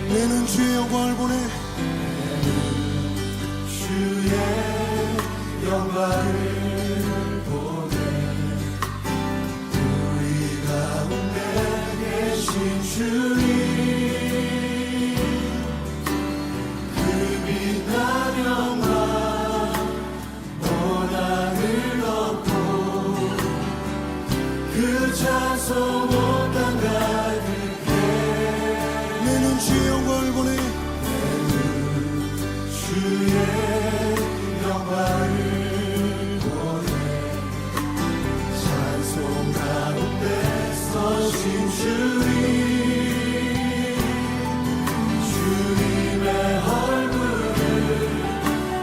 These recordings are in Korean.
내는 주의 영광을 보내 주의 영광을 보내 우리 가운데 계신 주님 그 빛난 영광 원한을 얻고 그 찬송 온 땅 가득해 내는 주의 영광을 보내 주의 영광을 보내 찬송 가운데 서신 주님 주님의 얼굴을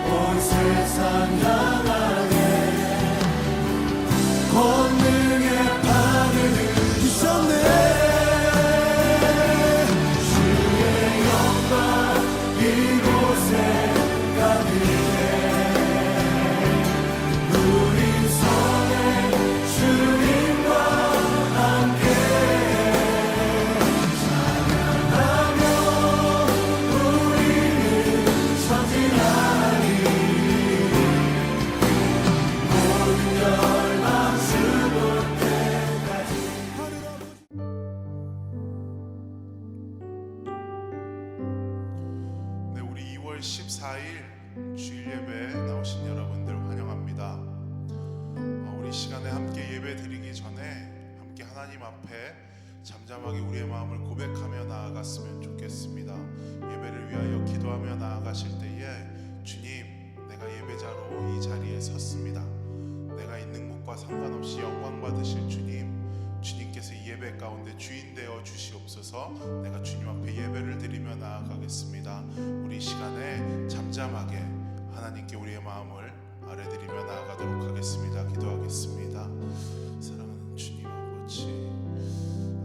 온 세상 향하게 권능의 판을 주셨네 주의 영광 이곳에 가득해 우리 손에 주님과 함께 찬양하며 우리는 전진하리 모든 열방 죽을 때까지 네, 우리 2월 14일 주일 예배에 나오신 여러분들 환영합니다. 우리 시간에 함께 예배 드리기 전에 함께 하나님 앞에 잠잠하게 우리의 마음을 고백하며 나아갔으면 좋겠습니다. 예배를 위하여 기도하며 나아가실 때에 주님, 내가 예배자로 이 자리에 섰습니다. 내가 있는 곳과 상관없이 영광 받으실 주님, 주님께서 이 예배 가운데 주인 되어 주시옵소서. 내가 주님 앞에 예배를 드리며 나아가겠습니다. 우리 시간에 잠잠하게 하나님께 우리의 마음을 아뢰드리며 나아가도록 하겠습니다. 기도하겠습니다. 사랑하는 주님 아버지,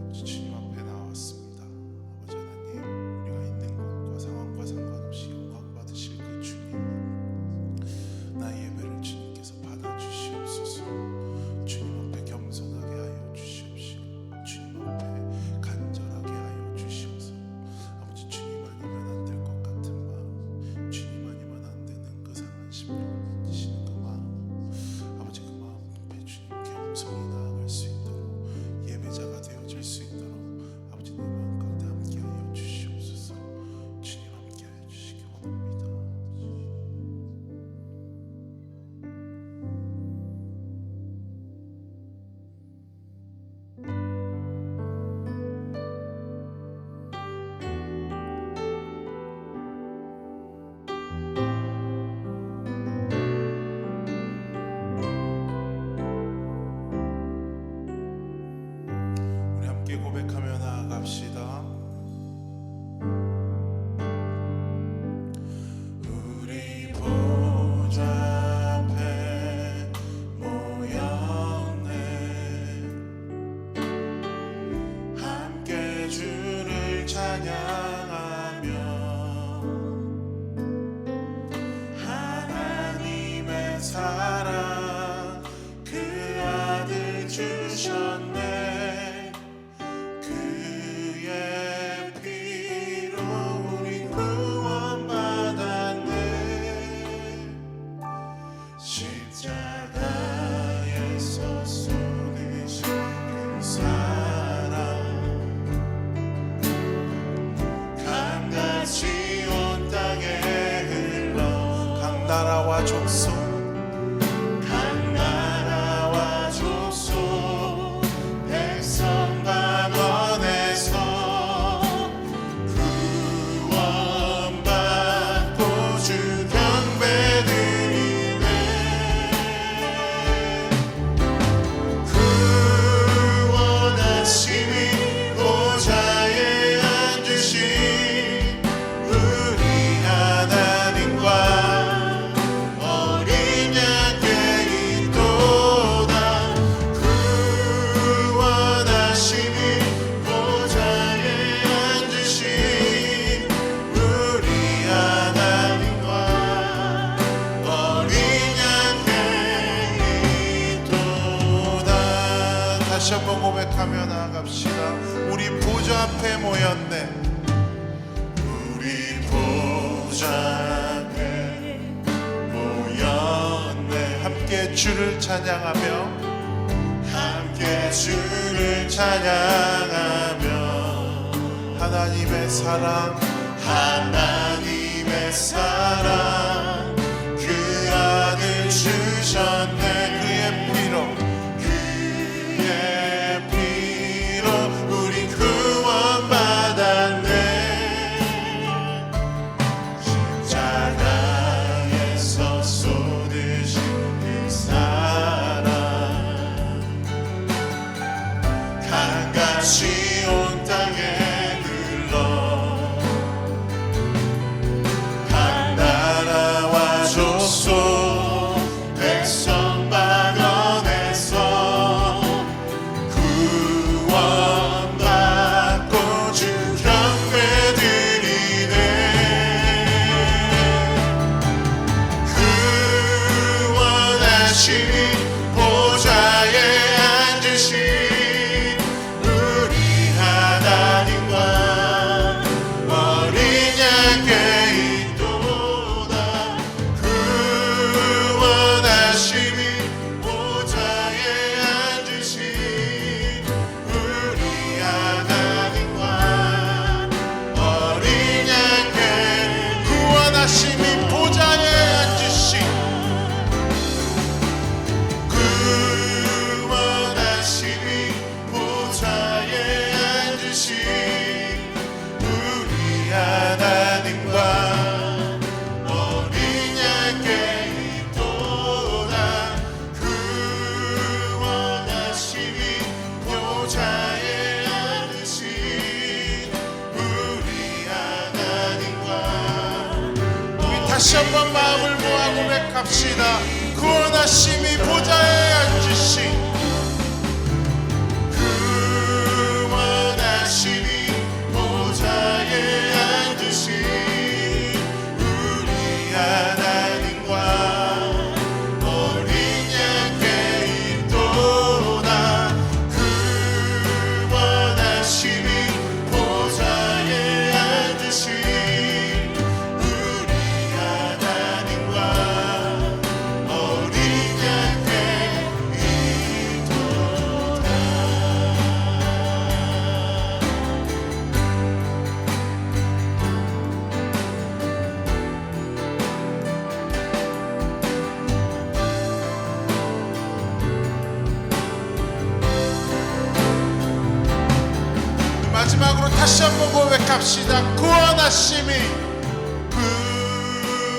아버지 주님 앞에 나왔습니다. 아버지 하나님, 우리가 있는 곳과 상황과 상관없이 영광 받으실 그 주님, 나의 예배를 주님께서 받아주시옵소서. 주님 앞에 겸손하게 하여 주시옵시고 주님 앞에 간절하게 하여 주시옵소서. 아버지 주님 아니면 안 될 것 같은 마음, 주님 아니면 안 되는 그 상한 심령을 지시는 그 마음, 아버지 그 마음 앞에 주님 겸손히 나아갈 수 있도록 예배자가 되어질 수 있도록 아버지 내 마음 가운데 함께 하여 주시옵소서. 주님 함께 하여 주시기 원합니다. 우리 함께 고백하며 나아갑시다. 우리 보좌 앞에 모였네. 함께 주를 찬양하며 하나님의 사랑 그 아들 주셨네. 그의 피로 우린 구원받았네. 십자가에서 쏟으신 그 사랑 강같이 온 땅에 흘러 강나라와 족속 강나라와 족속 백성과 권에서 구원받고 주 경배드리네. 구원하심이 보좌에 앉으신 우리 하나님과 앞에 모였네. 우리 보좌 앞에 모였네. 함께 주를 찬양하며 함께 주를 찬양하며 하나님의 사랑 하나님의 사랑 그 아들 주셨네. 그의 피로 우리 구원받았네. 십자가에서 쏟으신 그 사랑 강같이 온 땅에 흘러 각 나라와 족속 백성 방언에서 구원받고 주 경배 드리네. 구원하시니 보좌에 앉으신 우리 하나님과 어린 양께 있도다. 구원하시니 보좌에 앉으신 우리 하나님과 어린 양께 구원하심이 보좌에 앉으신 구원하시니 보좌에 앉으신 우리 하나님과 어린 양께 있도다. 구원하시니 보좌에 앉으신 우리 하나님과 우리 다시 한번 마음을 모아 고백합시다. 구원하심이 보좌에 앉으신 구원하시니 보좌에 앉으신 우리 하나님과 어린 양께 있도다. 구원하시니 보좌에 앉으신 우리 하나님과 어린 양께 있도다. 마지막으로 다시 한번 고백합시다. 구원하심이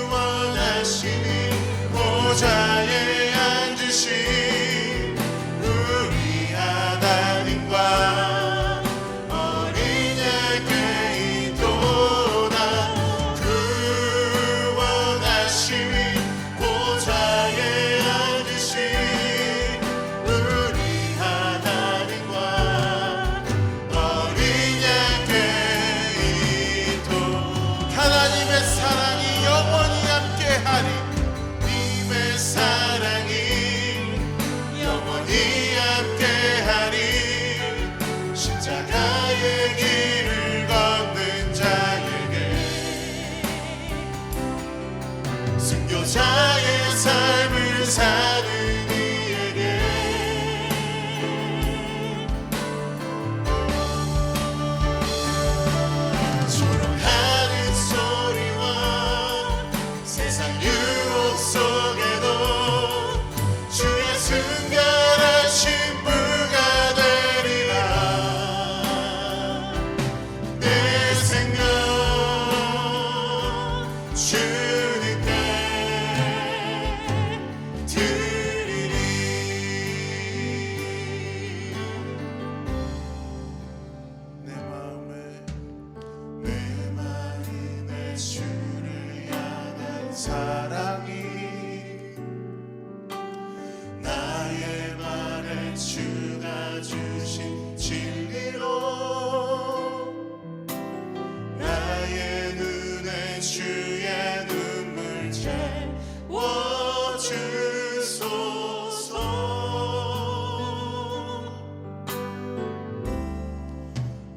구원하시니 보좌에 앉으신 우리 하나님과 어린 양께 있도다. 구원하시니 보좌에 앉으신 우리 하나님과 어린 양께 있도다. 하나님의 사랑이 영원히 함께하리. 님의 사랑이 영원히 함께하리. 십자가의 길을 걷는 자에게 순교자의 삶을 사는 이에게 조롱하는 소리와 세상 유혹 속에도 주의 순결하신 부가 되리라. 내 생명 주님께 드리리. 내 마음에 내 마음에 주를 향한 사랑이 나의 말에 주가 주신 진리로 나의 눈에 주의 눈물 채워주소서.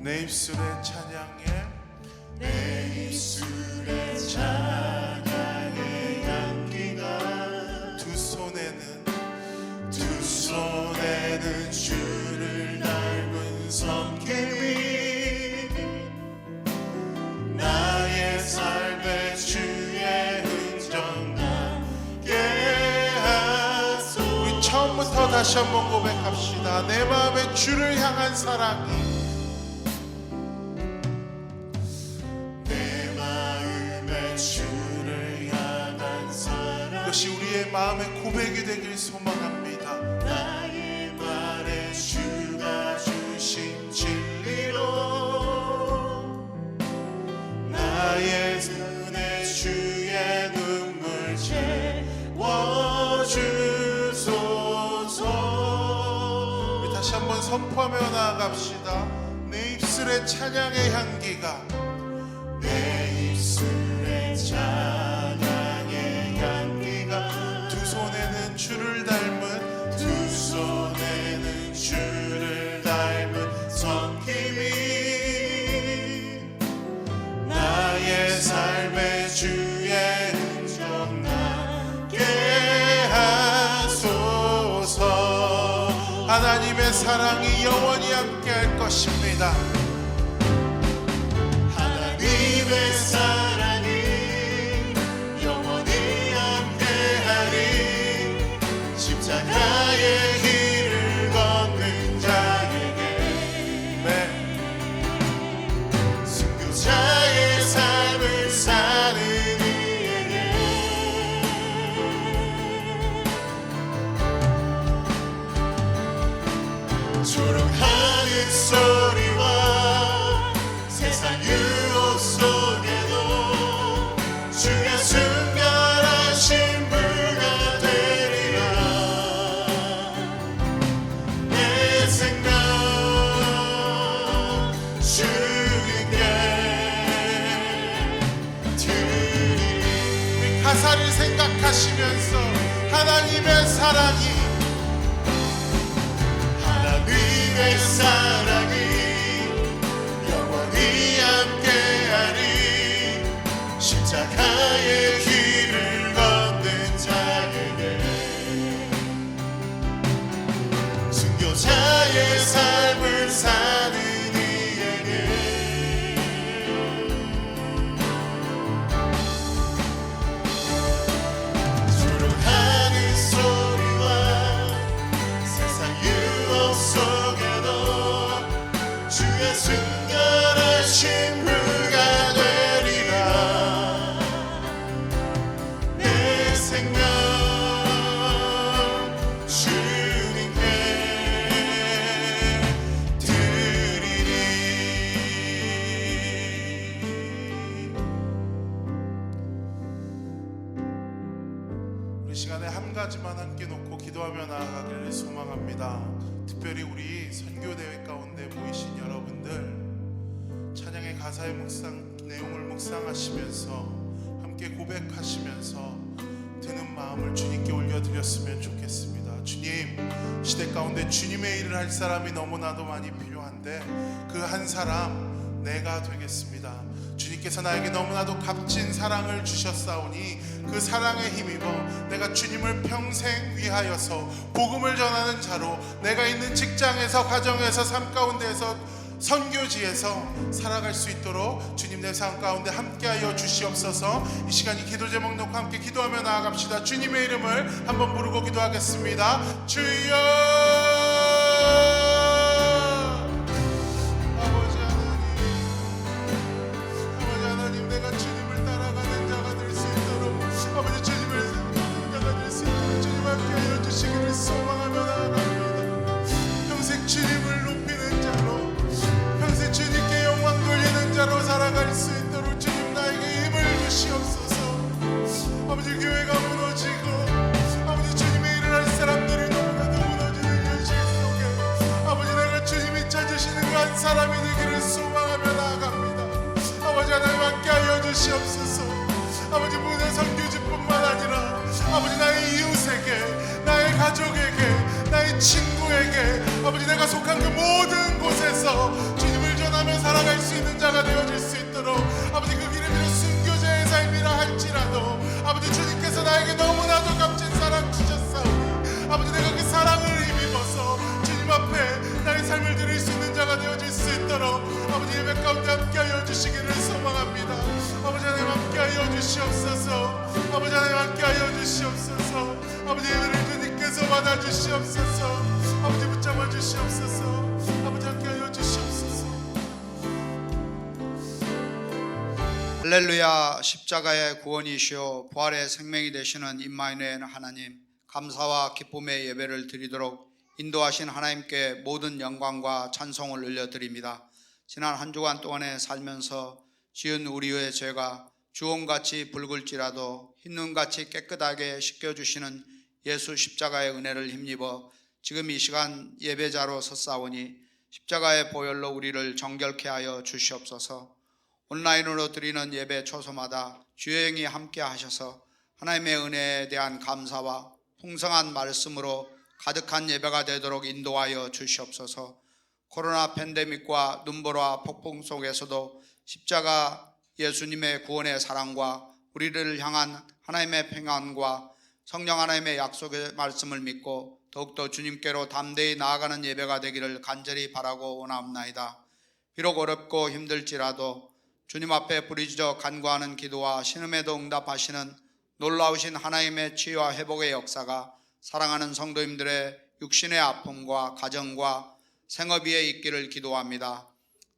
내 입술 입술의 찬양에 내 입술의 찬양의 향기가 두 손에는 주를 닮은 손길이 나의 삶의 주의 흔적 남게 하소서. 우리 처음부터 다시 한번 고백합시다. 내 마음에 주를 향한 사랑이 내 마음에 주를 향한 사랑 이것이 우리의 마음의 고백이 되길 소망합니다. 나의 말에 주가 주신 진리로 나의 눈에 주의 눈물 채워주소서. 우리 다시 한번 선포하며 나아갑시다. 내 입술의 찬양의 향기가 내 입술의 찬양의 향기가 두 손에는 주를 닮은 두 손에는 주를 닮은 손길이 나의 삶의 주의 흔적 남게 하소서. 하나님의 사랑이 영원히 함께 할 것입니다. 하나님의 사랑이 영원히 함께하리. 십자가의 길을 걷는 자에게 네. 순교자의 삶을 사는 이에게 조롱하는 소리와 세상 유혹 속에도 주의 순결하신 불가 되리라. 내 생각 주님께 드리리. 가사를 생각하시면서 하나님의 사랑이 하나님의 사랑이 영원히 함께하리. 십자가의 길을 걷는 자에게 순교자의 삶을 사는 이에게 조롱하는 소리와 세상 유혹 속에도 주의 순결하신 불가 되리라. 내 생명 주님께 드리리. 우리 시간에 한 가지만 함께 놓고 기도하며 나아가기를 소망합니다. 특별히 우리 선교대회 가운데 모이신 여러분들 찬양의 가사의 내용을 묵상하시면서 함께 고백하시면서 드는 마음을 주님께 올려드렸으면 좋겠습니다. 주님, 시대 가운데 주님의 일을 할 사람이 너무나도 많이 필요한데 그 한 사람 내가 되겠습니다. 주님께서 나에게 너무나도 값진 사랑을 주셨사오니 그 사랑에 힘입어 내가 주님을 평생 위하여서 복음을 전하는 자로 내가 있는 직장에서 가정에서 삶 가운데에서 선교지에서 살아갈 수 있도록 주님 내 삶 가운데 함께하여 주시옵소서. 이 시간 이 기도 제목 놓고 함께 기도하며 나아갑시다. 주님의 이름을 한번 부르고 기도하겠습니다. 주여 아버지 하나님, 내가 주님을 따라가는 자가 될 수 있도록 아버지 주님을 따라가는 자가 될 수 있도록 주님 함께하여 주시기를 소망하며 나아갑니다. 평생 주님을 높이는 자로 평생 주님께 영광 돌리는 자로 살아갈 수 있도록 주님 나에게 힘을 주시옵소서. 아버지 교회가 무너지고 아버지 주님의 일을 할 사람들이 너무나도 무너지는 현실 속에 아버지 내가 주님이 찾으시는 그 한 사람이 되기를 소망하며 나아갑니다. 아버지 하나님 함께하여 주시옵소서. 아버지 문화 선교지뿐만 아니라 아버지 나의 이웃에게 나의 가족에게 나의 친구에게 아버지 내가 속한 그 모든 곳에서 주님을 전하며 순종하며 살아갈 수 있는 자가 되어질 수 있도록 아버지 그 길을 비록 순교자의 삶이라 할지라도 아버지 주님께서 나에게 너무나도 값진 사랑 주셨사오니 아버지 내가 그 사랑을 힘입어서 주님 앞에 나의 삶을 드릴 수 있는 자가 되어질 수 있도록 아버지 예배 가운데 함께하여 주시기를 소망합니다. 아버지 하나님 함께하여 주시옵소서. 아버지 하나님 함께하여 주시옵소서. 아버지 예배를 주님께서 받아주시옵소서. 아버지 붙잡아 주시옵소서. 아버지 함께하여 주시옵소서. 할렐루야. 십자가의 구원이시오 부활의 생명이 되시는 임마누엘 하나님, 감사와 기쁨의 예배를 드리도록 인도하신 하나님께 모든 영광과 찬송을 올려드립니다. 지난 한 주간 동안에 살면서 지은 우리의 죄가 주홍같이 붉을지라도 흰눈같이 깨끗하게 씻겨주시는 예수 십자가의 은혜를 힘입어 지금 이 시간 예배자로 섰사오니 십자가의 보혈로 우리를 정결케 하여 주시옵소서. 온라인으로 드리는 예배 초소마다 주의 영이 함께 하셔서 하나님의 은혜에 대한 감사와 풍성한 말씀으로 가득한 예배가 되도록 인도하여 주시옵소서. 코로나 팬데믹과 눈보라 폭풍 속에서도 십자가 예수님의 구원의 사랑과 우리를 향한 하나님의 평안과 성령 하나님의 약속의 말씀을 믿고 더욱더 주님께로 담대히 나아가는 예배가 되기를 간절히 바라고 원하옵나이다. 비록 어렵고 힘들지라도 주님 앞에 부르짖어 간구하는 기도와 신음에도 응답하시는 놀라우신 하나님의 치유와 회복의 역사가 사랑하는 성도님들의 육신의 아픔과 가정과 생업 위에 있기를 기도합니다.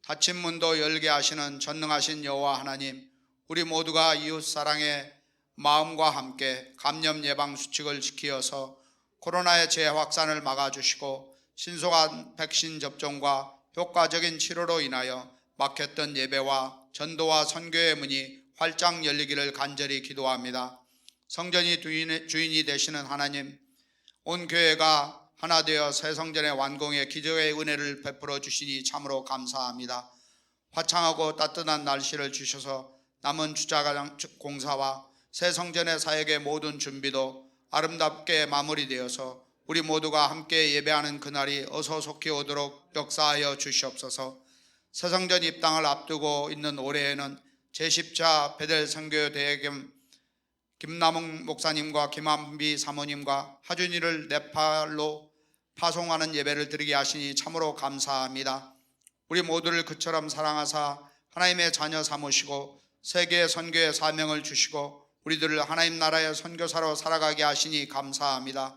닫힌 문도 열게 하시는 전능하신 여호와 하나님, 우리 모두가 이웃 사랑의 마음과 함께 감염 예방 수칙을 지키어서 코로나의 재확산을 막아주시고 신속한 백신 접종과 효과적인 치료로 인하여 막혔던 예배와 전도와 선교의 문이 활짝 열리기를 간절히 기도합니다. 성전이 주인이 되시는 하나님, 온 교회가 하나 되어 새 성전의 완공에 기적의 은혜를 베풀어 주시니 참으로 감사합니다. 화창하고 따뜻한 날씨를 주셔서 남은 주차장 공사와 새 성전의 사역의 모든 준비도 아름답게 마무리되어서 우리 모두가 함께 예배하는 그날이 어서 속히 오도록 역사하여 주시옵소서. 새 성전 입당을 앞두고 있는 올해에는 제10차 베델 선교대회 겸 김남웅 목사님과 김한비 사모님과 하준이를 네팔로 파송하는 예배를 드리게 하시니 참으로 감사합니다. 우리 모두를 그처럼 사랑하사 하나님의 자녀 삼으시고 세계 선교의 사명을 주시고 우리들을 하나님 나라의 선교사로 살아가게 하시니 감사합니다.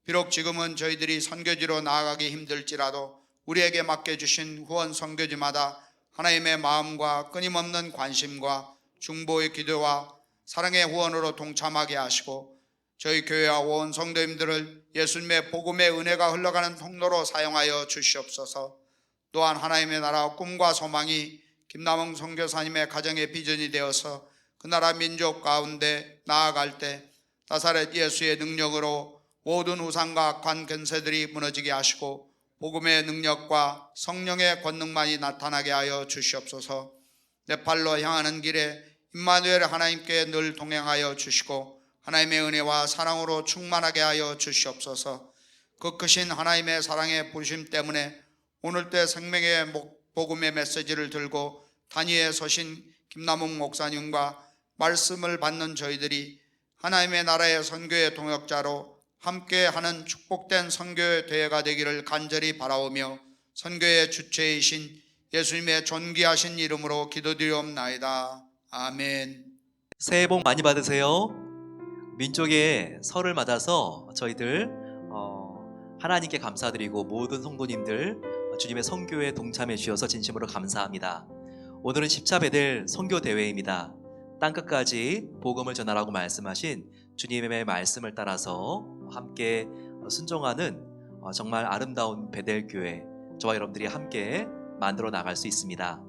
비록 지금은 저희들이 선교지로 나아가기 힘들지라도 우리에게 맡겨주신 후원 선교지마다 하나님의 마음과 끊임없는 관심과 중보의 기도와 사랑의 후원으로 동참하게 하시고 저희 교회와 온 성도님들을 예수님의 복음의 은혜가 흘러가는 통로로 사용하여 주시옵소서. 또한 하나님의 나라 꿈과 소망이 김남웅 선교사님의 가정의 비전이 되어서 그 나라 민족 가운데 나아갈 때 나사렛 예수의 능력으로 모든 우상과 악한 권세들이 무너지게 하시고 복음의 능력과 성령의 권능만이 나타나게 하여 주시옵소서. 네팔로 향하는 길에 임마누엘 하나님께 늘 동행하여 주시고 하나님의 은혜와 사랑으로 충만하게 하여 주시옵소서. 그 크신 하나님의 사랑의 부르심 때문에 오늘 때 생명의 복음의 메시지를 들고 단위에 서신 김남웅 목사님과 말씀을 받는 저희들이 하나님의 나라의 선교의 동역자로 함께하는 축복된 선교의 대회가 되기를 간절히 바라오며 선교의 주체이신 예수님의 존귀하신 이름으로 기도드리옵나이다. 아멘. 새해 복 많이 받으세요. 민족의 설을 맞아서 저희들 하나님께 감사드리고 모든 성도님들 주님의 선교에 동참해 주셔서 진심으로 감사합니다. 오늘은 10차 베델 선교 대회입니다. 땅끝까지 복음을 전하라고 말씀하신 주님의 말씀을 따라서 함께 순종하는 정말 아름다운 베델 교회, 저와 여러분들이 함께 만들어 나갈 수 있습니다.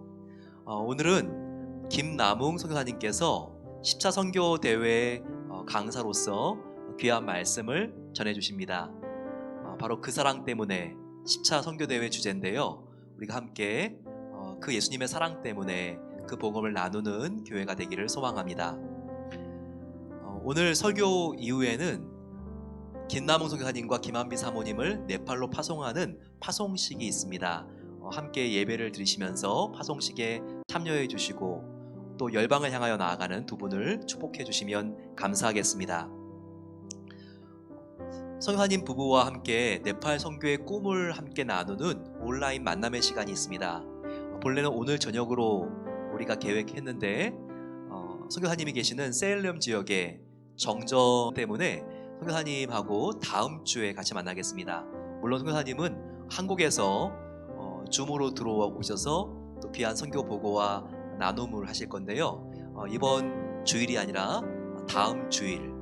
오늘은 김남웅 선교사님께서 10차 선교 대회 강사로서 귀한 말씀을 전해주십니다. 바로 그 사랑 때문에 10차 선교 대회 주제인데요. 우리가 함께 그 예수님의 사랑 때문에 그 복음을 나누는 교회가 되기를 소망합니다. 오늘 설교 이후에는 김남웅 선교사님과 김한비 사모님을 네팔로 파송하는 파송식이 있습니다. 함께 예배를 드리시면서 파송식에 참여해 주시고 또 열방을 향하여 나아가는 두 분을 축복해 주시면 감사하겠습니다. 선교사님 부부와 함께 네팔 선교의 꿈을 함께 나누는 온라인 만남의 시간이 있습니다. 본래는 오늘 저녁으로 우리가 계획했는데 선교사님이 계시는 세일럼 지역의 정전 때문에 선교사님하고 다음 주에 같이 만나겠습니다. 물론 선교사님은 한국에서 줌으로 들어오셔서 또 귀한 선교 보고와 나눔을 하실 건데요. 이번 주일이 아니라 다음 주일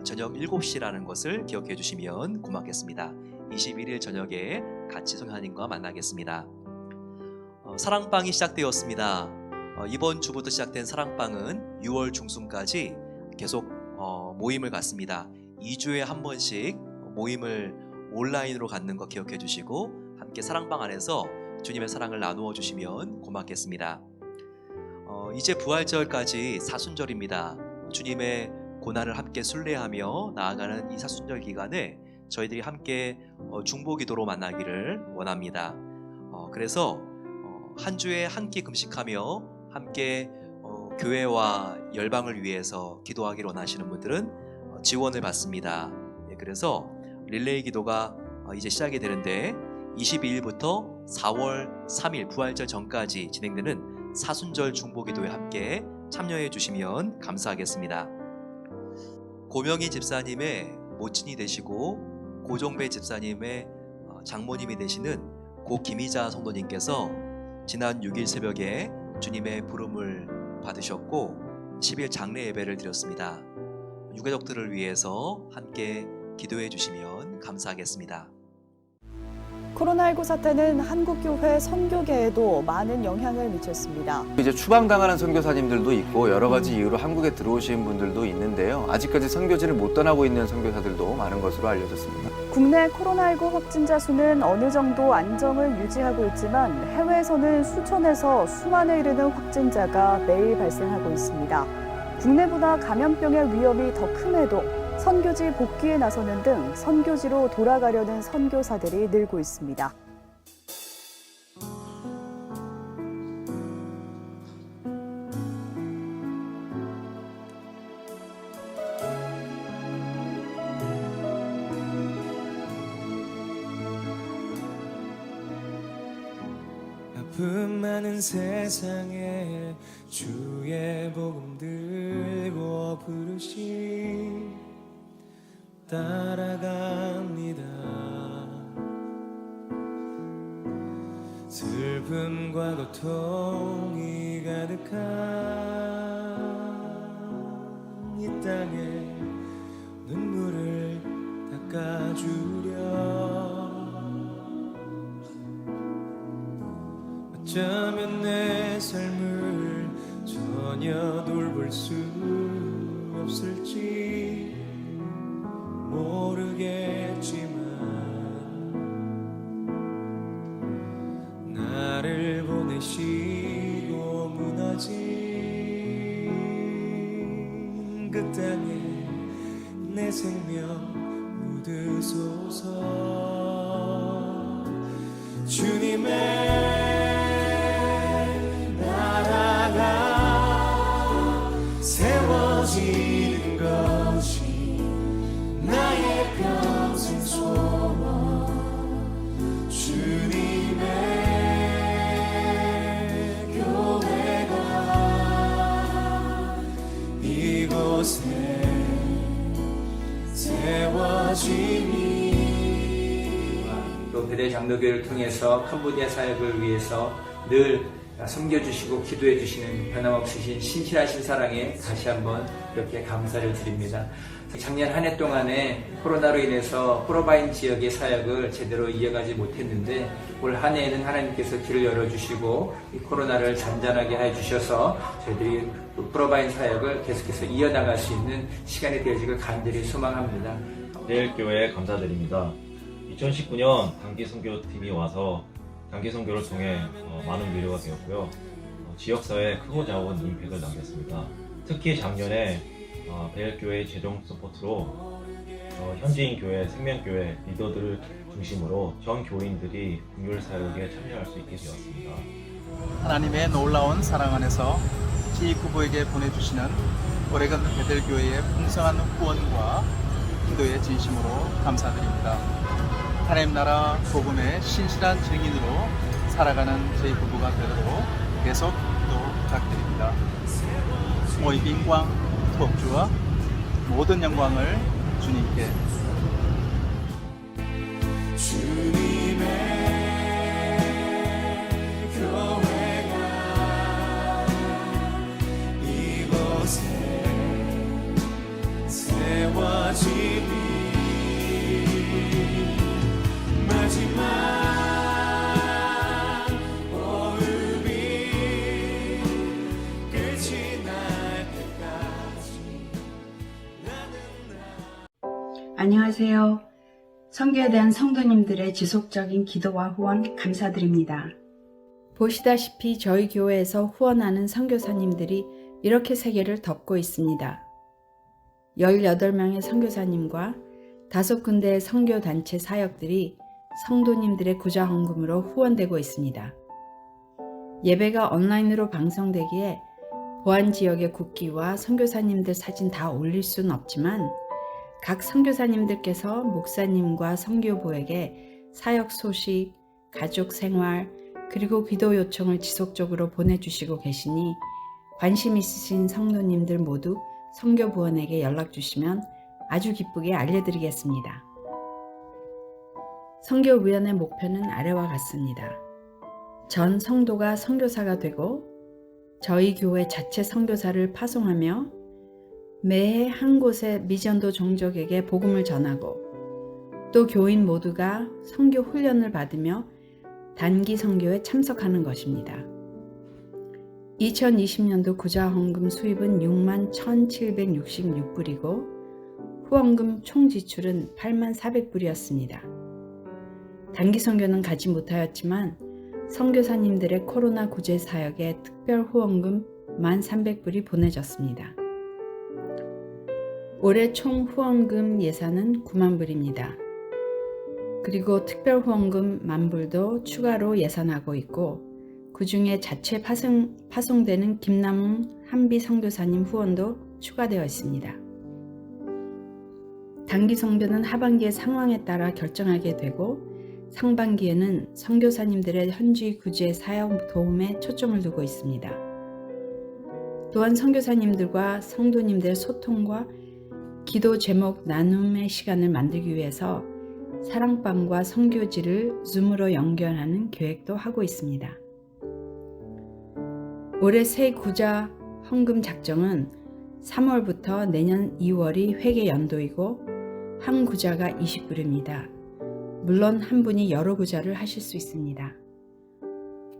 저녁 7시라는 것을 기억해 주시면 고맙겠습니다. 21일 저녁에 같이 선교사님과 만나겠습니다. 사랑방이 시작되었습니다. 이번 주부터 시작된 사랑방은 6월 중순까지 계속 모임을 갖습니다. 2주에 한 번씩 모임을 온라인으로 갖는 거 기억해 주시고 함께 사랑방 안에서 주님의 사랑을 나누어 주시면 고맙겠습니다. 이제 부활절까지 사순절입니다. 주님의 고난을 함께 순례하며 나아가는 이 사순절 기간에 저희들이 함께 중보기도로 만나기를 원합니다. 그래서 한 주에 한 끼 금식하며 함께 교회와 열방을 위해서 기도하기를 원하시는 분들은 지원을 받습니다. 그래서 릴레이 기도가 이제 시작이 되는데 22일부터 4월 3일 부활절 전까지 진행되는 사순절 중보기도에 함께 참여해 주시면 감사하겠습니다. 고명희 집사님의 모친이 되시고 고종배 집사님의 장모님이 되시는 고 김희자 성도님께서 지난 6일 새벽에 주님의 부름을 받으셨고 10일 장례 예배를 드렸습니다. 유가족들을 위해서 함께 기도해 주시면 감사하겠습니다. 코로나19 사태는 한국교회 선교계에도 많은 영향을 미쳤습니다. 이제 추방당하는 선교사님들도 있고 여러 가지 이유로 한국에 들어오신 분들도 있는데요. 아직까지 선교지를 못 떠나고 있는 선교사들도 많은 것으로 알려졌습니다. 국내 코로나19 확진자 수는 어느 정도 안정을 유지하고 있지만 해외에서는 수천에서 수만에 이르는 확진자가 매일 발생하고 있습니다. 국내보다 감염병의 위험이 더 큼에도 선교지 복귀에 나서는 등 선교지로 돌아가려는 선교사들이 늘고 있습니다. 아픔 많은 세상에 주의 복음 들고 부르시 따라갑니다. 슬픔과 고통이 가득한 이 땅에 눈물을 닦아주려 어쩌면 내 삶을 전혀 돌볼 수 없을지 모르겠지만 나를 보내시고 무너진 그 땅에 내 생명 묻으소서. 주님의 나라가 세워지는 것이 나의 평생 소원. 주님의 교회가 이곳에 세워지니 또 베델 장로교회를 통해서 캄보디아 사역을 위해서 늘 섬겨주시고 기도해 주시는 변함없으신 신실하신 사랑에 다시 한번 이렇게 감사를 드립니다. 작년 한 해 동안에 코로나로 인해서 프로바인 지역의 사역을 제대로 이어가지 못했는데 올 한 해에는 하나님께서 길을 열어주시고 이 코로나를 잔잔하게 해주셔서 저희들이 프로바인 사역을 계속해서 이어나갈 수 있는 시간이 되어지길 간절히 소망합니다. 대일교회에 감사드립니다. 2019년 단기 선교팀이 와서 단기 선교를 통해 많은 위로가 되었고요. 지역사회에 크고 작은 임팩트를 남겼습니다. 특히 작년에 베일교회의 재정 서포트로 현지인 교회, 생명교회 리더들을 중심으로 전 교인들이 공교회 사역에 참여할 수 있게 되었습니다. 하나님의 놀라운 사랑 안에서 제2부부에게 보내주시는 오레건 베델교회의 풍성한 후원과 기도의 진심으로 감사드립니다. 하나님 나라 복음의 신실한 증인으로 살아가는 제2부부가 되도록 계속 기도 부탁드립니다. 모이 빈광 투옥주와 모든 영광을 주님께. 주님의 교회가 이곳에 세워지니 마지막 호흡이 끝이 날 때까지 안녕하세요. 선교에 대한 성도님들의 지속적인 기도와 후원 감사드립니다. 보시다시피 저희 교회에서 후원하는 선교사님들이 이렇게 세계를 덮고 있습니다. 18명의 선교사님과 5군데의 선교단체 사역들이 성도님들의 구자헌금으로 후원되고 있습니다. 예배가 온라인으로 방송되기에 보안지역의 국기와 선교사님들 사진 다 올릴 수는 없지만 각 선교사님들께서 목사님과 선교부에게 사역 소식, 가족 생활, 그리고 기도 요청을 지속적으로 보내주시고 계시니 관심 있으신 성도님들 모두 선교부원에게 연락 주시면 아주 기쁘게 알려드리겠습니다. 선교위원회 목표는 아래와 같습니다. 전 성도가 선교사가 되고 저희 교회 자체 선교사를 파송하며 매해 한 곳의 미전도 종족에게 복음을 전하고 또 교인 모두가 선교 훈련을 받으며 단기 선교에 참석하는 것입니다. 2020년도 구자헌금 수입은 61,766불이고 후원금 총 지출은 84,400불이었습니다. 단기 선교는 가지 못하였지만 선교사님들의 코로나 구제 사역에 특별 후원금 1,300불이 보내졌습니다. 올해 총 후원금 예산은 9만 불입니다. 그리고 특별 후원금 10,000불도 추가로 예산하고 있고 그 중에 자체 파송되는 김남웅 한비 선교사님 후원도 추가되어 있습니다. 단기 선교는 하반기의 상황에 따라 결정하게 되고 상반기에는 선교사님들의 현지 구제 사역 도움에 초점을 두고 있습니다. 또한 선교사님들과 성도님들의 소통과 기도 제목 나눔의 시간을 만들기 위해서 사랑방과 선교지를 줌으로 연결하는 계획도 하고 있습니다. 올해 새 구자 헌금 작정은 3월부터 내년 2월이 회계 연도이고 한 구자가 20불입니다. 물론 한 분이 여러 구자를 하실 수 있습니다.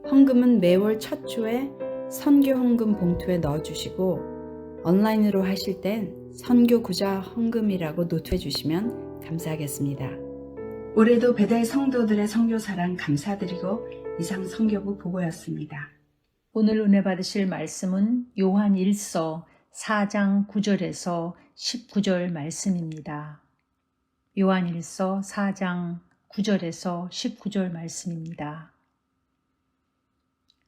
헌금은 매월 첫 주에 선교 헌금 봉투에 넣어주시고 온라인으로 하실 땐 선교 구자 헌금이라고 노트해 주시면 감사하겠습니다. 올해도 베델 성도들의 선교 사랑 감사드리고 이상 선교부 보고였습니다. 오늘 은혜 받으실 말씀은 요한 1서 4장 9절에서 19절 말씀입니다. 요한 1서 4장 9절에서 19절 말씀입니다.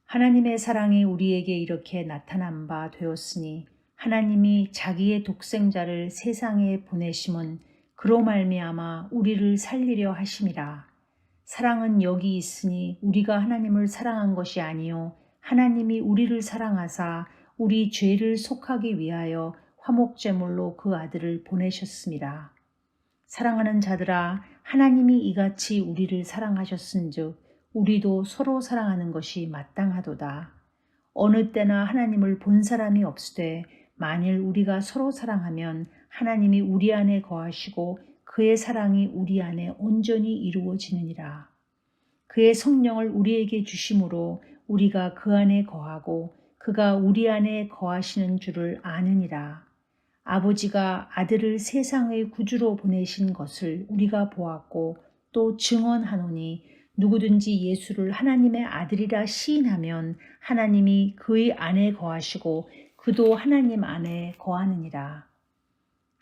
하나님의 사랑이 우리에게 이렇게 나타난 바 되었으니 하나님이 자기의 독생자를 세상에 보내심은 그로 말미암아 우리를 살리려 하심이라. 사랑은 여기 있으니 우리가 하나님을 사랑한 것이 아니요 하나님이 우리를 사랑하사 우리 죄를 속하기 위하여 화목제물로 그 아들을 보내셨습니다. 사랑하는 자들아, 하나님이 이같이 우리를 사랑하셨은즉 우리도 서로 사랑하는 것이 마땅하도다. 어느 때나 하나님을 본 사람이 없으되 만일 우리가 서로 사랑하면 하나님이 우리 안에 거하시고 그의 사랑이 우리 안에 온전히 이루어지느니라. 그의 성령을 우리에게 주심으로 우리가 그 안에 거하고 그가 우리 안에 거하시는 줄을 아느니라. 아버지가 아들을 세상의 구주로 보내신 것을 우리가 보았고 또 증언하노니 누구든지 예수를 하나님의 아들이라 시인하면 하나님이 그의 안에 거하시고 그도 하나님 안에 거하느니라.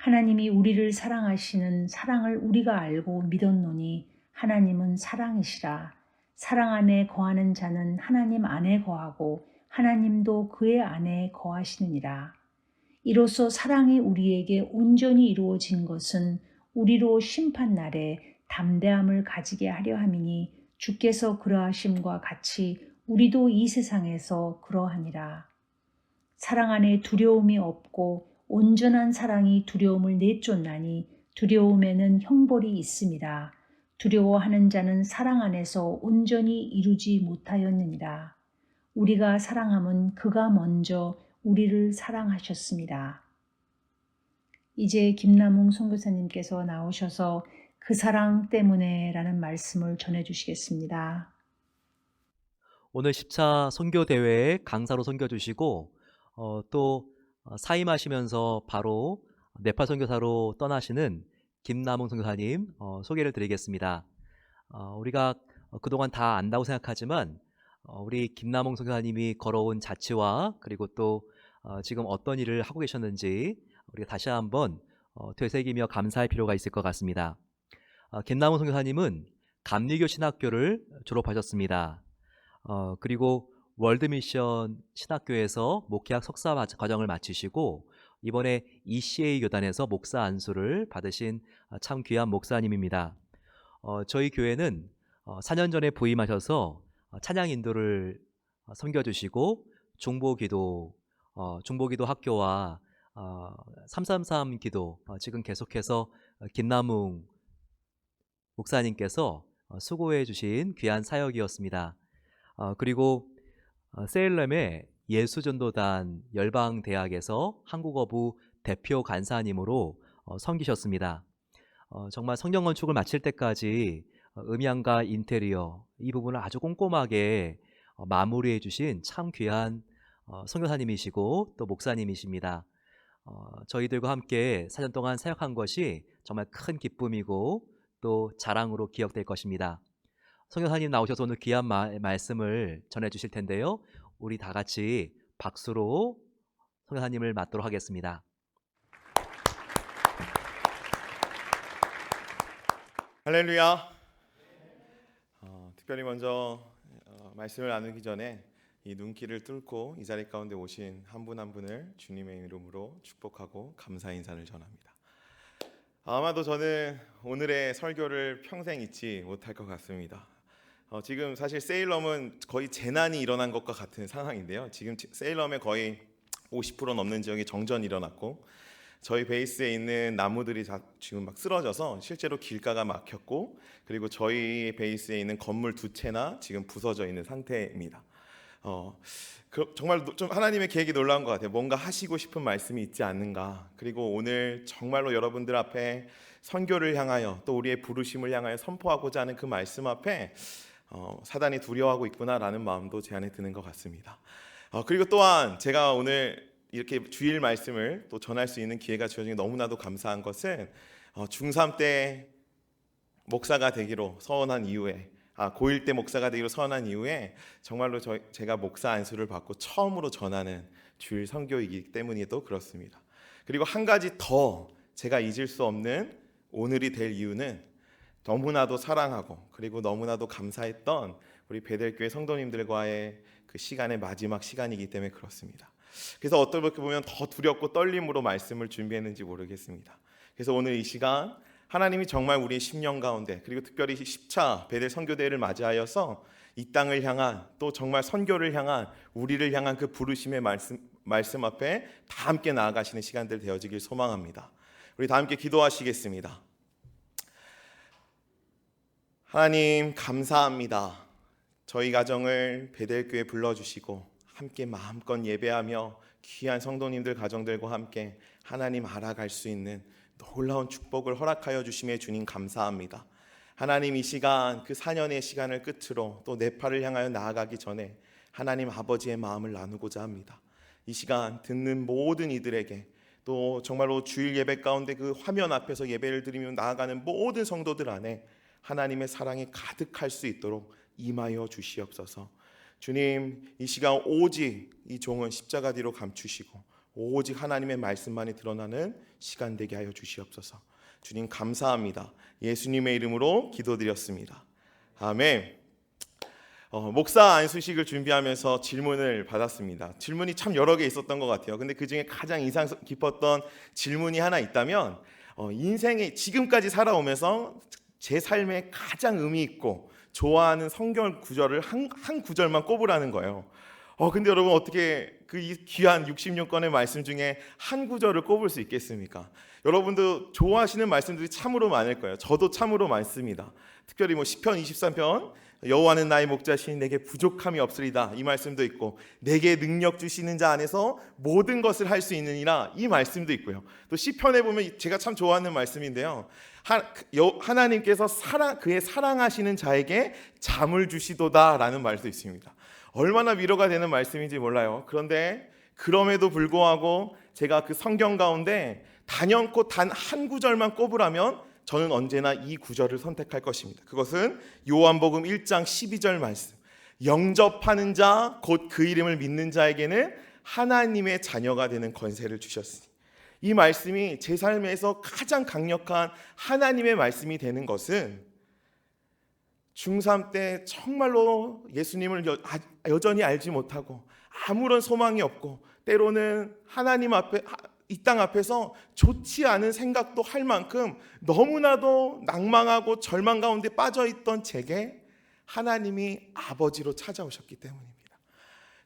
하나님이 우리를 사랑하시는 사랑을 우리가 알고 믿었노니 하나님은 사랑이시라. 사랑 안에 거하는 자는 하나님 안에 거하고 하나님도 그의 안에 거하시느니라. 이로써 사랑이 우리에게 온전히 이루어진 것은 우리로 심판날에 담대함을 가지게 하려 함이니 주께서 그러하심과 같이 우리도 이 세상에서 그러하니라. 사랑 안에 두려움이 없고 온전한 사랑이 두려움을 내쫓나니 두려움에는 형벌이 있습니다. 두려워하는 자는 사랑 안에서 온전히 이루지 못하였느니라. 우리가 사랑함은 그가 먼저 우리를 사랑하셨습니다. 이제 김남웅 선교사님께서 나오셔서 그 사랑 때문에 라는 말씀을 전해주시겠습니다. 오늘 10차 선교대회에 강사로 선교주시고 또 사임하시면서 바로 네팔 선교사로 떠나시는 김남웅 선교사님 소개를 드리겠습니다. 우리가 그동안 다 안다고 생각하지만 우리 김남웅 선교사님이 걸어온 자취와 그리고 또 지금 어떤 일을 하고 계셨는지 우리가 다시 한번 되새기며 감사할 필요가 있을 것 같습니다. 김남웅 선교사님은 감리교 신학교를 졸업하셨습니다. 그리고 월드미션 신학교에서 목회학 석사 과정을 마치시고 이번에 ECA 교단에서 목사 안수를 받으신 참 귀한 목사님입니다. 저희 교회는 4년 전에 부임하셔서 찬양 인도를 섬겨주시고 중보기도 학교와 333 기도 지금 계속해서 김남웅 목사님께서 수고해 주신 귀한 사역이었습니다. 그리고 세일렘의 예수전도단 열방대학에서 한국어부 대표 간사님으로 섬기셨습니다. 정말 성경 건축을 마칠 때까지 음향과 인테리어 이 부분을 아주 꼼꼼하게 마무리해 주신 참 귀한 선교사님이시고 또 목사님이십니다. 저희들과 함께 4년 동안 사역한 것이 정말 큰 기쁨이고 또 자랑으로 기억될 것입니다. 선교사님 나오셔서 오늘 귀한 말씀을 전해 주실 텐데요. 우리 다 같이 박수로 선교사님을 맞도록 하겠습니다. 할렐루야. 특별히 먼저 말씀을 나누기 전에 이 눈길을 뚫고 이 자리 가운데 오신 한 분 한 분을 주님의 이름으로 축복하고 감사 인사를 전합니다. 아마도 저는 오늘의 설교를 평생 잊지 못할 것 같습니다. 지금 사실 세일럼은 거의 재난이 일어난 것과 같은 상황인데요. 지금 세일럼의 거의 50% 넘는 지역이 정전이 일어났고 저희 베이스에 있는 나무들이 다 지금 막 쓰러져서 실제로 길가가 막혔고 그리고 저희 베이스에 있는 건물 2채나 지금 부서져 있는 상태입니다. 정말 좀 하나님의 계획이 놀라운 것 같아요. 뭔가 하시고 싶은 말씀이 있지 않는가. 그리고 오늘 정말로 여러분들 앞에 선교를 향하여 또 우리의 부르심을 향하여 선포하고자 하는 그 말씀 앞에 사단이 두려워하고 있구나라는 마음도 제 안에 드는 것 같습니다. 그리고 또한 제가 오늘 이렇게 주일 말씀을 또 전할 수 있는 기회가 주어진 게 너무나도 감사한 것은 중3 때 목사가 되기로 서원한 이후에 고1 때 목사가 되기로 서원한 이후에 정말로 제가 목사 안수를 받고 처음으로 전하는 주일 선교이기 때문에도 그렇습니다. 그리고 한 가지 더 제가 잊을 수 없는 오늘이 될 이유는 너무나도 사랑하고 그리고 너무나도 감사했던 우리 베델교회 성도님들과의 그 시간의 마지막 시간이기 때문에 그렇습니다. 그래서 어떻게 보면 더 두렵고 떨림으로 말씀을 준비했는지 모르겠습니다. 그래서 오늘 이 시간 하나님이 정말 우리의 10년 가운데 그리고 특별히 10차 베델 선교대회를 맞이하여서 이 땅을 향한 또 정말 선교를 향한 우리를 향한 그 부르심의 말씀 앞에 다 함께 나아가시는 시간들 되어지길 소망합니다. 우리 다 함께 기도하시겠습니다. 하나님 감사합니다. 저희 가정을 베델교회에 불러주시고 함께 마음껏 예배하며 귀한 성도님들 가정들과 함께 하나님 알아갈 수 있는 놀라운 축복을 허락하여 주심에 주님 감사합니다. 하나님 이 시간 그 4년의 시간을 끝으로 또 네팔을 향하여 나아가기 전에 하나님 아버지의 마음을 나누고자 합니다. 이 시간 듣는 모든 이들에게 또 정말로 주일 예배 가운데 그 화면 앞에서 예배를 드리며 나아가는 모든 성도들 안에 하나님의 사랑이 가득할 수 있도록 임하여 주시옵소서. 주님 이 시간 오직 이 종은 십자가 뒤로 감추시고 오직 하나님의 말씀만이 드러나는 시간 되게 하여 주시옵소서. 주님 감사합니다. 예수님의 이름으로 기도드렸습니다. 아멘. 목사 안수식을 준비하면서 질문을 받았습니다. 질문이 참 여러 개 있었던 것 같아요. 근데 그 중에 가장 인상 깊었던 질문이 하나 있다면, 인생에 지금까지 살아오면서 제 삶에 가장 의미 있고 좋아하는 성경 구절을 한 구절만 꼽으라는 거예요. 근데 여러분 어떻게 그 귀한 66권의 말씀 중에 한 구절을 꼽을 수 있겠습니까? 여러분도 좋아하시는 말씀들이 참으로 많을 거예요. 저도 참으로 많습니다. 특별히 시편 23편 여호와는 나의 목자시니 내게 부족함이 없으리다, 이 말씀도 있고, 내게 능력 주시는 자 안에서 모든 것을 할 수 있느니라, 이 말씀도 있고요. 또 시편에 보면 제가 참 좋아하는 말씀인데요, 하나님께서 그의 사랑하시는 자에게 잠을 주시도다라는 말도 있습니다. 얼마나 위로가 되는 말씀인지 몰라요. 그런데 그럼에도 불구하고 제가 그 성경 가운데 단연코 단 한 구절만 꼽으라면 저는 언제나 이 구절을 선택할 것입니다. 그것은 요한복음 1장 12절 말씀. 영접하는 자, 곧 그 이름을 믿는 자에게는 하나님의 자녀가 되는 권세를 주셨으니. 이 말씀이 제 삶에서 가장 강력한 하나님의 말씀이 되는 것은, 중3 때 정말로 예수님을 여전히 알지 못하고 아무런 소망이 없고, 때로는 하나님 앞에, 이 땅 앞에서 좋지 않은 생각도 할 만큼 너무나도 낭망하고 절망 가운데 빠져있던 제게 하나님이 아버지로 찾아오셨기 때문입니다.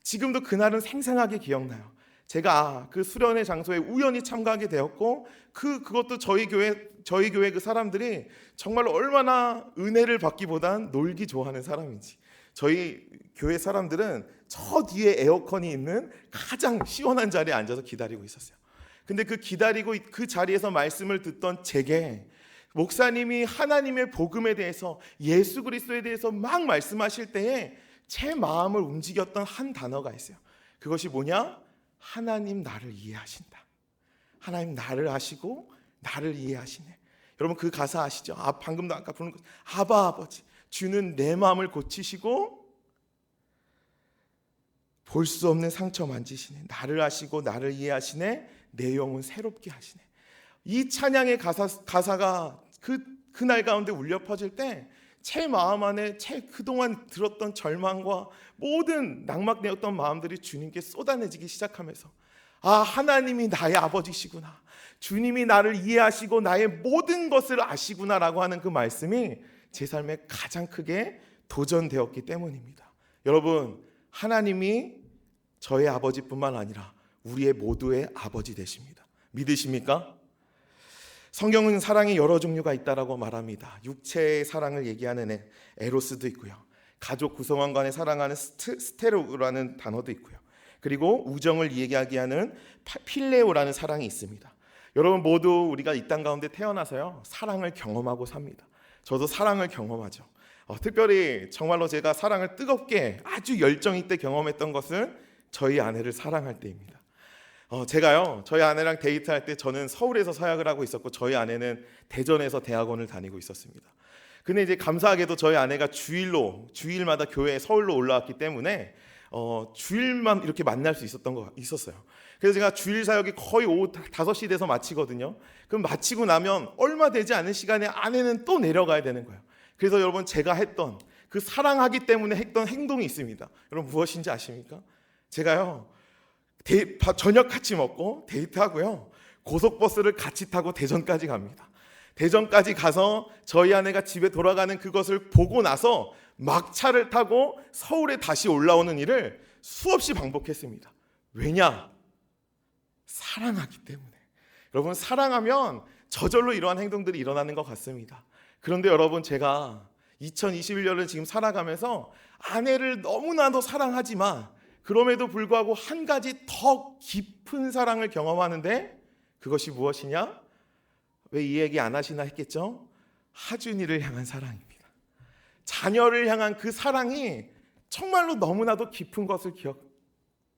지금도 그날은 생생하게 기억나요. 제가 그 수련회 장소에 우연히 참가하게 되었고, 그것도 저희 교회 그 사람들이 정말로 얼마나 은혜를 받기보단 놀기 좋아하는 사람인지. 저희 교회 사람들은 저 뒤에 에어컨이 있는 가장 시원한 자리에 앉아서 기다리고 있었어요. 근데 기다리고 그 자리에서 말씀을 듣던 제게 목사님이 하나님의 복음에 대해서, 예수 그리스도에 대해서 막 말씀하실 때에 제 마음을 움직였던 한 단어가 있어요. 그것이 뭐냐? 하나님 나를 이해하신다. 하나님 나를 아시고 나를 이해하시네. 여러분 그 가사 아시죠? 방금도 아까 부른 거, 아바 아버지, 주는 내 마음을 고치시고 볼 수 없는 상처 만지시네. 나를 아시고 나를 이해하시네. 내 영혼 새롭게 하시네. 이 찬양의 가사가 그날 가운데 울려 퍼질 때 제 마음 안에 그동안 들었던 절망과 모든 낙막되었던 마음들이 주님께 쏟아내지기 시작하면서, 하나님이 나의 아버지시구나, 주님이 나를 이해하시고 나의 모든 것을 아시구나라고 하는 그 말씀이 제 삶에 가장 크게 도전되었기 때문입니다. 여러분, 하나님이 저의 아버지뿐만 아니라 우리의 모두의 아버지 되십니다. 믿으십니까? 성경은 사랑이 여러 종류가 있다라고 말합니다. 육체의 사랑을 얘기하는 에로스도 있고요, 가족 구성원 간의 사랑하는 스테로라는 단어도 있고요, 그리고 우정을 얘기하게 하는 필레오라는 사랑이 있습니다. 여러분 모두 우리가 이 땅 가운데 태어나서요, 사랑을 경험하고 삽니다. 저도 사랑을 경험하죠. 특별히 정말로 제가 사랑을 뜨겁게 아주 열정 있게 경험했던 것은 저희 아내를 사랑할 때입니다. 제가요, 저희 아내랑 데이트할 때 저는 서울에서 서약을 하고 있었고 저희 아내는 대전에서 대학원을 다니고 있었습니다. 근데 이제 감사하게도 저희 아내가 주일마다 교회에 서울로 올라왔기 때문에 주일만 이렇게 만날 수 있었어요. 그래서 제가 주일 사역이 거의 오후 5시 돼서 마치거든요. 그럼 마치고 나면 얼마 되지 않은 시간에 아내는 또 내려가야 되는 거예요. 그래서 여러분 제가 했던 그 사랑하기 때문에 했던 행동이 있습니다. 여러분 무엇인지 아십니까? 제가요, 저녁 같이 먹고 데이트하고요, 고속버스를 같이 타고 대전까지 갑니다. 대전까지 가서 저희 아내가 집에 돌아가는 그것을 보고 나서 막차를 타고 서울에 다시 올라오는 일을 수없이 반복했습니다. 왜냐? 사랑하기 때문에. 여러분 사랑하면 저절로 이러한 행동들이 일어나는 것 같습니다. 그런데 여러분 제가 2021년을 지금 살아가면서 아내를 너무나도 사랑하지만 그럼에도 불구하고 한 가지 더 깊은 사랑을 경험하는데, 그것이 무엇이냐? 왜 이 얘기 안 하시나 했겠죠? 하준이를 향한 사랑입니다. 자녀를 향한 그 사랑이 정말로 너무나도 깊은 것을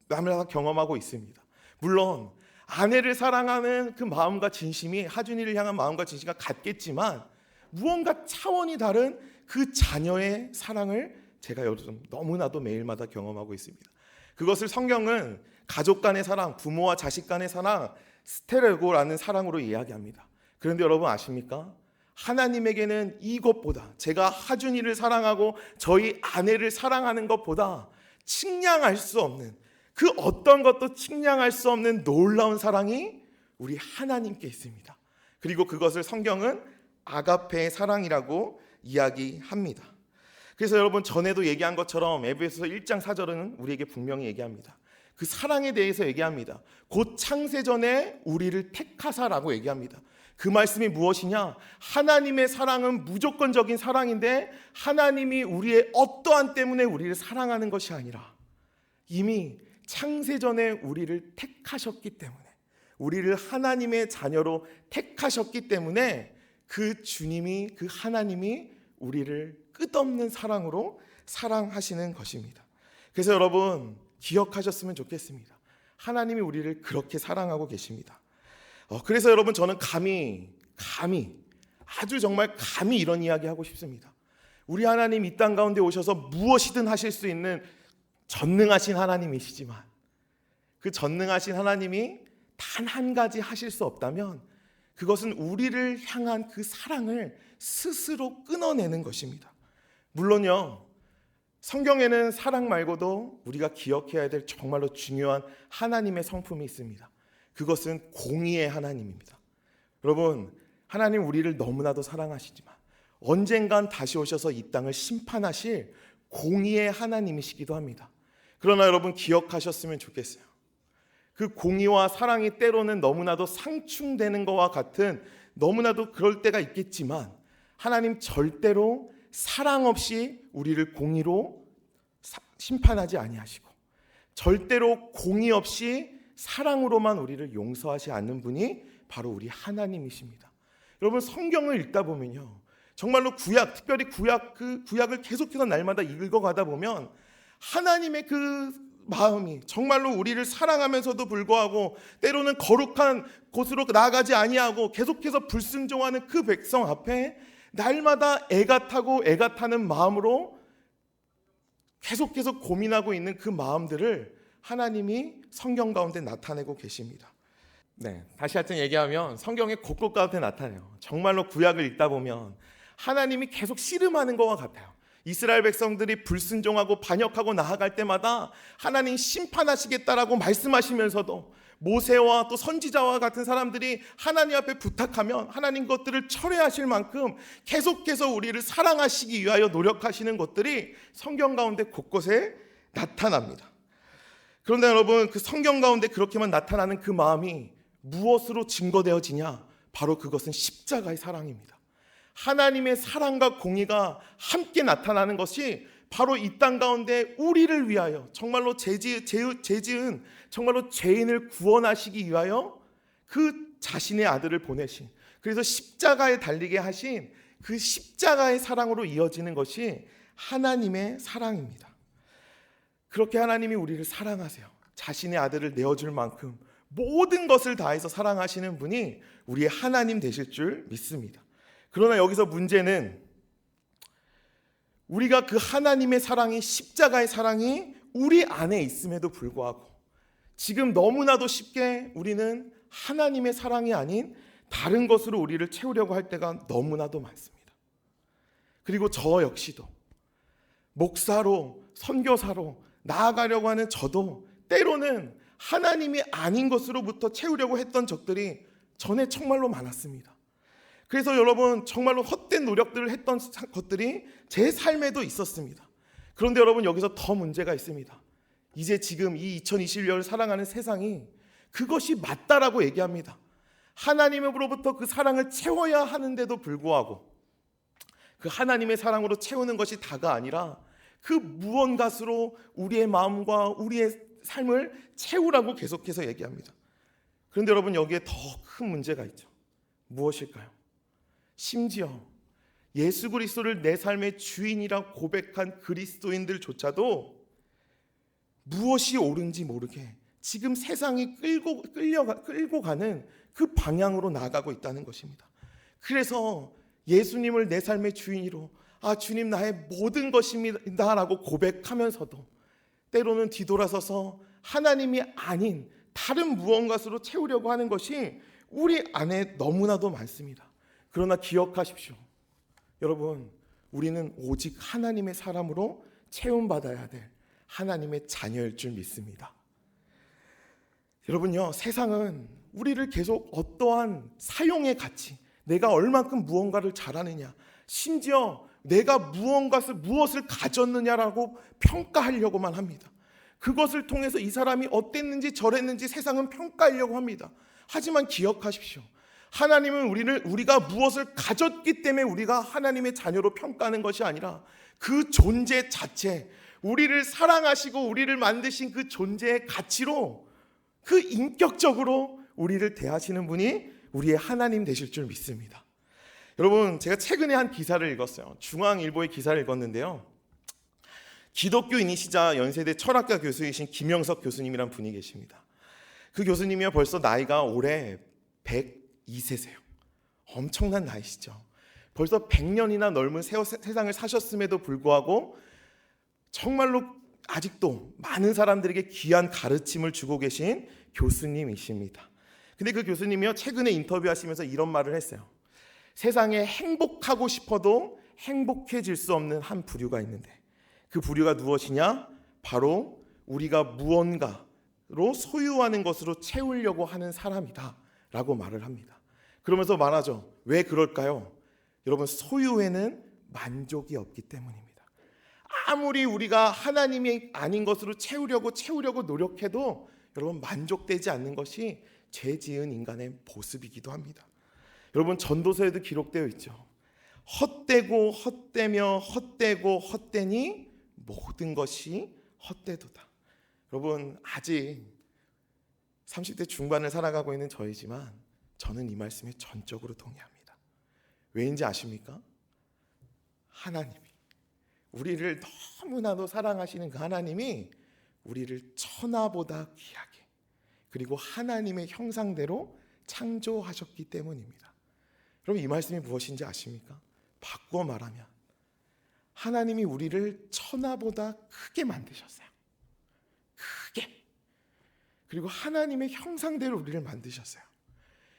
남을 경험하고 있습니다. 물론 아내를 사랑하는 그 마음과 진심이 하준이를 향한 마음과 진심과 같겠지만 무언가 차원이 다른 그 자녀의 사랑을 제가 요즘 너무나도 매일마다 경험하고 있습니다. 그것을 성경은 가족 간의 사랑, 부모와 자식 간의 사랑, 스테레고라는 사랑으로 이야기합니다. 그런데 여러분 아십니까? 하나님에게는 이것보다, 제가 하준이를 사랑하고 저희 아내를 사랑하는 것보다 측량할 수 없는, 그 어떤 것도 측량할 수 없는 놀라운 사랑이 우리 하나님께 있습니다. 그리고 그것을 성경은 아가페의 사랑이라고 이야기합니다. 그래서 여러분 전에도 얘기한 것처럼 에베소서 1장 4절은 우리에게 분명히 얘기합니다. 그 사랑에 대해서 얘기합니다. 곧 창세전에 우리를 택하사라고 얘기합니다. 그 말씀이 무엇이냐? 하나님의 사랑은 무조건적인 사랑인데 하나님이 우리의 어떠한 때문에 우리를 사랑하는 것이 아니라 이미 창세전에 우리를 택하셨기 때문에, 우리를 하나님의 자녀로 택하셨기 때문에 그 주님이, 그 하나님이 우리를 끝없는 사랑으로 사랑하시는 것입니다. 그래서 여러분 기억하셨으면 좋겠습니다. 하나님이 우리를 그렇게 사랑하고 계십니다. 그래서 여러분 저는 감히 아주 정말 감히 이런 이야기 하고 싶습니다. 우리 하나님 이 땅 가운데 오셔서 무엇이든 하실 수 있는 전능하신 하나님이시지만 그 전능하신 하나님이 단 한 가지 하실 수 없다면 그것은 우리를 향한 그 사랑을 스스로 끊어내는 것입니다. 물론요, 성경에는 사랑 말고도 우리가 기억해야 될 정말로 중요한 하나님의 성품이 있습니다. 그것은 공의의 하나님입니다. 여러분, 하나님 우리를 너무나도 사랑하시지만 언젠간 다시 오셔서 이 땅을 심판하실 공의의 하나님이시기도 합니다. 그러나 여러분 기억하셨으면 좋겠어요. 그 공의와 사랑이 때로는 너무나도 상충되는 것과 같은, 너무나도 그럴 때가 있겠지만 하나님 절대로 사랑 없이 우리를 공의로 심판하지 아니하시고 절대로 공의 없이 사랑으로만 우리를 용서하지 않는 분이 바로 우리 하나님이십니다. 여러분 성경을 읽다 보면요, 정말로 구약, 특별히 그 구약을 계속해서 날마다 읽어가다 보면 하나님의 그 마음이 정말로 우리를 사랑하면서도 불구하고 때로는 거룩한 곳으로 나아가지 아니하고 계속해서 불순종하는 그 백성 앞에 날마다 애가 타는 마음으로 계속해서 고민하고 있는 그 마음들을 하나님이 성경 가운데 나타내고 계십니다. 네, 다시 하여튼 얘기하면 성경의 곳곳 가운데 나타나요. 정말로 구약을 읽다 보면 하나님이 계속 씨름하는 것과 같아요. 이스라엘 백성들이 불순종하고 반역하고 나아갈 때마다 하나님 심판하시겠다라고 말씀하시면서도 모세와 또 선지자와 같은 사람들이 하나님 앞에 부탁하면 하나님 것들을 철회하실 만큼 계속해서 우리를 사랑하시기 위하여 노력하시는 것들이 성경 가운데 곳곳에 나타납니다. 그런데 여러분 그 성경 가운데 그렇게만 나타나는 그 마음이 무엇으로 증거되어지냐? 바로 그것은 십자가의 사랑입니다. 하나님의 사랑과 공의가 함께 나타나는 것이 바로 이 땅 가운데 우리를 위하여 정말로 죄 지은 정말로 죄인을 구원하시기 위하여 그 자신의 아들을 보내신, 그래서 십자가에 달리게 하신 그 십자가의 사랑으로 이어지는 것이 하나님의 사랑입니다. 그렇게 하나님이 우리를 사랑하세요. 자신의 아들을 내어줄 만큼 모든 것을 다해서 사랑하시는 분이 우리의 하나님 되실 줄 믿습니다. 그러나 여기서 문제는 우리가 그 하나님의 사랑이, 십자가의 사랑이 우리 안에 있음에도 불구하고 지금 너무나도 쉽게 우리는 하나님의 사랑이 아닌 다른 것으로 우리를 채우려고 할 때가 너무나도 많습니다. 그리고 저 역시도 목사로, 선교사로 나아가려고 하는 저도 때로는 하나님이 아닌 것으로부터 채우려고 했던 적들이 전에 정말로 많았습니다. 그래서 여러분 정말로 헛된 노력들을 했던 것들이 제 삶에도 있었습니다. 그런데 여러분 여기서 더 문제가 있습니다. 이제 지금 이 2021년을 살아가는 세상이 그것이 맞다라고 얘기합니다. 하나님으로부터 그 사랑을 채워야 하는데도 불구하고 그 하나님의 사랑으로 채우는 것이 다가 아니라 그 무언가로 우리의 마음과 우리의 삶을 채우라고 계속해서 얘기합니다. 그런데 여러분 여기에 더 큰 문제가 있죠. 무엇일까요? 심지어 예수 그리스도를 내 삶의 주인이라 고백한 그리스도인들조차도 무엇이 옳은지 모르게 지금 세상이 끌고 가는 그 방향으로 나아가고 있다는 것입니다. 그래서 예수님을 내 삶의 주인으로, 주님 나의 모든 것입니다 라고 고백하면서도 때로는 뒤돌아서서 하나님이 아닌 다른 무언가로 채우려고 하는 것이 우리 안에 너무나도 많습니다. 그러나 기억하십시오. 여러분, 우리는 오직 하나님의 사람으로 채움받아야 될 하나님의 자녀일 줄 믿습니다. 여러분요, 세상은 우리를 계속 어떠한 사용의 가치, 내가 얼만큼 무언가를 잘하느냐, 심지어 내가 무엇을 가졌느냐라고 평가하려고만 합니다. 그것을 통해서 이 사람이 어땠는지 저랬는지 세상은 평가하려고 합니다. 하지만 기억하십시오. 하나님은 우리가 무엇을 가졌기 때문에 우리가 하나님의 자녀로 평가하는 것이 아니라 그 존재 자체, 우리를 사랑하시고 우리를 만드신 그 존재의 가치로, 그 인격적으로 우리를 대하시는 분이 우리의 하나님 되실 줄 믿습니다. 여러분, 제가 최근에 한 기사를 읽었어요. 중앙일보의 기사를 읽었는데요. 기독교인이시자 연세대 철학과 교수이신 김영석 교수님이란 분이 계십니다. 그 교수님이요, 벌써 나이가 올해 102세세요. 엄청난 나이시죠. 벌써 100년이나 넘은 세상을 사셨음에도 불구하고 정말로 아직도 많은 사람들에게 귀한 가르침을 주고 계신 교수님이십니다. 근데 그 교수님이요, 최근에 인터뷰하시면서 이런 말을 했어요. 세상에 행복하고 싶어도 행복해질 수 없는 한 부류가 있는데 그 부류가 무엇이냐? 바로 우리가 무언가로 소유하는 것으로 채우려고 하는 사람이다 라고 말을 합니다. 그러면서 말하죠. 왜 그럴까요? 여러분, 소유에는 만족이 없기 때문입니다. 아무리 우리가 하나님이 아닌 것으로 채우려고 노력해도 여러분, 만족되지 않는 것이 죄 지은 인간의 모습이기도 합니다. 여러분, 전도서에도 기록되어 있죠. 헛되고 헛되며 헛되고 헛되니 모든 것이 헛되도다. 여러분, 아직 30대 중반을 살아가고 있는 저이지만 저는 이 말씀에 전적으로 동의합니다. 왜인지 아십니까? 하나님이, 우리를 너무나도 사랑하시는 그 하나님이 우리를 천하보다 귀하게, 그리고 하나님의 형상대로 창조하셨기 때문입니다. 여러분, 이 말씀이 무엇인지 아십니까? 바꾸어 말하면 하나님이 우리를 천하보다 크게 만드셨어요. 크게. 그리고 하나님의 형상대로 우리를 만드셨어요.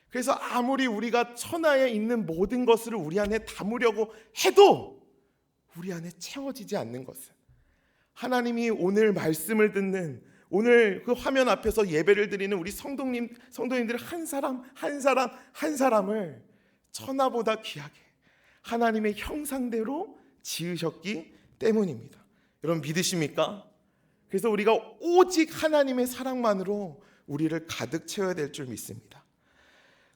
그래서 아무리 우리가 천하에 있는 모든 것을 우리 안에 담으려고 해도 우리 안에 채워지지 않는 것은, 하나님이 오늘 말씀을 듣는, 오늘 그 화면 앞에서 예배를 드리는 우리 성도님들 한 사람을 천하보다 귀하게 하나님의 형상대로 지으셨기 때문입니다. 여러분, 믿으십니까? 그래서 우리가 오직 하나님의 사랑만으로 우리를 가득 채워야 될 줄 믿습니다.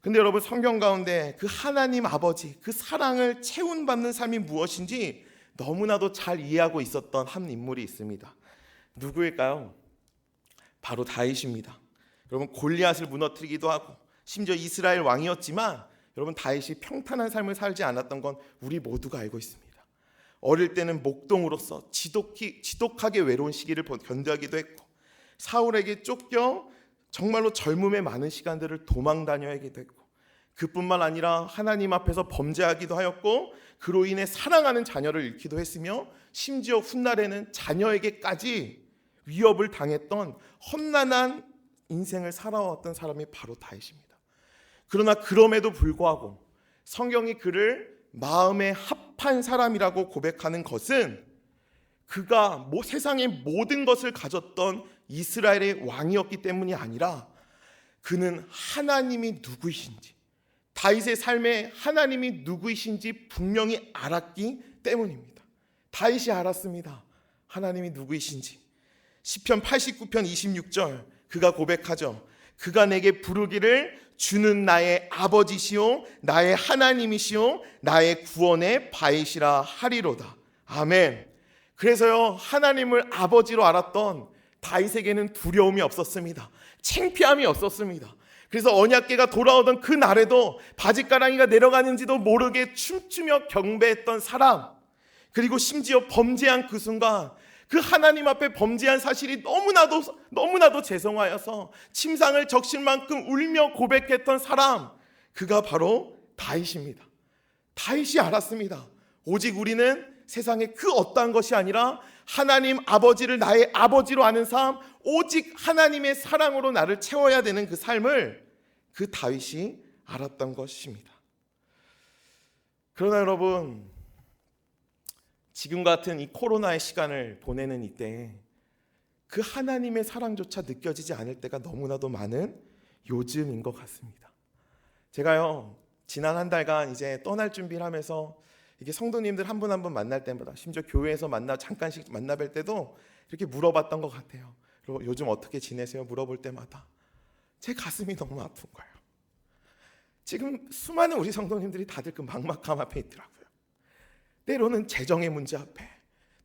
근데 여러분, 성경 가운데 그 하나님 아버지, 그 사랑을 채운받는 삶이 무엇인지 너무나도 잘 이해하고 있었던 한 인물이 있습니다. 누구일까요? 바로 다윗입니다. 여러분, 골리앗을 무너뜨리기도 하고 심지어 이스라엘 왕이었지만 여러분, 다윗이 평탄한 삶을 살지 않았던 건 우리 모두가 알고 있습니다. 어릴 때는 목동으로서 지독하게 외로운 시기를 견뎌하기도 했고, 사울에게 쫓겨 정말로 젊음의 많은 시간들을 도망 다녀야기도 했고, 그뿐만 아니라 하나님 앞에서 범죄하기도 하였고, 그로 인해 사랑하는 자녀를 잃기도 했으며, 심지어 훗날에는 자녀에게까지 위협을 당했던 험난한 인생을 살아왔던 사람이 바로 다윗입니다. 그러나 그럼에도 불구하고 성경이 그를 마음에 합한 사람이라고 고백하는 것은 그가 세상의 모든 것을 가졌던 이스라엘의 왕이었기 때문이 아니라 그는 하나님이 누구이신지, 다윗의 삶에 하나님이 누구이신지 분명히 알았기 때문입니다. 다윗이 알았습니다. 하나님이 누구이신지. 시편 89편 26절 그가 고백하죠. 그가 내게 부르기를 주는 나의 아버지시오 나의 하나님이시오 나의 구원의 바이시라 하리로다. 아멘. 그래서요, 하나님을 아버지로 알았던 다윗에게는 두려움이 없었습니다. 창피함이 없었습니다. 그래서 언약궤가 돌아오던 그 날에도 바짓가랑이가 내려가는지도 모르게 춤추며 경배했던 사람, 그리고 심지어 범죄한 그 순간 그 하나님 앞에 범죄한 사실이 너무나도 죄송하여서 침상을 적실 만큼 울며 고백했던 사람, 그가 바로 다윗입니다. 다윗이 알았습니다. 오직 우리는 세상의 그 어떠한 것이 아니라 하나님 아버지를 나의 아버지로 아는 삶, 오직 하나님의 사랑으로 나를 채워야 되는 그 삶을 그 다윗이 알았던 것입니다. 그러나 여러분, 지금 같은 이 코로나의 시간을 보내는 이때 그 하나님의 사랑조차 느껴지지 않을 때가 너무나도 많은 요즘인 것 같습니다. 제가요, 지난 한 달간 이제 떠날 준비를 하면서 이게 성도님들 한 분 한 분 만날 때마다, 심지어 교회에서 잠깐씩 만나뵐 때도 이렇게 물어봤던 것 같아요. 그리고 요즘 어떻게 지내세요? 물어볼 때마다 제 가슴이 너무 아픈 거예요. 지금 수많은 우리 성도님들이 다들 그 막막함 앞에 있더라고요. 때로는 재정의 문제 앞에,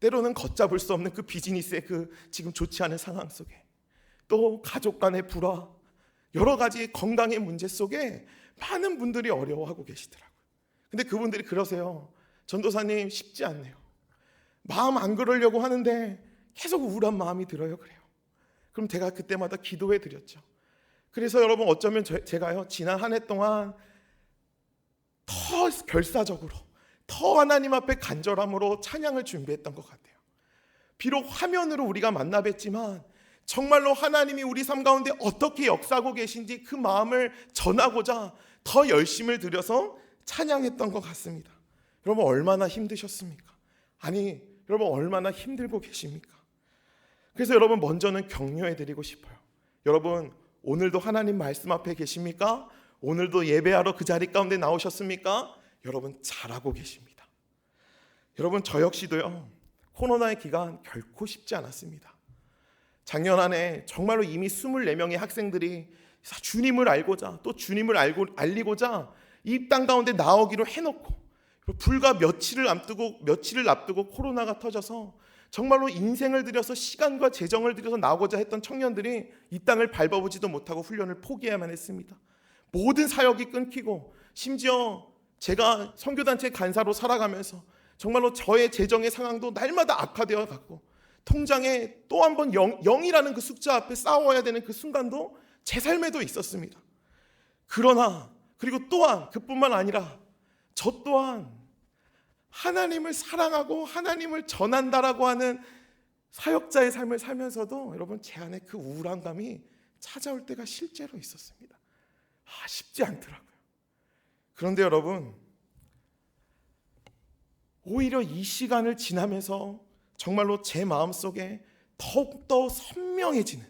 때로는 걷잡을 수 없는 그 비즈니스의 그 지금 좋지 않은 상황 속에, 또 가족 간의 불화, 여러 가지 건강의 문제 속에 많은 분들이 어려워하고 계시더라고요. 근데 그분들이 그러세요. 전도사님, 쉽지 않네요. 마음 안 그러려고 하는데 계속 우울한 마음이 들어요. 그래요. 그럼 제가 그때마다 기도해 드렸죠. 그래서 여러분, 어쩌면 제가요, 지난 한 해 동안 더 결사적으로, 더 하나님 앞에 간절함으로 찬양을 준비했던 것 같아요. 비록 화면으로 우리가 만나 뵀지만 정말로 하나님이 우리 삶 가운데 어떻게 역사하고 계신지 그 마음을 전하고자 더 열심을 들여서 찬양했던 것 같습니다. 여러분, 얼마나 힘드셨습니까? 아니, 여러분, 얼마나 힘들고 계십니까? 그래서 여러분, 먼저는 격려해 드리고 싶어요. 여러분, 오늘도 하나님 말씀 앞에 계십니까? 오늘도 예배하러 그 자리 가운데 나오셨습니까? 여러분, 잘하고 계십니다. 여러분, 저 역시도요, 코로나의 기간 결코 쉽지 않았습니다. 작년 한 해 정말로 이미 24명의 학생들이 주님을 알고자, 또 주님을 알리고자 이 땅 가운데 나오기로 해놓고, 불과 며칠을 앞두고 코로나가 터져서 정말로 인생을 들여서, 시간과 재정을 들여서 나오고자 했던 청년들이 이 땅을 밟아보지도 못하고 훈련을 포기해야만 했습니다. 모든 사역이 끊기고, 심지어 제가 선교단체 간사로 살아가면서 정말로 저의 재정의 상황도 날마다 악화되어 갔고, 통장에 또 한 번 0이라는 그 숫자 앞에 싸워야 되는 그 순간도 제 삶에도 있었습니다. 그러나, 그리고 또한 그뿐만 아니라 저 또한 하나님을 사랑하고 하나님을 전한다라고 하는 사역자의 삶을 살면서도 여러분, 제 안에 그 우울한 감이 찾아올 때가 실제로 있었습니다. 쉽지 않더라고요. 그런데 여러분, 오히려 이 시간을 지나면서 정말로 제 마음속에 더욱더 선명해지는,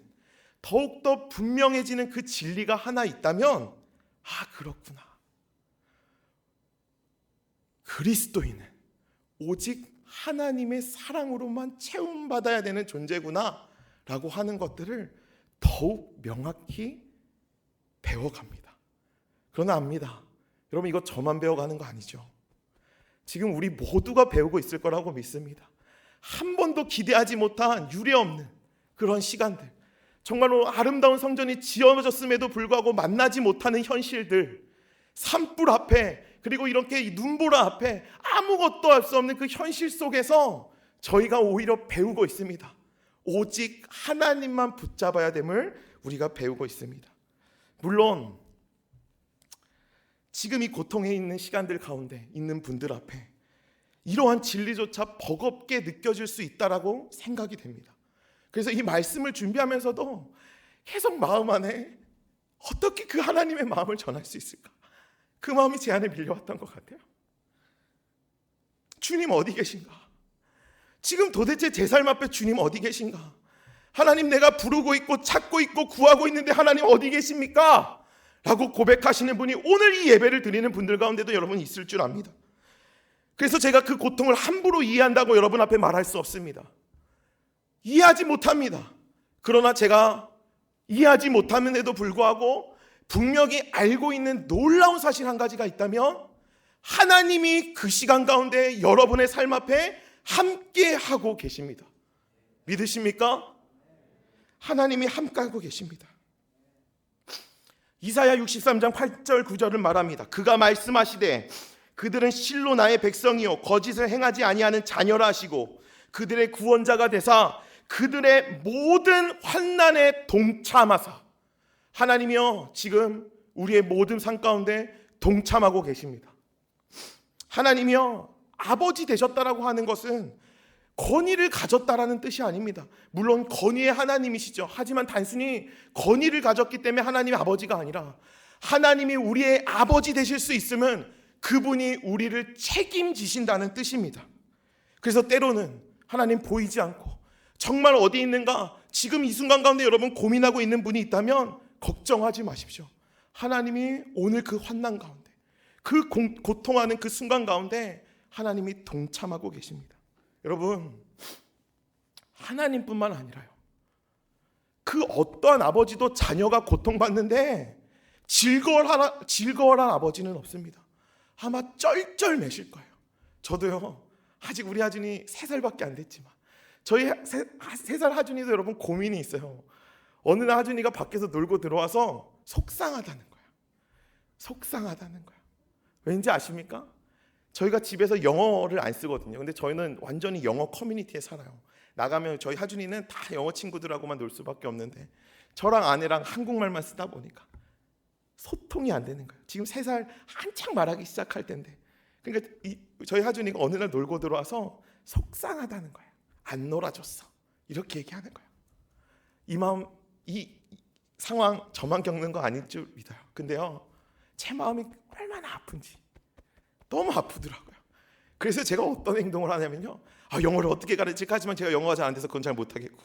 더욱더 분명해지는 그 진리가 하나 있다면, 그렇구나. 그리스도인은 오직 하나님의 사랑으로만 채움받아야 되는 존재구나 라고 하는 것들을 더욱 명확히 배워갑니다. 그러나 압니다. 여러분, 이거 저만 배워가는 거 아니죠. 지금 우리 모두가 배우고 있을 거라고 믿습니다. 한 번도 기대하지 못한 유례없는 그런 시간들, 정말로 아름다운 성전이 지어졌음에도 불구하고 만나지 못하는 현실들, 산불 앞에, 그리고 이렇게 눈보라 앞에 아무것도 할 수 없는 그 현실 속에서 저희가 오히려 배우고 있습니다. 오직 하나님만 붙잡아야 됨을 우리가 배우고 있습니다. 물론 지금 이 고통에 있는 시간들 가운데 있는 분들 앞에 이러한 진리조차 버겁게 느껴질 수 있다라고 생각이 됩니다. 그래서 이 말씀을 준비하면서도 계속 마음 안에 어떻게 그 하나님의 마음을 전할 수 있을까? 그 마음이 제 안에 밀려왔던 것 같아요. 주님 어디 계신가? 지금 도대체 제 삶 앞에 주님 어디 계신가? 하나님, 내가 부르고 있고 찾고 있고 구하고 있는데 하나님 어디 계십니까? 라고 고백하시는 분이 오늘 이 예배를 드리는 분들 가운데도 여러분 있을 줄 압니다. 그래서 제가 그 고통을 함부로 이해한다고 여러분 앞에 말할 수 없습니다. 이해하지 못합니다. 그러나 제가 이해하지 못함에도 불구하고 분명히 알고 있는 놀라운 사실 한 가지가 있다면, 하나님이 그 시간 가운데 여러분의 삶 앞에 함께 하고 계십니다. 믿으십니까? 하나님이 함께 하고 계십니다. 이사야 63장 8절 9절을 말합니다. 그가 말씀하시되 그들은 실로 나의 백성이요 거짓을 행하지 아니하는 자녀라 하시고 그들의 구원자가 되사 그들의 모든 환난에 동참하사. 하나님이요, 지금 우리의 모든 삶 가운데 동참하고 계십니다. 하나님이요, 아버지 되셨다라고 하는 것은 권위를 가졌다라는 뜻이 아닙니다. 물론 권위의 하나님이시죠. 하지만 단순히 권위를 가졌기 때문에 하나님의 아버지가 아니라 하나님이 우리의 아버지 되실 수 있으면 그분이 우리를 책임지신다는 뜻입니다. 그래서 때로는 하나님 보이지 않고 정말 어디 있는가, 지금 이 순간 가운데 여러분 고민하고 있는 분이 있다면 걱정하지 마십시오. 하나님이 오늘 그 환난 가운데, 그 고통하는 그 순간 가운데 하나님이 동참하고 계십니다. 여러분, 하나님뿐만 아니라요, 그 어떠한 아버지도 자녀가 고통받는데 즐거워할 아버지는 없습니다. 아마 쩔쩔매실 거예요. 저도요, 아직 우리 하준이 3살밖에 안 됐지만 저희 3살 하준이도 여러분 고민이 있어요. 어느 날 하준이가 밖에서 놀고 들어와서 속상하다는 거예요. 속상하다는 거예요. 왠지 아십니까? 저희가 집에서 영어를 안 쓰거든요. 근데 저희는 완전히 영어 커뮤니티에 살아요. 나가면 저희 하준이는 다 영어 친구들하고만 놀 수밖에 없는데 저랑 아내랑 한국말만 쓰다 보니까 소통이 안 되는 거예요. 지금 3살 한창 말하기 시작할 때인데, 그러니까 저희 하준이가 어느 날 놀고 들어와서 속상하다는 거예요. 안 놀아줬어. 이렇게 얘기하는 거예요. 이 마음, 이 상황 저만 겪는 거 아닐 줄 믿어요. 근데요, 제 마음이 얼마나 아픈지 너무 아프더라고요. 그래서 제가 어떤 행동을 하냐면요, 영어를 어떻게 가르칠까 하지만 제가 영어가 잘 안 돼서 그건 잘 못하겠고,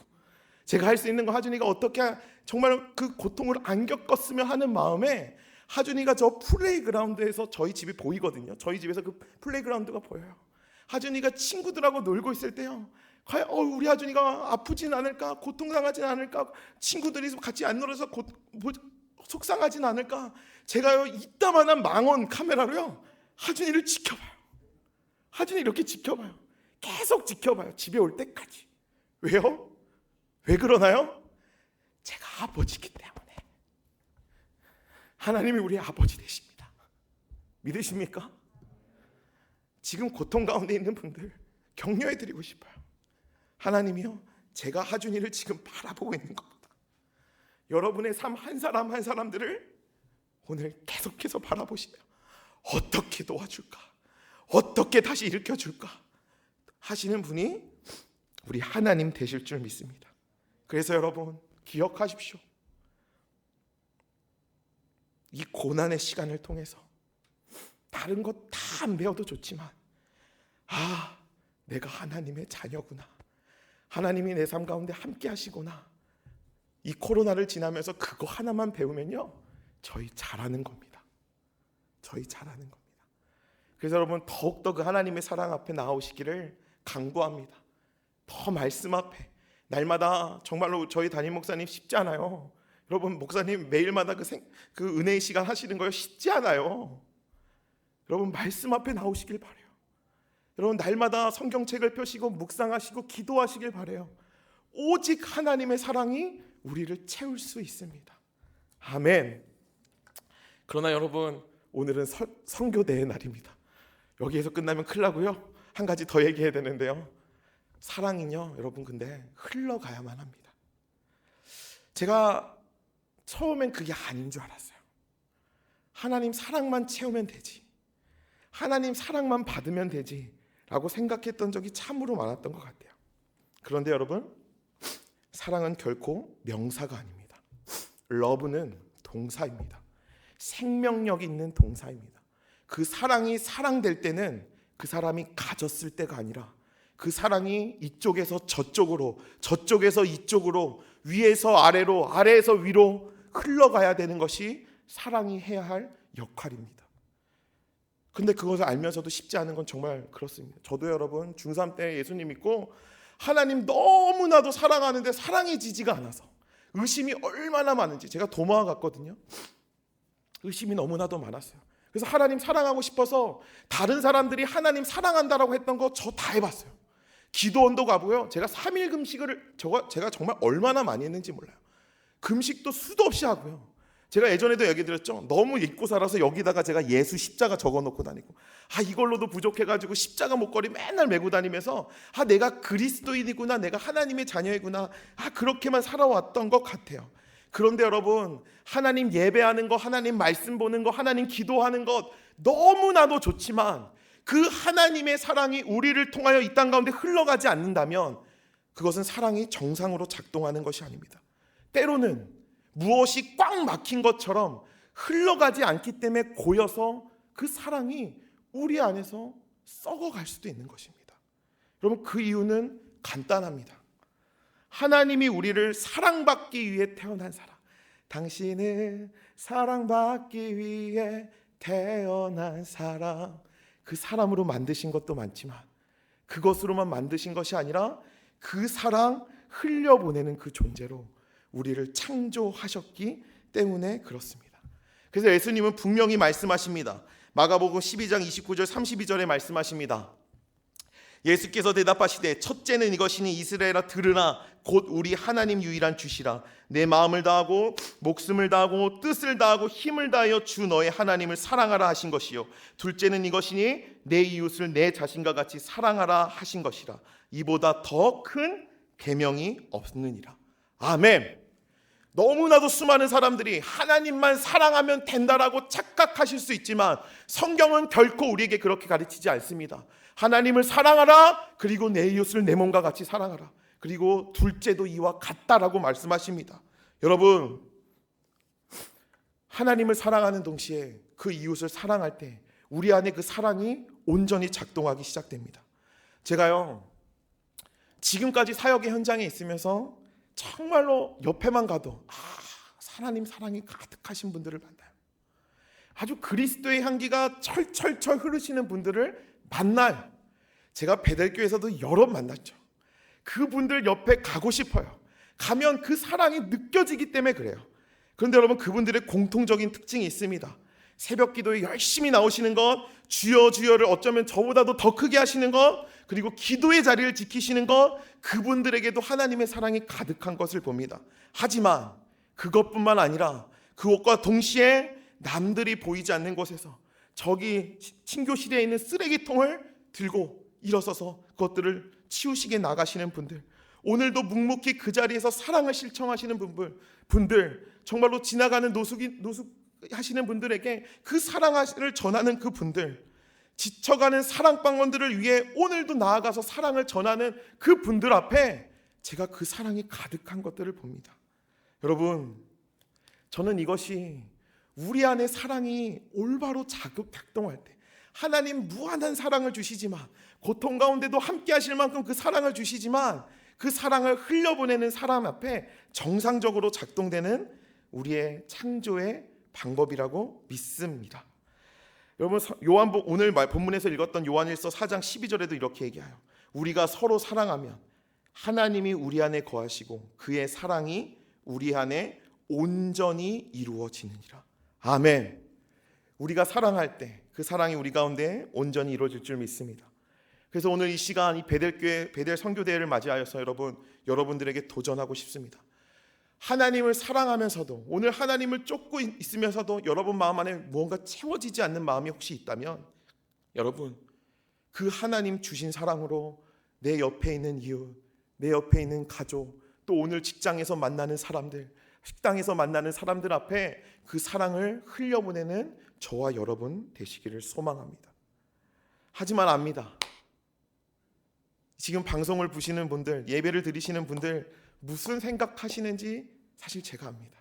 제가 할 수 있는 거 하준이가 어떻게 정말 그 고통을 안 겪었으면 하는 마음에 하준이가 저 플레이그라운드에서, 저희 집이 보이거든요. 저희 집에서 그 플레이그라운드가 보여요. 하준이가 친구들하고 놀고 있을 때요, 과연 우리 하준이가 아프진 않을까, 고통당하진 않을까, 친구들이 같이 안 놀아서 속상하진 않을까, 제가요 이따만한 망원 카메라로요 하준이를 지켜봐요. 하준이 이렇게 지켜봐요. 계속 지켜봐요. 집에 올 때까지. 왜요? 왜 그러나요? 제가 아버지이기 때문에. 하나님이 우리의 아버지 되십니다. 믿으십니까? 지금 고통 가운데 있는 분들 격려해드리고 싶어요. 하나님이요, 제가 하준이를 지금 바라보고 있는 것보다 여러분의 삶 한 사람 한 사람들을 오늘 계속해서 바라보시며 어떻게 도와줄까, 어떻게 다시 일으켜줄까 하시는 분이 우리 하나님 되실 줄 믿습니다. 그래서 여러분 기억하십시오. 이 고난의 시간을 통해서 다른 것 다 안 배워도 좋지만, 내가 하나님의 자녀구나, 하나님이 내 삶 가운데 함께 하시구나, 이 코로나를 지나면서 그거 하나만 배우면요 저희 잘하는 겁니다. 저희 잘하는 겁니다. 그래서 여러분 더욱더 그 하나님의 사랑 앞에 나오시기를 간구합니다. 더 말씀 앞에 날마다, 정말로 저희 담임 목사님 쉽지 않아요. 여러분 목사님 매일마다 그 은혜의 시간 하시는 거요 쉽지 않아요. 여러분 말씀 앞에 나오시길 바래요. 여러분 날마다 성경책을 펴시고 묵상하시고 기도하시길 바래요. 오직 하나님의 사랑이 우리를 채울 수 있습니다. 아멘. 그러나 여러분 오늘은 선교대의 날입니다. 여기에서 끝나면 큰일 나고요. 한 가지 더 얘기해야 되는데요, 사랑은요 여러분 근데 흘러가야만 합니다. 제가 처음엔 그게 아닌 줄 알았어요. 하나님 사랑만 채우면 되지, 하나님 사랑만 받으면 되지 라고 생각했던 적이 참으로 많았던 것 같아요. 그런데 여러분, 사랑은 결코 명사가 아닙니다. 러브는 동사입니다. 생명력 있는 동사입니다. 그 사랑이 사랑될 때는 그 사람이 가졌을 때가 아니라 그 사랑이 이쪽에서 저쪽으로, 저쪽에서 이쪽으로, 위에서 아래로, 아래에서 위로 흘러가야 되는 것이 사랑이 해야 할 역할입니다. 근데 그것을 알면서도 쉽지 않은 건 정말 그렇습니다. 저도 여러분 중3 때 예수님 믿고 하나님 너무나도 사랑하는데 사랑해지지가 않아서 의심이 얼마나 많은지, 제가 도마와 갔거든요. 의심이 너무나도 많았어요. 그래서 하나님 사랑하고 싶어서 다른 사람들이 하나님 사랑한다라고 했던 거 저 다 해봤어요. 기도원도 가고요. 제가 3일 금식을 제가 정말 얼마나 많이 했는지 몰라요. 금식도 수도 없이 하고요. 제가 예전에도 얘기 드렸죠. 너무 잊고 살아서 여기다가 제가 예수 십자가 적어놓고 다니고, 이걸로도 부족해가지고 십자가 목걸이 맨날 메고 다니면서 내가 그리스도인이구나, 내가 하나님의 자녀이구나, 그렇게만 살아왔던 것 같아요. 그런데 여러분, 하나님 예배하는 거, 하나님 말씀 보는 거, 하나님 기도하는 것 너무나도 좋지만 그 하나님의 사랑이 우리를 통하여 이 땅 가운데 흘러가지 않는다면 그것은 사랑이 정상으로 작동하는 것이 아닙니다. 때로는 무엇이 꽉 막힌 것처럼 흘러가지 않기 때문에 고여서 그 사랑이 우리 안에서 썩어갈 수도 있는 것입니다. 여러분, 그 이유는 간단합니다. 하나님이 우리를 사랑받기 위해 태어난 사람, 당신은 사랑받기 위해 태어난 사람, 그 사람으로 만드신 것도 많지만 그것으로만 만드신 것이 아니라 그 사랑 흘려보내는 그 존재로 우리를 창조하셨기 때문에 그렇습니다. 그래서 예수님은 분명히 말씀하십니다. 마가복음 12장 29절 32절에 말씀하십니다. 예수께서 대답하시되 첫째는 이것이니 이스라엘아 들으라 곧 우리 하나님 유일한 주시라. 내 마음을 다하고 목숨을 다하고 뜻을 다하고 힘을 다하여 주 너의 하나님을 사랑하라 하신 것이요. 둘째는 이것이니 내 이웃을 내 자신과 같이 사랑하라 하신 것이라. 이보다 더 큰 계명이 없느니라. 아멘. 너무나도 수많은 사람들이 하나님만 사랑하면 된다라고 착각하실 수 있지만 성경은 결코 우리에게 그렇게 가르치지 않습니다. 하나님을 사랑하라, 그리고 내 이웃을 내 몸과 같이 사랑하라, 그리고 둘째도 이와 같다라고 말씀하십니다. 여러분, 하나님을 사랑하는 동시에 그 이웃을 사랑할 때 우리 안에 그 사랑이 온전히 작동하기 시작됩니다. 제가요, 지금까지 사역의 현장에 있으면서 정말로 옆에만 가도 하나님 사랑이 가득하신 분들을 만나요. 아주 그리스도의 향기가 철철철 흐르시는 분들을 만나요. 제가 베델교회에서도 여러 만났죠. 그분들 옆에 가고 싶어요. 가면 그 사랑이 느껴지기 때문에 그래요. 그런데 여러분, 그분들의 공통적인 특징이 있습니다. 새벽 기도에 열심히 나오시는 것, 주여 주여를 어쩌면 저보다도 더 크게 하시는 것, 그리고 기도의 자리를 지키시는 것, 그분들에게도 하나님의 사랑이 가득한 것을 봅니다. 하지만 그것뿐만 아니라 그것과 동시에 남들이 보이지 않는 곳에서 저기 친교실에 있는 쓰레기통을 들고 일어서서 그것들을 치우시게 나가시는 분들, 오늘도 묵묵히 그 자리에서 사랑을 실천하시는 분들, 정말로 지나가는 노숙하시는 분들에게 그 사랑을 전하는 그 분들, 지쳐가는 사랑방원들을 위해 오늘도 나아가서 사랑을 전하는 그 분들 앞에 제가 그 사랑이 가득한 것들을 봅니다. 여러분, 저는 이것이 우리 안에 사랑이 올바로 작동할 때, 하나님 무한한 사랑을 주시지만, 고통 가운데도 함께 하실 만큼 그 사랑을 주시지만, 그 사랑을 흘려보내는 사람 앞에 정상적으로 작동되는 우리의 창조의 방법이라고 믿습니다. 여러분, 오늘 본문에서 읽었던 요한일서 4장 12절에도 이렇게 얘기해요. 우리가 서로 사랑하면 하나님이 우리 안에 거하시고 그의 사랑이 우리 안에 온전히 이루어지느니라. 아멘. 우리가 사랑할 때 그 사랑이 우리 가운데 온전히 이루어질 줄 믿습니다. 그래서 오늘 이 시간 이 베델교회 베델 선교대회를 맞이하여서 여러분들에게 도전하고 싶습니다. 하나님을 사랑하면서도, 오늘 하나님을 쫓고 있으면서도 여러분 마음 안에 무언가 채워지지 않는 마음이 혹시 있다면, 여러분, 그 하나님 주신 사랑으로 내 옆에 있는 이웃, 내 옆에 있는 가족, 또 오늘 직장에서 만나는 사람들, 식당에서 만나는 사람들 앞에 그 사랑을 흘려보내는 저와 여러분 되시기를 소망합니다. 하지만 압니다. 지금 방송을 보시는 분들, 예배를 드리시는 분들 무슨 생각하시는지 사실 제가 압니다.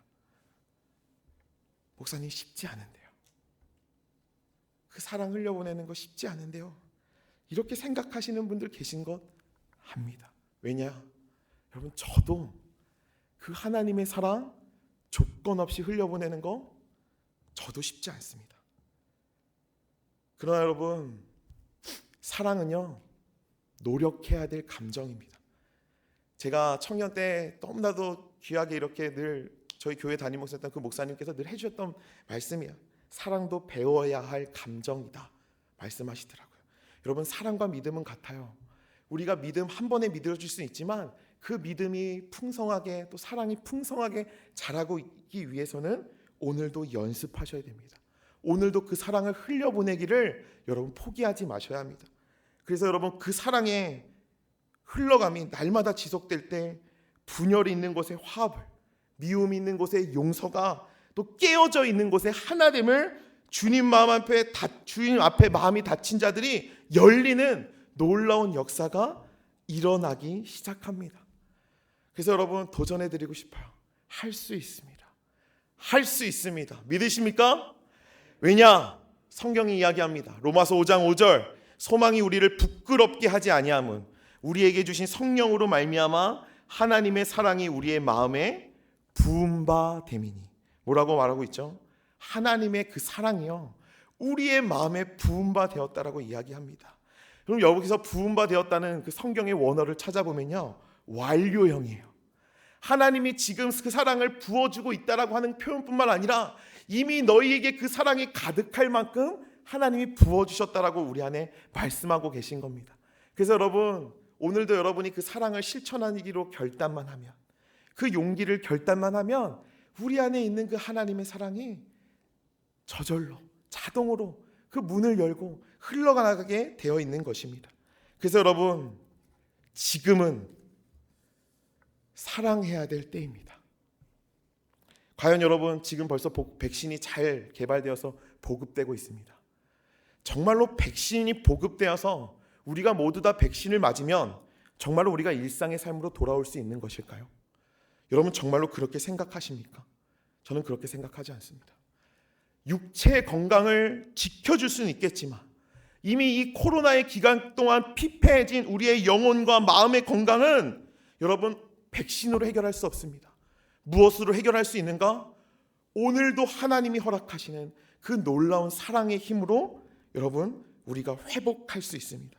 목사님, 쉽지 않은데요. 그 사랑 흘려보내는 거 쉽지 않은데요. 이렇게 생각하시는 분들 계신 것 압니다. 왜냐? 여러분, 저도 그 하나님의 사랑 조건 없이 흘려보내는 거 저도 쉽지 않습니다. 그러나 여러분, 사랑은요, 노력해야 될 감정입니다. 제가 청년 때 너무나도 귀하게 이렇게 늘 저희 교회 담임 목사였던 그 목사님께서 늘 해주셨던 말씀이에요. 사랑도 배워야 할 감정이다 말씀하시더라고요. 여러분, 사랑과 믿음은 같아요. 우리가 믿음 한 번에 믿어줄 수 있지만 그 믿음이 풍성하게, 또 사랑이 풍성하게 자라고 있기 위해서는 오늘도 연습하셔야 됩니다. 오늘도 그 사랑을 흘려보내기를 여러분 포기하지 마셔야 합니다. 그래서 여러분, 그 사랑의 흘러감이 날마다 지속될 때 분열이 있는 곳에 화합을, 미움이 있는 곳에 용서가, 또 깨어져 있는 곳에 하나됨을 주님 앞에 마음이 닫힌 자들이 열리는 놀라운 역사가 일어나기 시작합니다. 그래서 여러분 도전해 드리고 싶어요. 할 수 있습니다. 할 수 있습니다. 믿으십니까? 왜냐? 성경이 이야기합니다. 로마서 5장 5절 소망이 우리를 부끄럽게 하지 아니함은 우리에게 주신 성령으로 말미암아 하나님의 사랑이 우리의 마음에 부은 바 됨이니. 뭐라고 말하고 있죠? 하나님의 그 사랑이요 우리의 마음에 부은 바 되었다라고 이야기합니다. 그럼 여기서 부은 바 되었다는 그 성경의 원어를 찾아보면요 완료형이에요. 하나님이 지금 그 사랑을 부어주고 있다라고 하는 표현뿐만 아니라 이미 너희에게 그 사랑이 가득할 만큼 하나님이 부어주셨다라고 우리 안에 말씀하고 계신 겁니다. 그래서 여러분 오늘도 여러분이 그 사랑을 실천하기로 결단만 하면, 그 용기를 결단만 하면 우리 안에 있는 그 하나님의 사랑이 저절로 자동으로 그 문을 열고 흘러가게 되어 있는 것입니다. 그래서 여러분 지금은 사랑해야 될 때입니다. 과연 여러분 지금 벌써 백신이 잘 개발되어서 보급되고 있습니다. 정말로 백신이 보급되어서 우리가 모두 다 백신을 맞으면 정말로 우리가 일상의 삶으로 돌아올 수 있는 것일까요? 여러분 정말로 그렇게 생각하십니까? 저는 그렇게 생각하지 않습니다. 육체의 건강을 지켜줄 수는 있겠지만 이미 이 코로나의 기간 동안 피폐해진 우리의 영혼과 마음의 건강은 여러분 백신으로 해결할 수 없습니다. 무엇으로 해결할 수 있는가? 오늘도 하나님이 허락하시는 그 놀라운 사랑의 힘으로 여러분 우리가 회복할 수 있습니다.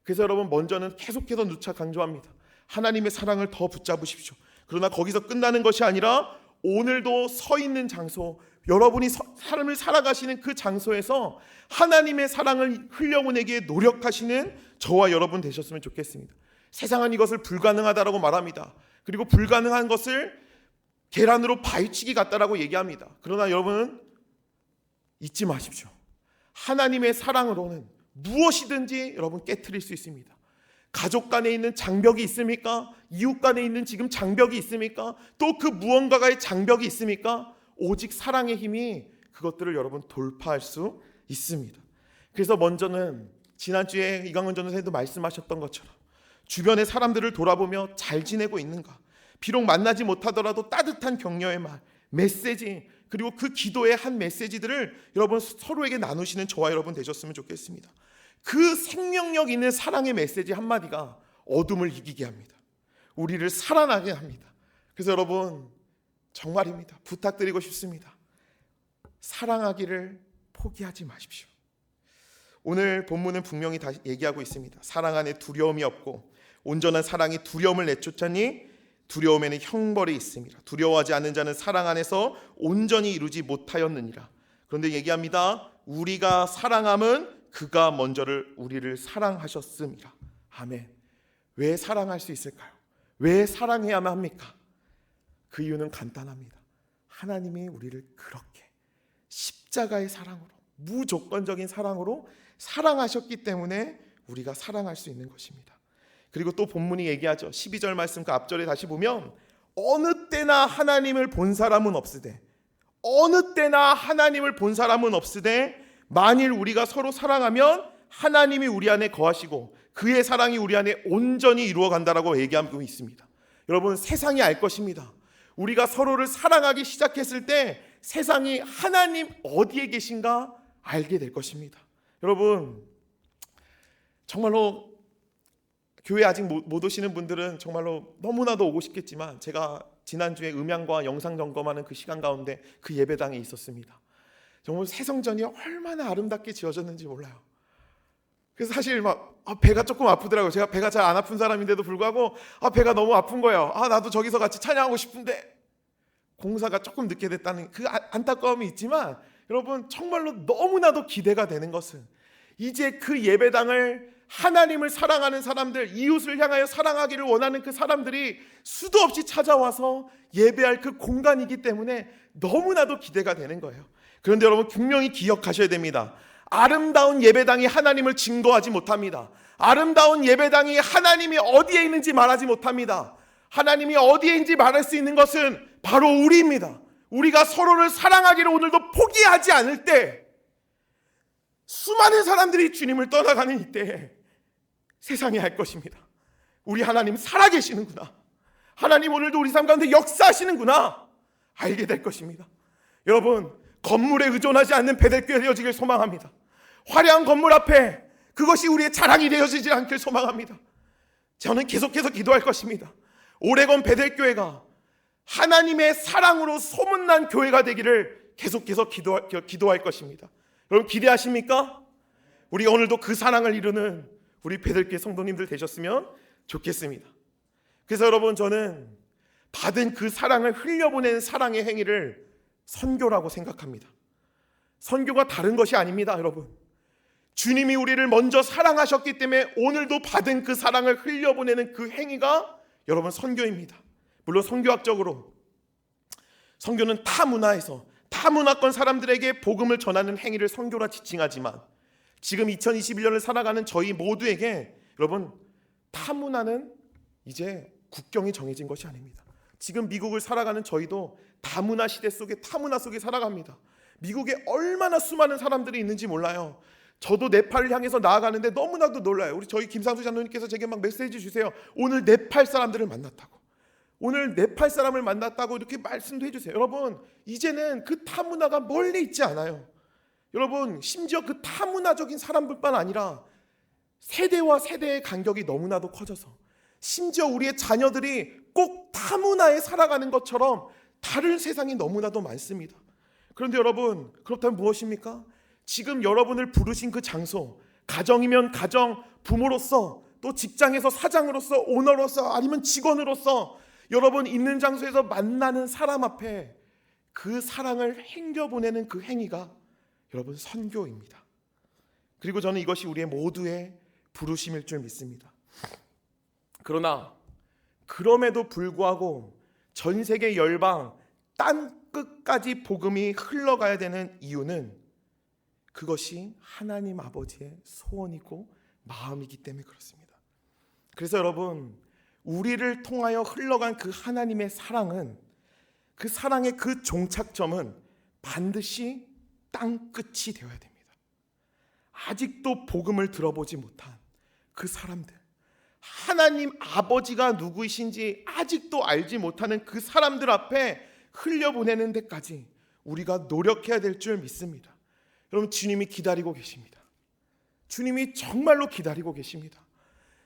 그래서 여러분 먼저는 계속해서 누차 강조합니다. 하나님의 사랑을 더 붙잡으십시오. 그러나 거기서 끝나는 것이 아니라 오늘도 서 있는 장소, 여러분이 삶을 살아가시는 그 장소에서 하나님의 사랑을 흘려보내기에 노력하시는 저와 여러분 되셨으면 좋겠습니다. 세상은 이것을 불가능하다라고 말합니다. 그리고 불가능한 것을 계란으로 바위치기 같다라고 얘기합니다. 그러나 여러분은 잊지 마십시오. 하나님의 사랑으로는 무엇이든지 여러분 깨트릴 수 있습니다. 가족 간에 있는 장벽이 있습니까? 이웃 간에 있는 지금 장벽이 있습니까? 또 그 무언가의 장벽이 있습니까? 오직 사랑의 힘이 그것들을 여러분 돌파할 수 있습니다. 그래서 먼저는 지난주에 이강원 전도사님도 말씀하셨던 것처럼 주변의 사람들을 돌아보며 잘 지내고 있는가? 비록 만나지 못하더라도 따뜻한 격려의 말, 메시지, 그리고 그 기도의 한 메시지들을 여러분 서로에게 나누시는 저와 여러분 되셨으면 좋겠습니다. 그 생명력 있는 사랑의 메시지 한마디가 어둠을 이기게 합니다. 우리를 살아나게 합니다. 그래서 여러분 정말입니다. 부탁드리고 싶습니다. 사랑하기를 포기하지 마십시오. 오늘 본문은 분명히 다시 얘기하고 있습니다. 사랑 안에 두려움이 없고 온전한 사랑이 두려움을 내쫓으니 두려움에는 형벌이 있습니다. 두려워하지 않는 자는 사랑 안에서 온전히 이루지 못하였느니라. 그런데 얘기합니다. 우리가 사랑함은 그가 먼저를 우리를 사랑하셨음이라. 아멘. 왜 사랑할 수 있을까요? 왜 사랑해야만 합니까? 그 이유는 간단합니다. 하나님이 우리를 그렇게 십자가의 사랑으로, 무조건적인 사랑으로 사랑하셨기 때문에 우리가 사랑할 수 있는 것입니다. 그리고 또 본문이 얘기하죠. 12절 말씀 그 앞절에 다시 보면 어느 때나 하나님을 본 사람은 없으되, 어느 때나 하나님을 본 사람은 없으되 만일 우리가 서로 사랑하면 하나님이 우리 안에 거하시고 그의 사랑이 우리 안에 온전히 이루어 간다라고 얘기하고 있습니다. 여러분 세상이 알 것입니다. 우리가 서로를 사랑하기 시작했을 때 세상이 하나님 어디에 계신가 알게 될 것입니다. 여러분 정말로 교회 아직 못 오시는 분들은 정말로 너무나도 오고 싶겠지만 제가 지난주에 음향과 영상 점검하는 그 시간 가운데 그 예배당에 있었습니다. 정말 새성전이 얼마나 아름답게 지어졌는지 몰라요. 그래서 사실 막 배가 조금 아프더라고요. 제가 배가 잘 안 아픈 사람인데도 불구하고 배가 너무 아픈 거예요. 나도 저기서 같이 찬양하고 싶은데 공사가 조금 늦게 됐다는 그 안타까움이 있지만 여러분 정말로 너무나도 기대가 되는 것은 이제 그 예배당을 하나님을 사랑하는 사람들, 이웃을 향하여 사랑하기를 원하는 그 사람들이 수도 없이 찾아와서 예배할 그 공간이기 때문에 너무나도 기대가 되는 거예요. 그런데 여러분 분명히 기억하셔야 됩니다. 아름다운 예배당이 하나님을 증거하지 못합니다. 아름다운 예배당이 하나님이 어디에 있는지 말하지 못합니다. 하나님이 어디에 있는지 말할 수 있는 것은 바로 우리입니다. 우리가 서로를 사랑하기를 오늘도 포기하지 않을 때 수많은 사람들이 주님을 떠나가는 이때에 세상이 알 것입니다. 우리 하나님 살아계시는구나. 하나님 오늘도 우리 삶 가운데 역사하시는구나. 알게 될 것입니다. 여러분, 건물에 의존하지 않는 베델교회 되어지길 소망합니다. 화려한 건물 앞에 그것이 우리의 자랑이 되어지지 않길 소망합니다. 저는 계속해서 기도할 것입니다. 오레곤 베델교회가 하나님의 사랑으로 소문난 교회가 되기를 계속해서 기도할 것입니다. 여러분 기대하십니까? 우리 오늘도 그 사랑을 이루는 우리 베델교회 성도님들 되셨으면 좋겠습니다. 그래서 여러분, 저는 받은 그 사랑을 흘려보내는 사랑의 행위를 선교라고 생각합니다. 선교가 다른 것이 아닙니다, 여러분. 주님이 우리를 먼저 사랑하셨기 때문에 오늘도 받은 그 사랑을 흘려보내는 그 행위가 여러분 선교입니다. 물론 선교학적으로 선교는 타 문화에서 타문화권 사람들에게 복음을 전하는 행위를 선교라 지칭하지만 지금 2021년을 살아가는 저희 모두에게 여러분, 타문화는 이제 국경이 정해진 것이 아닙니다. 지금 미국을 살아가는 저희도 다문화 시대 속에 타문화 속에 살아갑니다. 미국에 얼마나 수많은 사람들이 있는지 몰라요. 저도 네팔을 향해서 나아가는데 너무나도 놀라요. 저희 김상수 장로님께서 제게 막 메시지 주세요. 오늘 네팔 사람들을 만났다고. 오늘 네팔 사람을 만났다고 이렇게 말씀도 해주세요. 여러분, 이제는 그 타문화가 멀리 있지 않아요. 여러분, 심지어 그 타문화적인 사람들뿐만 아니라 세대와 세대의 간격이 너무나도 커져서 심지어 우리의 자녀들이 꼭 타문화에 살아가는 것처럼 다른 세상이 너무나도 많습니다. 그런데 여러분, 그렇다면 무엇입니까? 지금 여러분을 부르신 그 장소, 가정이면 가정, 부모로서, 또 직장에서 사장으로서, 오너로서, 아니면 직원으로서 여러분 있는 장소에서 만나는 사람 앞에 그 사랑을 행겨보내는 그 행위가 여러분 선교입니다. 그리고 저는 이것이 우리의 모두의 부르심일 줄 믿습니다. 그러나 그럼에도 불구하고 전 세계 열방 땅 끝까지 복음이 흘러가야 되는 이유는 그것이 하나님 아버지의 소원이고 마음이기 때문에 그렇습니다. 그래서 여러분, 우리를 통하여 흘러간 그 하나님의 사랑은, 그 사랑의 그 종착점은 반드시 땅 끝이 되어야 됩니다. 아직도 복음을 들어보지 못한 그 사람들, 하나님 아버지가 누구이신지 아직도 알지 못하는 그 사람들 앞에 흘려보내는 데까지 우리가 노력해야 될 줄 믿습니다. 여러분, 주님이 기다리고 계십니다. 주님이 정말로 기다리고 계십니다.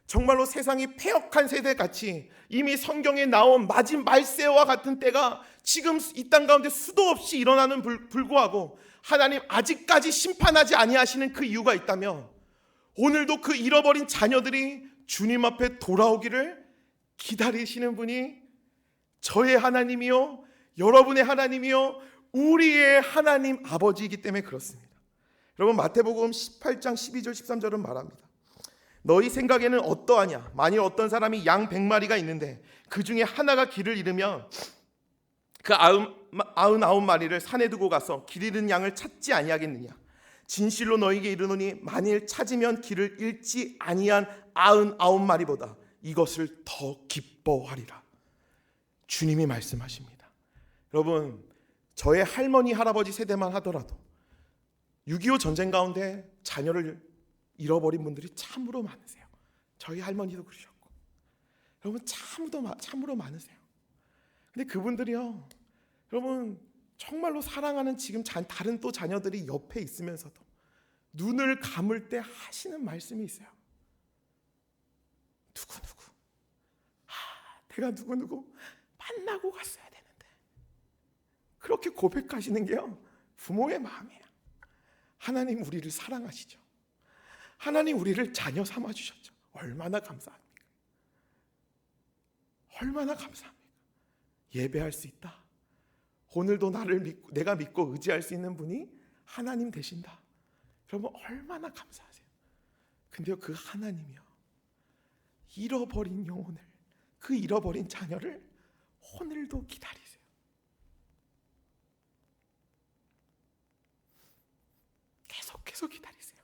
정말로 세상이 패역한 세대같이 이미 성경에 나온 마진 말세와 같은 때가 지금 이 땅 가운데 수도 없이 일어나는 불구하고 하나님 아직까지 심판하지 아니하시는 그 이유가 있다면 오늘도 그 잃어버린 자녀들이 주님 앞에 돌아오기를 기다리시는 분이 저의 하나님이요, 여러분의 하나님이요, 우리의 하나님 아버지이기 때문에 그렇습니다. 여러분, 마태복음 18장 12절 13절은 말합니다. 너희 생각에는 어떠하냐? 만일 어떤 사람이 양 100마리가 있는데 그 중에 하나가 길을 잃으면 그 99마리를 산에 두고 가서 길 잃은 양을 찾지 아니하겠느냐? 진실로 너희에게 이르노니 만일 찾으면 길을 잃지 아니한 99마리보다 이것을 더 기뻐하리라. 주님이 말씀하십니다. 여러분, 저의 할머니 할아버지 세대만 하더라도 6.25 전쟁 가운데 자녀를 잃어버린 분들이 참으로 많으세요. 저희 할머니도 그러셨고, 여러분 참으로 많으세요. 근데 그분들이요, 여러분 정말로 사랑하는 지금 다른 또 자녀들이 옆에 있으면서도 눈을 감을 때 하시는 말씀이 있어요. 누구누구, 내가 누구누구 만나고 갔어야 되는데. 그렇게 고백하시는 게요, 부모의 마음이에요. 하나님 우리를 사랑하시죠. 하나님 우리를 자녀 삼아주셨죠. 얼마나 감사합니까? 얼마나 감사합니까? 예배할 수 있다. 오늘도 나를 믿고 내가 믿고 의지할 수 있는 분이 하나님 되신다. 여러분 얼마나 감사하세요. 근데요, 그 하나님이요, 잃어버린 영혼을, 그 잃어버린 자녀를 오늘도 기다리세요. 계속해서 기다리세요.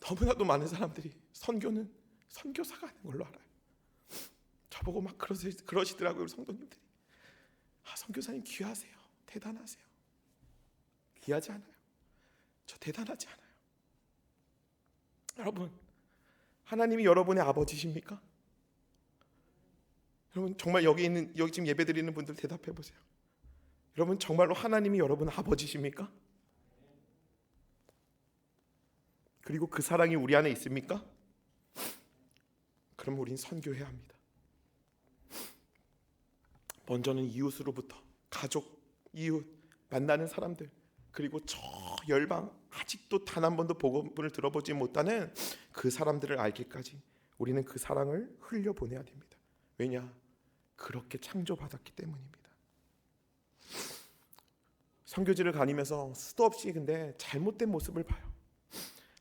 너무나도 많은 사람들이 선교는 선교사가 하는 걸로 알아요. 저보고 막 그러시더라고요. 우리 성도님들이. 선교사님 귀하세요. 대단하세요. 귀하지 않아요. 저 대단하지 않아요. 여러분, 하나님이 여러분의 아버지십니까? 여러분 정말 여기 지금 예배드리는 분들 대답해 보세요. 여러분 정말로 하나님이 여러분 아버지십니까? 그리고 그 사랑이 우리 안에 있습니까? 그럼 우린 선교해야 합니다. 먼저는 이웃으로부터, 가족, 이웃, 만나는 사람들, 그리고 저 열방, 아직도 단 한 번도 복음을 들어보지 못하는 그 사람들을 알기까지 우리는 그 사랑을 흘려보내야 됩니다. 왜냐? 그렇게 창조받았기 때문입니다. 선교지를 다니면서 수도 없이 근데 잘못된 모습을 봐요.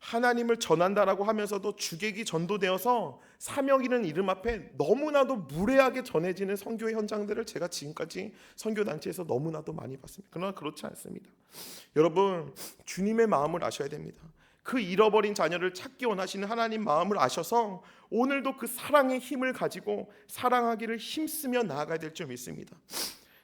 하나님을 전한다라고 하면서도 주객이 전도되어서 사명이라는 이름 앞에 너무나도 무례하게 전해지는 선교의 현장들을 제가 지금까지 선교단체에서 너무나도 많이 봤습니다. 그러나 그렇지 않습니다. 여러분, 주님의 마음을 아셔야 됩니다. 그 잃어버린 자녀를 찾기 원하시는 하나님 마음을 아셔서 오늘도 그 사랑의 힘을 가지고 사랑하기를 힘쓰며 나아가야 될 줄 믿습니다.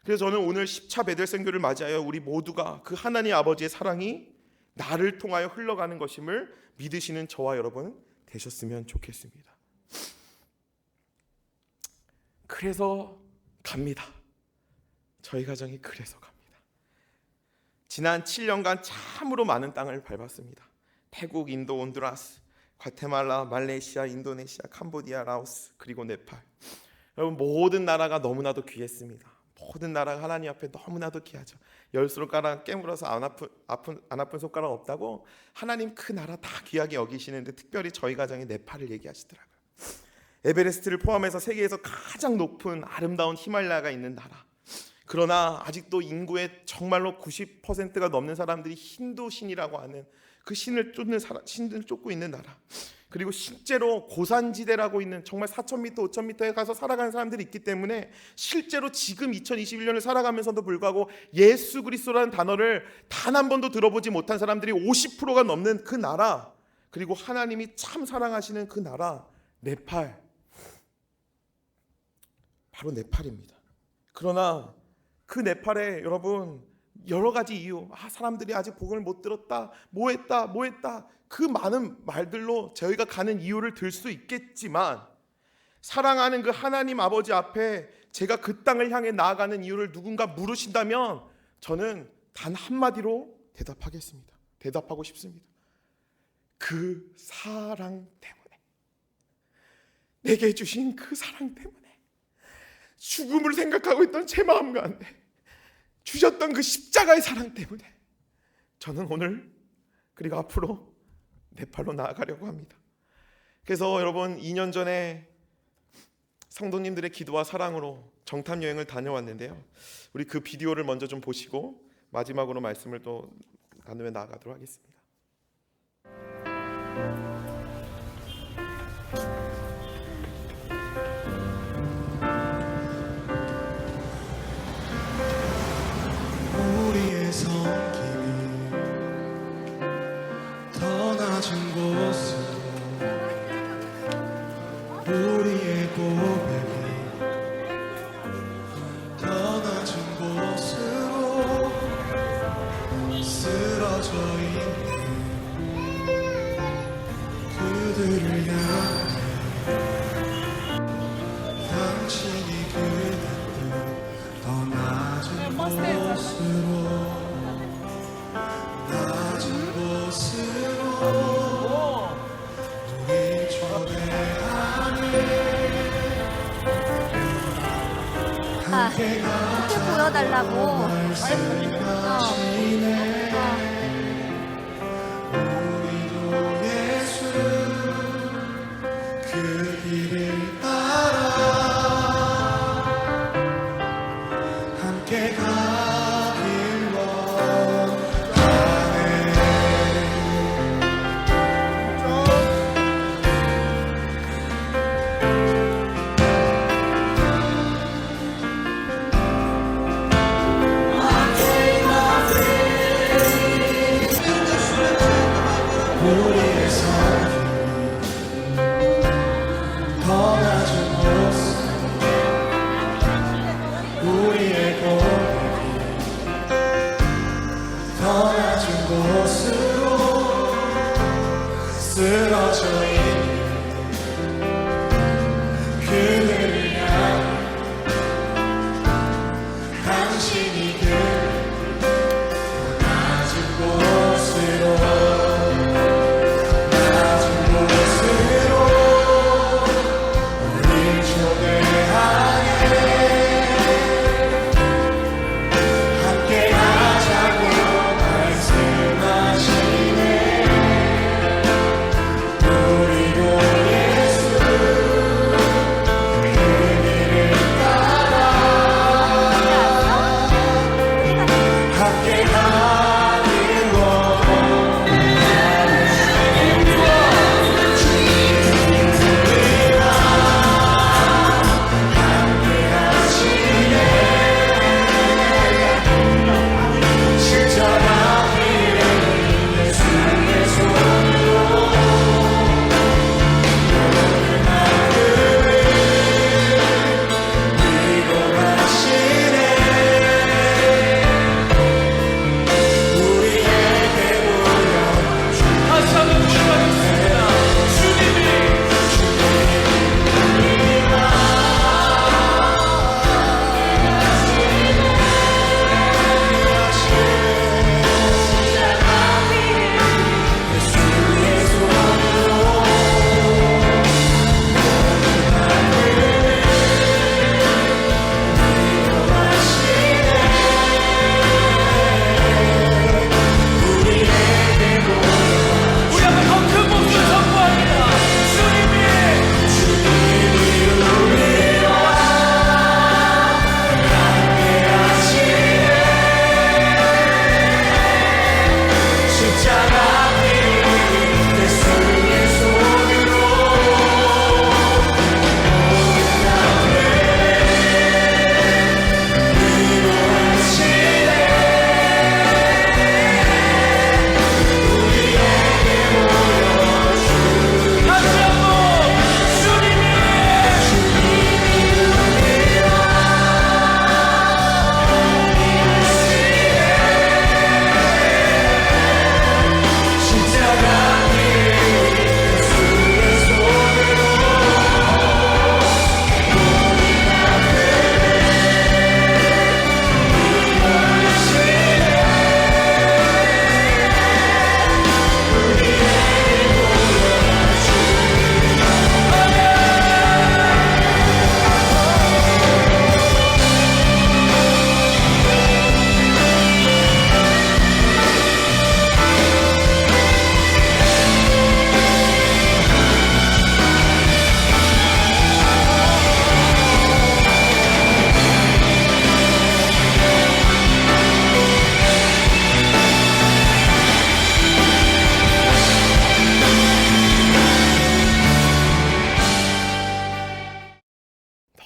그래서 저는 오늘 10차 베델 선교를 맞이하여 우리 모두가 그 하나님 아버지의 사랑이 나를 통하여 흘러가는 것임을 믿으시는 저와 여러분 되셨으면 좋겠습니다. 그래서 갑니다. 저희 가정이 그래서 갑니다. 지난 7년간 참으로 많은 땅을 밟았습니다. 태국, 인도, 온두라스, 과테말라, 말레이시아, 인도네시아, 캄보디아, 라오스, 그리고 네팔. 여러분 모든 나라가 너무나도 귀했습니다. 모든 나라가 하나님 앞에 너무나도 귀하죠. 10손가락 깨물어서 안 아픈 손가락 없다고 하나님 그 나라 다 귀하게 여기시는데 특별히 저희 가정이 네팔을 얘기하시더라고요. 에베레스트를 포함해서 세계에서 가장 높은 아름다운 히말라야가 있는 나라. 그러나 아직도 인구의 정말로 90%가 넘는 사람들이 힌두 신이라고 하는 그 신을 쫓고 있는 나라. 그리고 실제로 고산지대라고 있는 정말 4,000m, 5,000m에 가서 살아가는 사람들이 있기 때문에 실제로 지금 2021년을 살아가면서도 불구하고 예수 그리스도라는 단어를 단 한 번도 들어보지 못한 사람들이 50%가 넘는 그 나라, 그리고 하나님이 참 사랑하시는 그 나라 네팔, 바로 네팔입니다. 그러나 그 네팔에 여러분 여러 가지 이유, 사람들이 아직 복음을 못 들었다, 뭐 했다 그 많은 말들로 저희가 가는 이유를 들 수 있겠지만 사랑하는 그 하나님 아버지 앞에 제가 그 땅을 향해 나아가는 이유를 누군가 물으신다면 저는 단 한마디로 대답하고 싶습니다. 그 사랑 때문에, 내게 주신 그 사랑 때문에, 죽음을 생각하고 있던 제 마음 가운데 주셨던 그 십자가의 사랑 때문에 저는 오늘 그리고 앞으로 네팔로 나아가려고 합니다. 그래서 여러분 2년 전에 성도님들의 기도와 사랑으로 정탐 여행을 다녀왔는데요. 우리 그 비디오를 먼저 좀 보시고 마지막으로 말씀을 또 나누며 나아가도록 하겠습니다. 우리의 섬김이 더 낮은 곳으로, 우리의 고백이 더 낮은 곳으로 쓰러져 있는 그들을 향해 당신이 그대로 더 낮은 곳으로, 낮은 곳으로 우리 초대하니 함께 보여달라고. 우리도 예수 그 길을 따라 함께 가길 원하네. 우리의 삶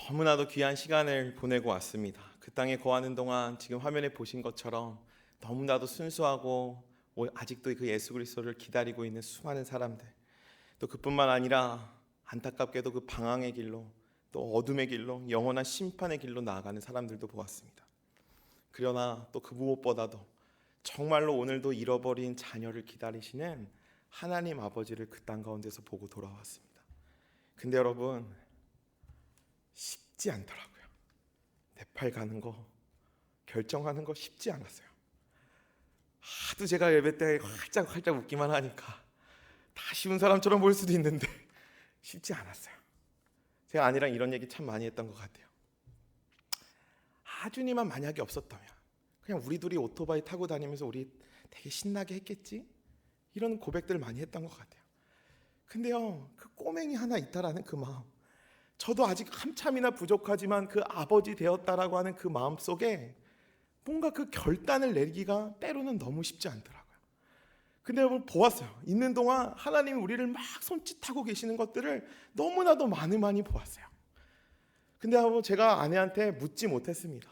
너무나도 귀한 시간을 보내고 왔습니다. 그 땅에 거하는 동안 지금 화면에 보신 것처럼 너무나도 순수하고 아직도 그 예수 그리스도를 기다리고 있는 수많은 사람들, 또 그뿐만 아니라 안타깝게도 그 방황의 길로, 또 어둠의 길로, 영원한 심판의 길로 나아가는 사람들도 보았습니다. 그러나 또 그 무엇보다도 정말로 오늘도 잃어버린 자녀를 기다리시는 하나님 아버지를 그 땅 가운데서 보고 돌아왔습니다. 근데 여러분, 쉽지 않더라고요. 네팔 가는 거 결정하는 거 쉽지 않았어요. 하도 제가 예배 때 활짝 웃기만 하니까 다 쉬운 사람처럼 보일 수도 있는데 쉽지 않았어요. 제가 아니랑 이런 얘기 참 많이 했던 것 같아요. 하준이만 만약에 없었다면 그냥 우리 둘이 오토바이 타고 다니면서 우리 되게 신나게 했겠지? 이런 고백들을 많이 했던 것 같아요. 근데요, 그 꼬맹이 하나 있다라는 그 마음, 저도 아직 한참이나 부족하지만 그 아버지 되었다라고 하는 그 마음 속에 뭔가 그 결단을 내리기가 때로는 너무 쉽지 않더라고요. 근데 여러분 보았어요. 있는 동안 하나님이 우리를 막 손짓하고 계시는 것들을 너무나도 많이 보았어요. 근데 여러분, 제가 아내한테 묻지 못했습니다.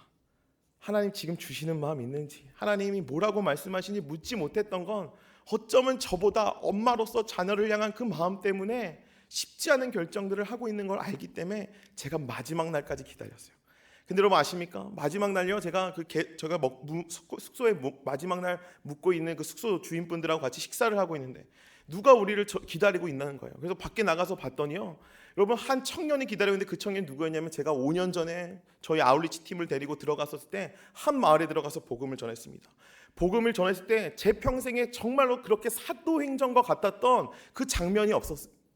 하나님 지금 주시는 마음 있는지, 하나님이 뭐라고 말씀하시는지 묻지 못했던 건 어쩌면 저보다 엄마로서 자녀를 향한 그 마음 때문에 쉽지 않은 결정들을 하고 있는 걸 알기 때문에 제가 마지막 날까지 기다렸어요. 근데 여러분 아십니까? 마지막 날요, 제가 숙소에 마지막 날 묵고 있는 그 숙소 주인분들하고 같이 식사를 하고 있는데 누가 우리를 기다리고 있는 거예요. 그래서 밖에 나가서 봤더니요, 여러분 한 청년이 기다리고 있는데 그 청년이 누구였냐면 제가 5년 전에 저희 아울리치 팀을 데리고 들어갔었을 때 한 마을에 들어가서 복음을 전했습니다. 복음을 전했을 때 제 평생에 정말로 그렇게 사도행전과 같았던 그 장면이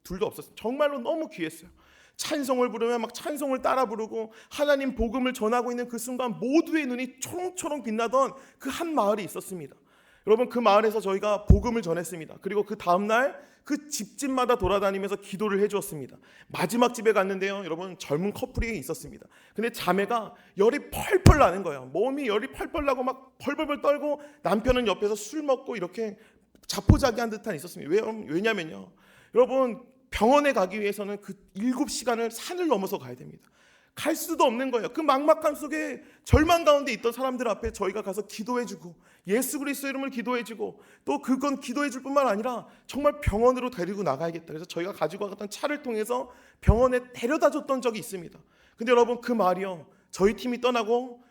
둘도 없었어요. 정말로 너무 귀했어요. 찬송을 부르면 막 찬송을 따라 부르고 하나님 복음을 전하고 있는 그 순간 모두의 눈이 초롱초롱 빛나던 그 한 마을이 있었습니다. 여러분, 그 마을에서 저희가 복음을 전했습니다. 그리고 그 다음날 그 집집마다 돌아다니면서 기도를 해주었습니다. 마지막 집에 갔는데요, 여러분 젊은 커플이 있었습니다. 근데 자매가 열이 펄펄 나는 거예요. 몸이 열이 펄펄 나고 막 벌벌벌 떨고 남편은 옆에서 술 먹고 이렇게 자포자기한 듯한 있었습니다. 왜냐면요, 여러분 병원에 가기 위해서는 그 7시간을 산을 넘어서 가야 됩니다. 갈 수도 없는 거예요. 그 막막함 속에 절망 가운데 있던 사람들 앞에 저희가 가서 기도해주고 예수 그리스도 이름을 기도해주고 또 그건 기도해줄 뿐만 아니라 정말 병원으로 데리고 나가야겠다. 그래서 저희가 가지고 갔던 차를 통해서 병원에 데려다줬던 적이 있습니다. 근데 여러분, 그 마을이요, 저희 팀이 떠나고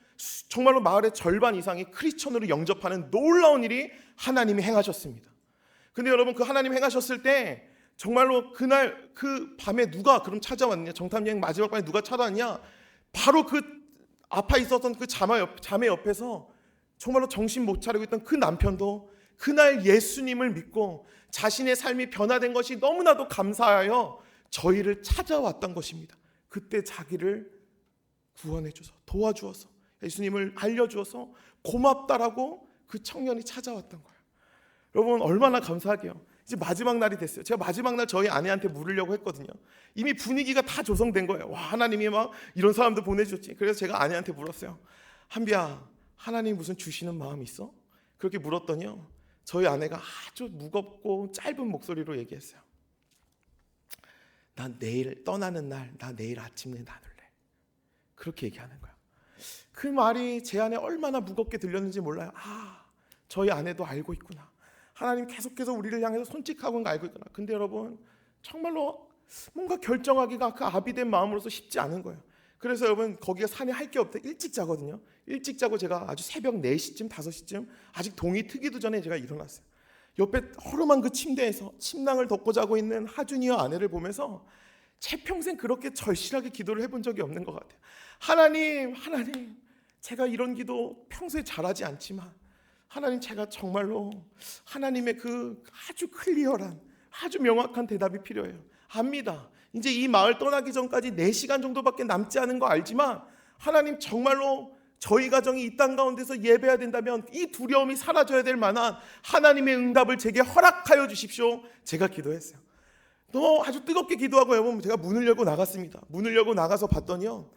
정말로 마을의 절반 이상이 크리스천으로 영접하는 놀라운 일이 하나님이 행하셨습니다. 근데 여러분, 그 하나님 행하셨을 때 정말로 그날 그 밤에 누가 그럼 찾아왔냐, 정탐여행 마지막 밤에 누가 찾아왔냐, 바로 그 아파 있었던 그 자매 옆에서 정말로 정신 못 차리고 있던 그 남편도 그날 예수님을 믿고 자신의 삶이 변화된 것이 너무나도 감사하여 저희를 찾아왔던 것입니다. 그때 자기를 구원해 줘서 도와주어서 예수님을 알려주어서 고맙다라고 그 청년이 찾아왔던 거예요. 여러분, 얼마나 감사하게요. 이제 마지막 날이 됐어요. 제가 마지막 날 저희 아내한테 물으려고 했거든요. 이미 분위기가 다 조성된 거예요. 와, 하나님이 막 이런 사람들 보내주셨지. 그래서 제가 아내한테 물었어요. 한비야, 하나님 무슨 주시는 마음이 있어? 그렇게 물었더니요, 저희 아내가 아주 무겁고 짧은 목소리로 얘기했어요. 난 내일 떠나는 날, 나 내일 아침에 나눌래. 그렇게 얘기하는 거야. 그 말이 제 안에 얼마나 무겁게 들렸는지 몰라요. 아, 저희 아내도 알고 있구나. 하나님 계속해서 우리를 향해서 손짓하고 알고 있구나. 근데 여러분, 정말로 뭔가 결정하기가 그 아비된 마음으로서 쉽지 않은 거예요. 그래서 여러분, 거기가 산에 할 게 없대. 일찍 자거든요. 일찍 자고 제가 아주 새벽 4시쯤 5시쯤 아직 동이 트기도 전에 제가 일어났어요. 옆에 허름한 그 침대에서 침낭을 덮고 자고 있는 하준이와 아내를 보면서 제 평생 그렇게 절실하게 기도를 해본 적이 없는 것 같아요. 하나님, 제가 이런 기도 평소에 잘하지 않지만 하나님, 제가 정말로 하나님의 그 아주 클리어한, 아주 명확한 대답이 필요해요. 압니다. 이제 이 마을 떠나기 전까지 4시간 정도밖에 남지 않은 거 알지만 하나님, 정말로 저희 가정이 이 땅 가운데서 예배해야 된다면 이 두려움이 사라져야 될 만한 하나님의 응답을 제게 허락하여 주십시오. 제가 기도했어요. 너 아주 뜨겁게 기도하고 여러분, 제가 문을 열고 나갔습니다. 문을 열고 나가서 봤더니요,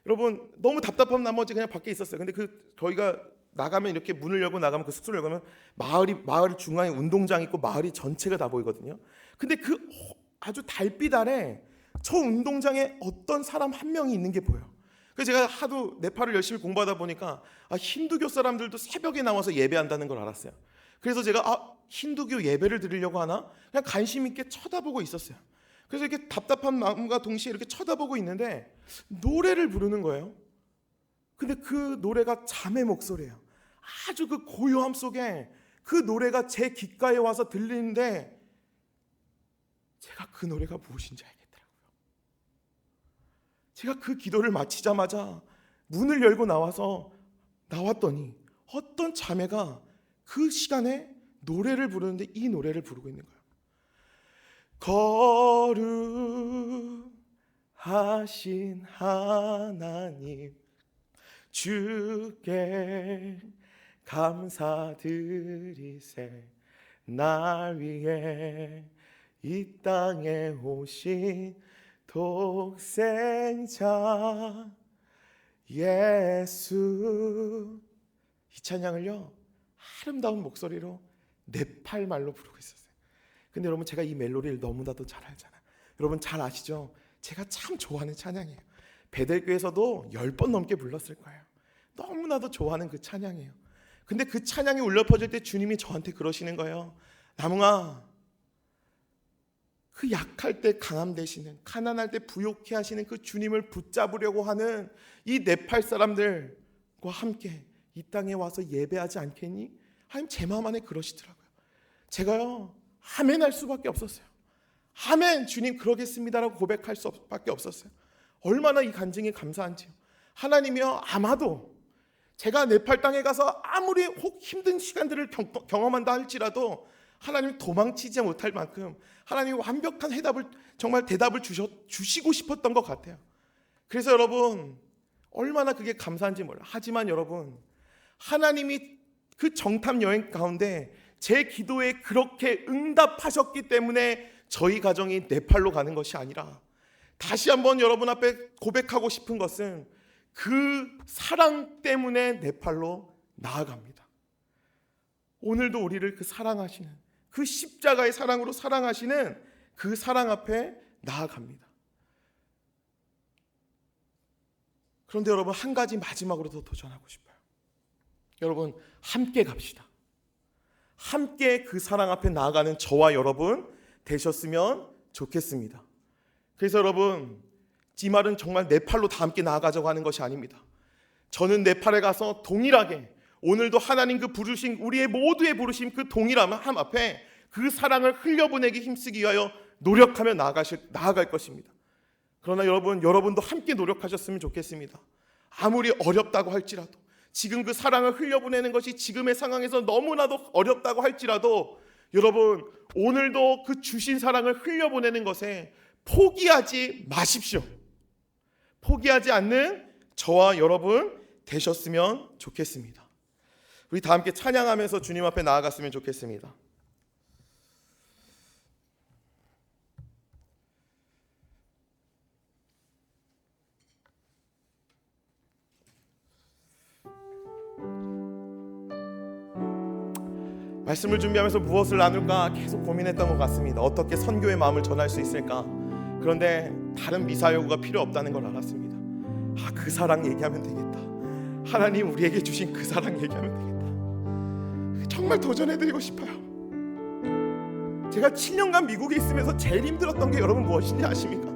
여러분 너무 답답한 나머지 그냥 밖에 있었어요. 근데 저희가 나가면 이렇게 문을 열고 나가면 그 숙소를 열고 가면 마을 중앙에 운동장 있고 마을이 전체가 다 보이거든요. 근데 그 아주 달빛 아래 저 운동장에 어떤 사람 한 명이 있는 게 보여요. 그래서 제가 하도 네팔을 열심히 공부하다 보니까 힌두교 사람들도 새벽에 나와서 예배한다는 걸 알았어요. 그래서 제가 힌두교 예배를 드리려고 하나? 그냥 관심 있게 쳐다보고 있었어요. 그래서 이렇게 답답한 마음과 동시에 이렇게 쳐다보고 있는데 노래를 부르는 거예요. 근데 그 노래가 자매 목소리예요. 아주 그 고요함 속에 그 노래가 제 귓가에 와서 들리는데 제가 그 노래가 무엇인지 알겠더라고요. 제가 그 기도를 마치자마자 문을 열고 나왔더니 어떤 자매가 그 시간에 노래를 부르는데 이 노래를 부르고 있는 거예요. 거룩하신 하나님 주께 감사드리세 날 위해 이 땅에 오신 독생자 예수. 이 찬양을요 아름다운 목소리로 네팔 말로 부르고 있었어요. 근데 여러분 제가 이 멜로디를 너무나도 잘 알잖아요. 여러분 잘 아시죠? 제가 참 좋아하는 찬양이에요. 베델교에서도 10번 넘게 불렀을 거예요. 너무나도 좋아하는 그 찬양이에요. 근데 그 찬양이 울려 퍼질 때 주님이 저한테 그러시는 거예요. 나뭉아, 그 약할 때 강함 되시는, 가난할 때 부욕해 하시는 그 주님을 붙잡으려고 하는 이 네팔 사람들과 함께 이 땅에 와서 예배하지 않겠니? 하나님 제 마음 안에 그러시더라고요. 제가요 아멘 할 수밖에 없었어요. 아멘 주님 그러겠습니다라고 고백할 수밖에 없었어요. 얼마나 이 간증이 감사한지요. 하나님이요 아마도 제가 네팔 땅에 가서 아무리 혹 힘든 시간들을 경험한다 할지라도 하나님 도망치지 못할 만큼 하나님이 완벽한 대답을 주시고 싶었던 것 같아요. 그래서 여러분 얼마나 그게 감사한지 몰라요. 하지만 여러분 하나님이 그 정탐 여행 가운데 제 기도에 그렇게 응답하셨기 때문에 저희 가정이 네팔로 가는 것이 아니라 다시 한번 여러분 앞에 고백하고 싶은 것은 그 사랑 때문에 네팔로 나아갑니다. 오늘도 우리를 그 사랑하시는 그 십자가의 사랑으로 사랑하시는 그 사랑 앞에 나아갑니다. 그런데 여러분 한 가지 마지막으로 더 도전하고 싶어요. 여러분 함께 갑시다. 함께 그 사랑 앞에 나아가는 저와 여러분 되셨으면 좋겠습니다. 그래서 여러분 이 말은 정말 네팔로 다 함께 나아가자고 하는 것이 아닙니다. 저는 네팔에 가서 동일하게 오늘도 하나님 그 부르신 우리의 모두의 부르심 그 동일함 앞에 그 사랑을 흘려보내기 힘쓰기 위하여 노력하며 나아갈 것입니다. 그러나 여러분도 함께 노력하셨으면 좋겠습니다. 아무리 어렵다고 할지라도 지금 그 사랑을 흘려보내는 것이 지금의 상황에서 너무나도 어렵다고 할지라도 여러분 오늘도 그 주신 사랑을 흘려보내는 것에 포기하지 마십시오. 포기하지 않는 저와 여러분 되셨으면 좋겠습니다. 우리 다 함께 찬양하면서 주님 앞에 나아갔으면 좋겠습니다. 말씀을 준비하면서 무엇을 나눌까 계속 고민했던 것 같습니다. 어떻게 선교의 마음을 전할 수 있을까? 그런데 다른 미사여구가 필요 없다는 걸 알았습니다. 그 사랑 얘기하면 되겠다. 하나님 우리에게 주신 그 사랑 얘기하면 되겠다. 정말 도전해드리고 싶어요. 제가 7년간 미국에 있으면서 제일 힘들었던 게 여러분 무엇인지 아십니까?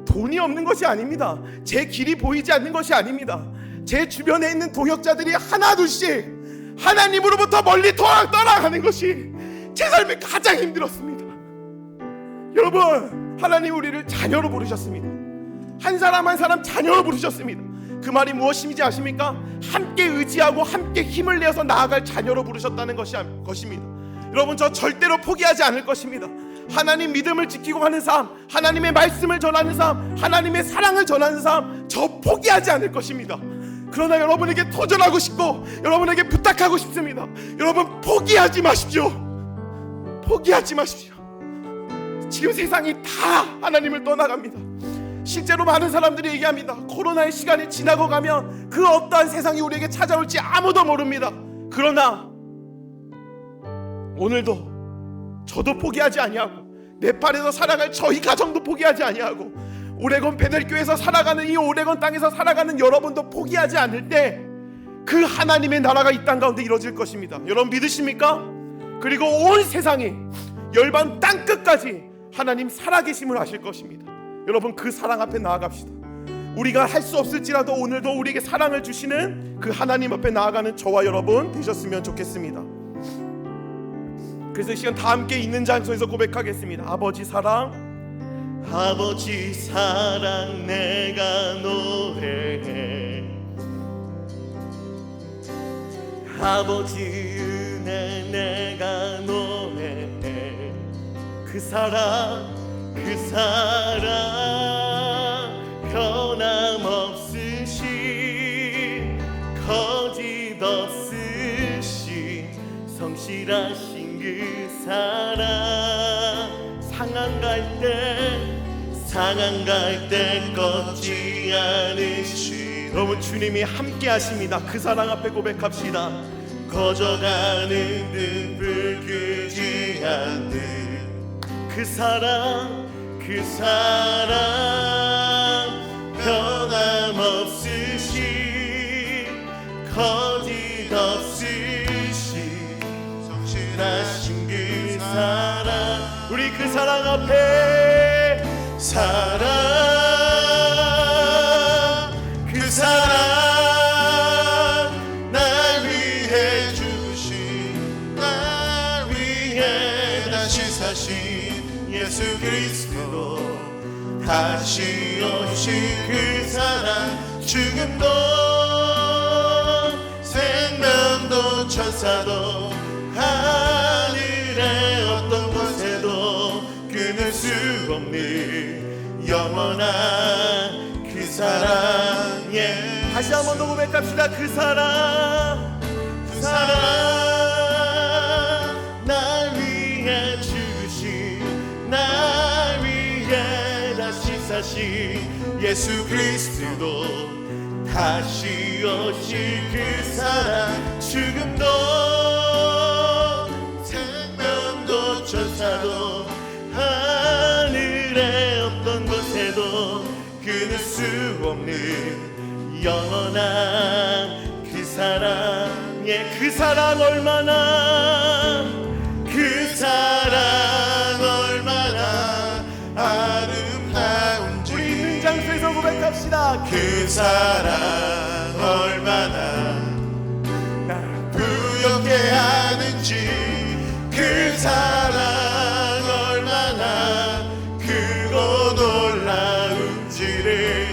돈이 없는 것이 아닙니다. 제 길이 보이지 않는 것이 아닙니다. 제 주변에 있는 동역자들이 하나둘씩 하나님으로부터 멀리 떠나가는 것이 제 삶에 가장 힘들었습니다. 여러분 하나님 우리를 자녀로 부르셨습니다. 한 사람 한 사람 자녀로 부르셨습니다. 그 말이 무엇인지 아십니까? 함께 의지하고 함께 힘을 내어서 나아갈 자녀로 부르셨다는 것입니다. 여러분 저 절대로 포기하지 않을 것입니다. 하나님 믿음을 지키고 하는 삶, 하나님의 말씀을 전하는 삶, 하나님의 사랑을 전하는 삶, 저 포기하지 않을 것입니다. 그러나 여러분에게 도전하고 싶고 여러분에게 부탁하고 싶습니다. 여러분 포기하지 마십시오. 포기하지 마십시오. 지금 세상이 다 하나님을 떠나갑니다. 실제로 많은 사람들이 얘기합니다. 코로나의 시간이 지나고 가면 그 어떠한 세상이 우리에게 찾아올지 아무도 모릅니다. 그러나 오늘도 저도 포기하지 아니하고 네팔에서 살아갈 저희 가정도 포기하지 아니하고 오레곤 베델교회에서 살아가는 이 오레곤 땅에서 살아가는 여러분도 포기하지 않을 때 그 하나님의 나라가 이 땅 가운데 이루어질 것입니다. 여러분 믿으십니까? 그리고 온 세상에 열방 땅 끝까지 하나님 살아계심을 아실 것입니다. 여러분 그 사랑 앞에 나아갑시다. 우리가 할 수 없을지라도 오늘도 우리에게 사랑을 주시는 그 하나님 앞에 나아가는 저와 여러분 되셨으면 좋겠습니다. 그래서 이 시간 다 함께 있는 장소에서 고백하겠습니다. 아버지 사랑, 아버지 사랑 내가 노래해. 아버지 은혜 내가 노래해. 그 사랑 변함없으신 거짓 없으신 성실하신 그 사랑 상한 갈 때 꺾지 않으신 여러분 주님이 함께 하십니다. 그 사랑 앞에 고백합시다. 꺼져가는 등불 끄지 않는 그 사랑 변함없으신 거짓 없으신 성실하신 그 사랑 우리 그 사랑 앞에 그 사랑 날 위해 주신 날 위해 다시 사신 예수 그리스도 다시 오신 그 사랑 죽음도 생명도 천사도 하늘의 어떤 곳에도 끊을 수 없는 영원한 그 사랑 다시 한 번 더 고백합시다. 그 사랑 날 위해 주신 날 위해 다시 사신 예수 그리스도 다시 오실 그 사랑 죽음도 생명도 천사도 하늘의 어떤 곳에도 끊을 수 없는 영원한 그 사랑 그 사랑 얼마나 아름다운지 우리 있는 장소에서 고백합시다. 그 사랑 얼마나 날 부엽게 하는지 그 사랑 얼마나 크고 놀라운지를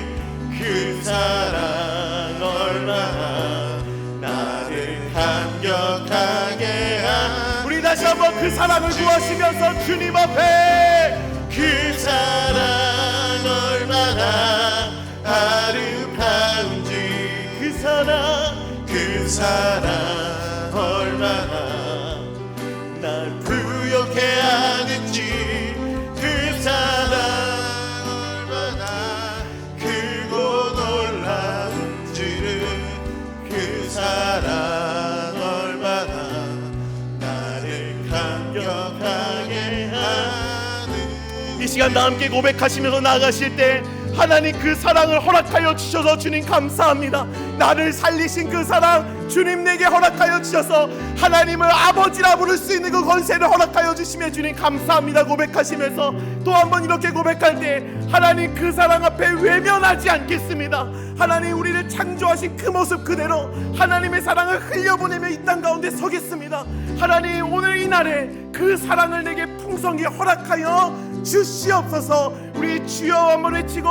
그 사랑 얼마나 나를 감격하게 한 우리 다시 한번 그 사랑을 구하시면서 주님 앞에 그 사랑 얼마나 아름다운지 그 사랑 얼마나 날 부욕해 하는지 그 사랑 얼마나 크고 놀라운지를 그 사랑 얼마나 나를 감격하게 하는 이 시간 다 함께 고백하시면서 나아가실 때 하나님 그 사랑을 허락하여 주셔서 주님 감사합니다. 나를 살리신 그 사랑 주님 내게 허락하여 주셔서 하나님을 아버지라 부를 수 있는 그 권세를 허락하여 주시며 주님 감사합니다 고백하시면서 또 한 번 이렇게 고백할 때 하나님 그 사랑 앞에 외면하지 않겠습니다. 하나님 우리를 창조하신 그 모습 그대로 하나님의 사랑을 흘려보내며 이 땅 가운데 서겠습니다. 하나님 오늘 이 날에 그 사랑을 내게 풍성히 허락하여 주시옵소서. 우리 주여 한번 외치고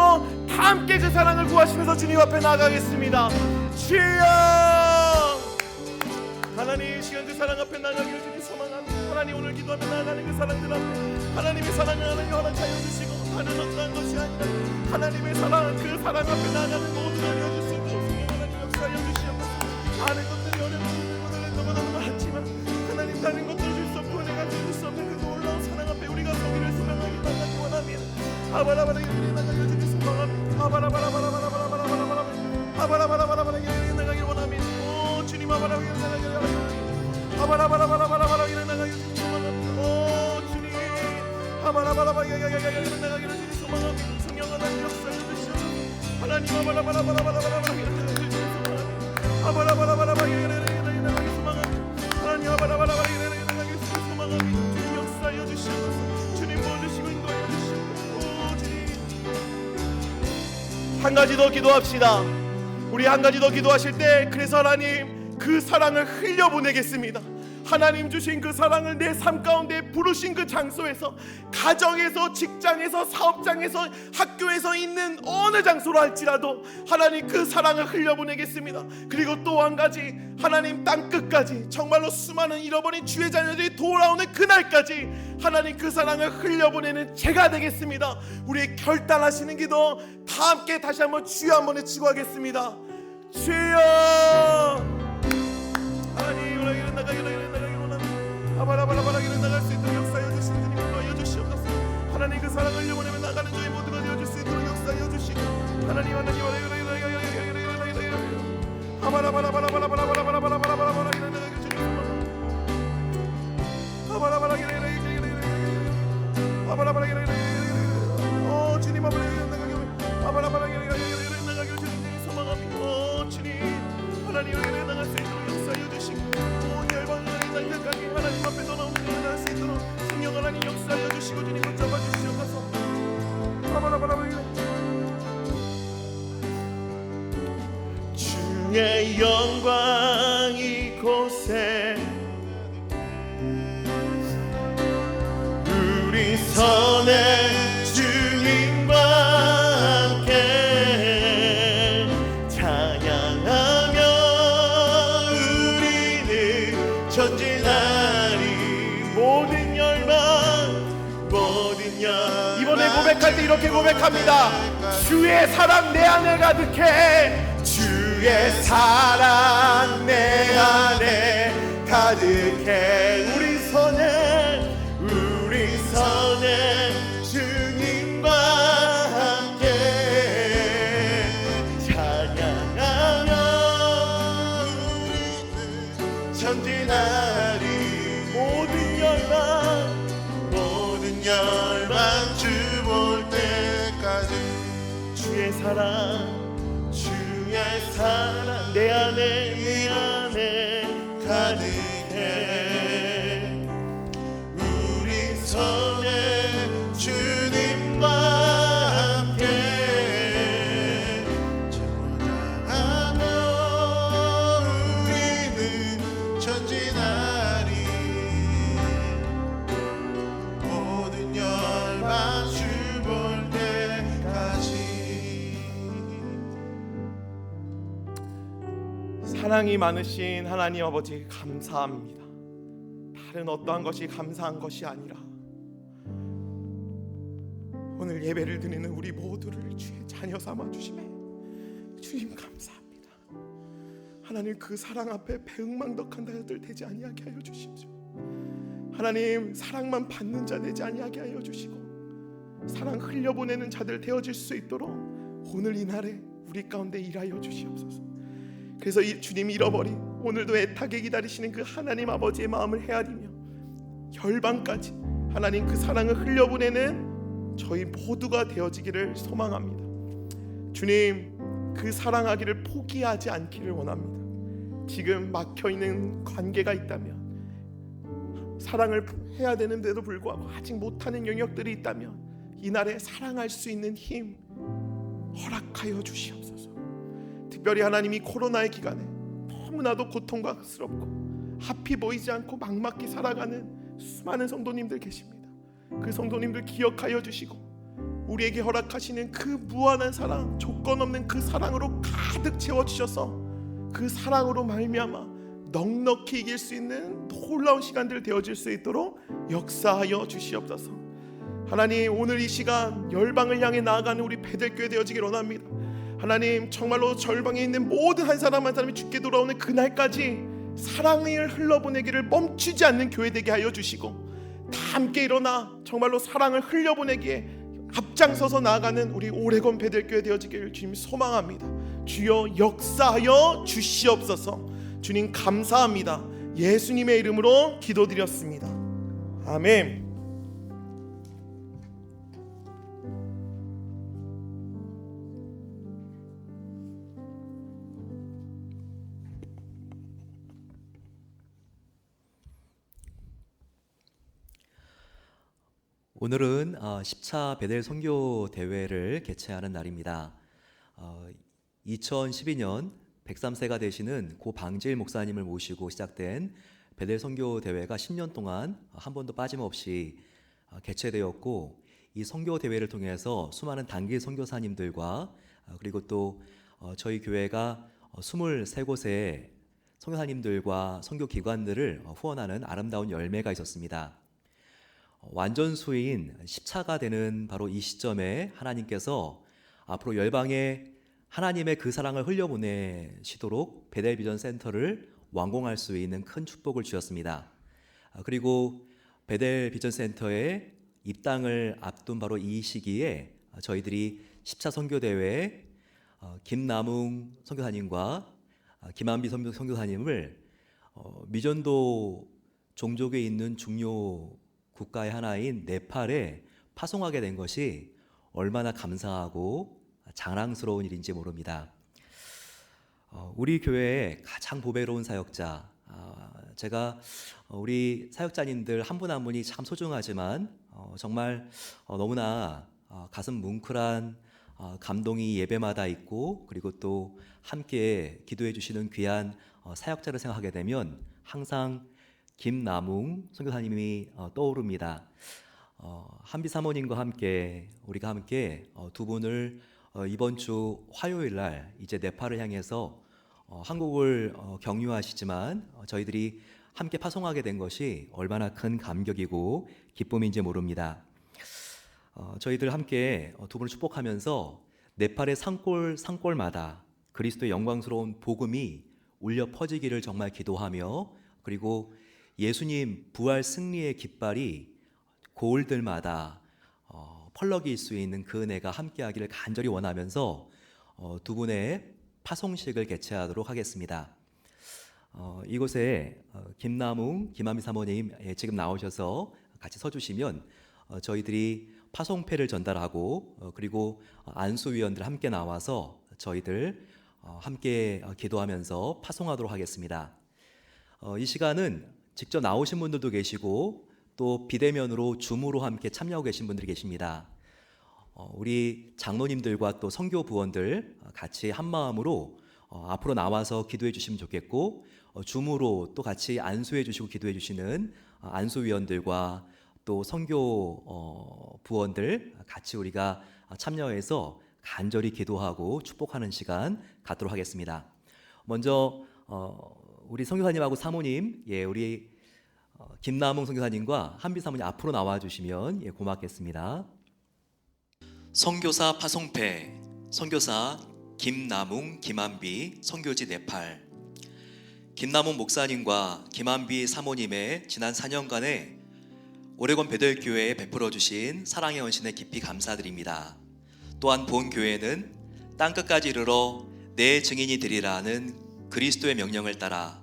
다 함께 그 사랑을 구하시면서 주님 앞에 나아가겠습니다. 주여 하나님 이 시간 그 사랑 앞에 나아가기를 주님 소망합니다. 하나님 오늘 기도하며 나아가는 그 사랑들 앞에 하나님의 사랑을 하나님 허락하여 주시고 다른 어떠한 것이 아니라 하나님의 사랑 그 사랑 앞에 나아가는 모든 알려주시고 하나님 역사하여 주시옵소서. 아는 것들이 어렵고 너무너무 많지만 하나님 다른 것들을 줄 수 없고 내가 줄 수 없는 그 놀라운 사랑 앞에 우리가 서기를 소명하기 나가기 원합니다. 아바라바라 이들이 나가기를 주님 소망합니다. 아바라바라바라바라바라바라바라바라 아바라바라바라바라 이들이 나가기 원합니다. 오 주님 아바라바라 나가기 원합니다. 아바라바라바라바라바라 이들이 나가기 주님 소망합니다. 오 주님 아바라바라바라 나가기를 주님 소망합니다. 성령 하나님 역사 역사하여 주시옵소서. 주님 도와주시고 인도하여 주시옵소서. 주님 한 가지 더 기도합시다. 우리 한 가지 더 기도하실 때 그래서 하나님 그 사랑을 흘려보내겠습니다. 하나님 주신 그 사랑을 내 삶 가운데 부르신 그 장소에서, 가정에서, 직장에서, 사업장에서, 학교에서 있는 어느 장소로 할지라도 하나님 그 사랑을 흘려보내겠습니다. 그리고 또 한 가지, 하나님 땅끝까지 정말로 수많은 잃어버린 주의 자녀들이 돌아오는 그날까지 하나님 그 사랑을 흘려보내는 제가 되겠습니다. 우리의 결단하시는 기도 다 함께 다시 한번 주여 한번 외치고 하겠습니다. 주여 하나님 아바라바라바라기를 나갈 수 있도록 역사하여 주시는 주님 인도하여 주시옵소서. 하나님 그 사랑을 흘려보내며 나가는 저희 모두가 되어줄 수 있도록 역사하여 주시고 하나님 하나님 앞에 돌아오는 날 수 있도록 성령 하나님 역사하여 주시고 주님 붙잡아 주시옵소서. 주의 영광 이곳에 우리 선의 주님과 함께 찬양하며 우리는 전진하리. 모든 열망 이번에 고백할 때 이렇게 고백합니다. 주의 사랑 내 안에 가득해. 주의 사랑 내 안에 가득해. 우리 선에 주님과 함께 찬양하며 우리는 전진하리. 모든 열망 주 볼 때까지 주의 사랑 내 안에 가득해. 우리 선에 주님과 함께 전하며 우리는 전진하리. 모든 열망 주 볼 때까지. 사랑이 많으신 하나님 아버지 감사합니다. 다른 어떠한 것이 감사한 것이 아니라 오늘 예배를 드리는 우리 모두를 주의 자녀 삼아 주심에 주님 감사합니다. 하나님 그 사랑 앞에 배응망덕한 자들 되지 아니하게 하여 주십시오. 하나님 사랑만 받는 자 되지 아니하게 하여 주시고 사랑 흘려보내는 자들 되어질 수 있도록 오늘 이 날에 우리 가운데 일하여 주시옵소서. 그래서 이 주님이 잃어버린 오늘도 애타게 기다리시는 그 하나님 아버지의 마음을 헤아리며 열방까지 하나님 그 사랑을 흘려보내는 저희 모두가 되어지기를 소망합니다. 주님 그 사랑하기를 포기하지 않기를 원합니다. 지금 막혀있는 관계가 있다면, 사랑을 해야 되는데도 불구하고 아직 못하는 영역들이 있다면 이날에 사랑할 수 있는 힘 허락하여 주시옵소서. 특별히 하나님이 코로나의 기간에 너무나도 고통스럽고 앞이 보이지 않고 막막히 살아가는 수많은 성도님들 계십니다. 그 성도님들 기억하여 주시고 우리에게 허락하시는 그 무한한 사랑, 조건 없는 그 사랑으로 가득 채워주셔서 그 사랑으로 말미암아 넉넉히 이길 수 있는 놀라운 시간들 되어질 수 있도록 역사하여 주시옵소서. 하나님 오늘 이 시간 열방을 향해 나아가는 우리 베델교회 되어지길 원합니다. 하나님 정말로 절방에 있는 모든 한 사람 한 사람이 주께 돌아오는 그날까지 사랑을 흘러보내기를 멈추지 않는 교회 되게 하여 주시고 다 함께 일어나 정말로 사랑을 흘려보내기에 앞장서서 나아가는 우리 오레곤 베델교회 되어지기를 주님 소망합니다. 주여 역사하여 주시옵소서. 주님 감사합니다. 예수님의 이름으로 기도드렸습니다. 아멘. 오늘은 10차 베델 선교 대회를 개최하는 날입니다. 2012년 103세가 되시는 고 방질 목사님을 모시고 시작된 베델 선교 대회가 10년 동안 한 번도 빠짐없이 개최되었고, 이 선교 대회를 통해서 수많은 단기 선교사님들과 그리고 또 저희 교회가 23곳의 선교사님들과 선교 기관들을 후원하는 아름다운 열매가 있었습니다. 완전수인 10차가 되는 바로 이 시점에 하나님께서 앞으로 열방에 하나님의 그 사랑을 흘려보내시도록 베델 비전 센터를 완공할 수 있는 큰 축복을 주셨습니다. 그리고 베델 비전 센터의 입당을 앞둔 바로 이 시기에 저희들이 10차 선교대회에 김남웅 선교사님과 김한비 선교사님을 미전도 종족에 있는 중요 국가의 하나인 네팔에 파송하게 된 것이 얼마나 감사하고 자랑스러운 일인지 모릅니다. 우리 교회의 가장 보배로운 사역자, 제가 우리 사역자님들 한 분 한 분이 참 소중하지만 정말 너무나 가슴 뭉클한 감동이 예배마다 있고, 그리고 또 함께 기도해 주시는 귀한 사역자를 생각하게 되면 항상 김남웅 선교사님이 떠오릅니다. 한비 사모님과 함께 우리가 함께 두 분을 이번 주 화요일 날 이제 네팔을 향해서 한국을 경유하시지만 저희들이 함께 파송하게 된 것이 얼마나 큰 감격이고 기쁨인지 모릅니다. 저희들 함께 두 분을 축복하면서 네팔의 산골마다 그리스도의 영광스러운 복음이 울려 퍼지기를 정말 기도하며, 그리고 예수님 부활 승리의 깃발이 고을들마다 펄럭일 수 있는 그 은혜가 함께하기를 간절히 원하면서 두 분의 파송식을 개최하도록 하겠습니다. 이곳에 김남웅, 김한미 사모님 지금 나오셔서 같이 서주시면 저희들이 파송패를 전달하고, 그리고 안수위원들 함께 나와서 저희들 함께 기도하면서 파송하도록 하겠습니다. 이 시간은 직접 나오신 분들도 계시고 또 비대면으로 줌으로 함께 참여하고 계신 분들이 계십니다. 우리 장로님들과 또 선교 부원들 같이 한 마음으로 앞으로 나와서 기도해 주시면 좋겠고, 줌으로 또 같이 안수해 주시고 기도해 주시는 안수위원들과 또 선교 부원들 같이 우리가 참여해서 간절히 기도하고 축복하는 시간 갖도록 하겠습니다. 먼저 우리 선교사님하고 사모님, 우리 김남웅 선교사님과 한비 사모님 앞으로 나와 주시면 고맙겠습니다. 선교사 파송패, 선교사 김남웅, 김한비, 선교지 네팔. 김남웅 목사님과 김한비 사모님의 지난 4년간의 오레곤 베델 교회에 베풀어 주신 사랑의 헌신에 깊이 감사드립니다. 또한 본 교회는 땅끝까지 이르러 내 증인이 되리라는 그리스도의 명령을 따라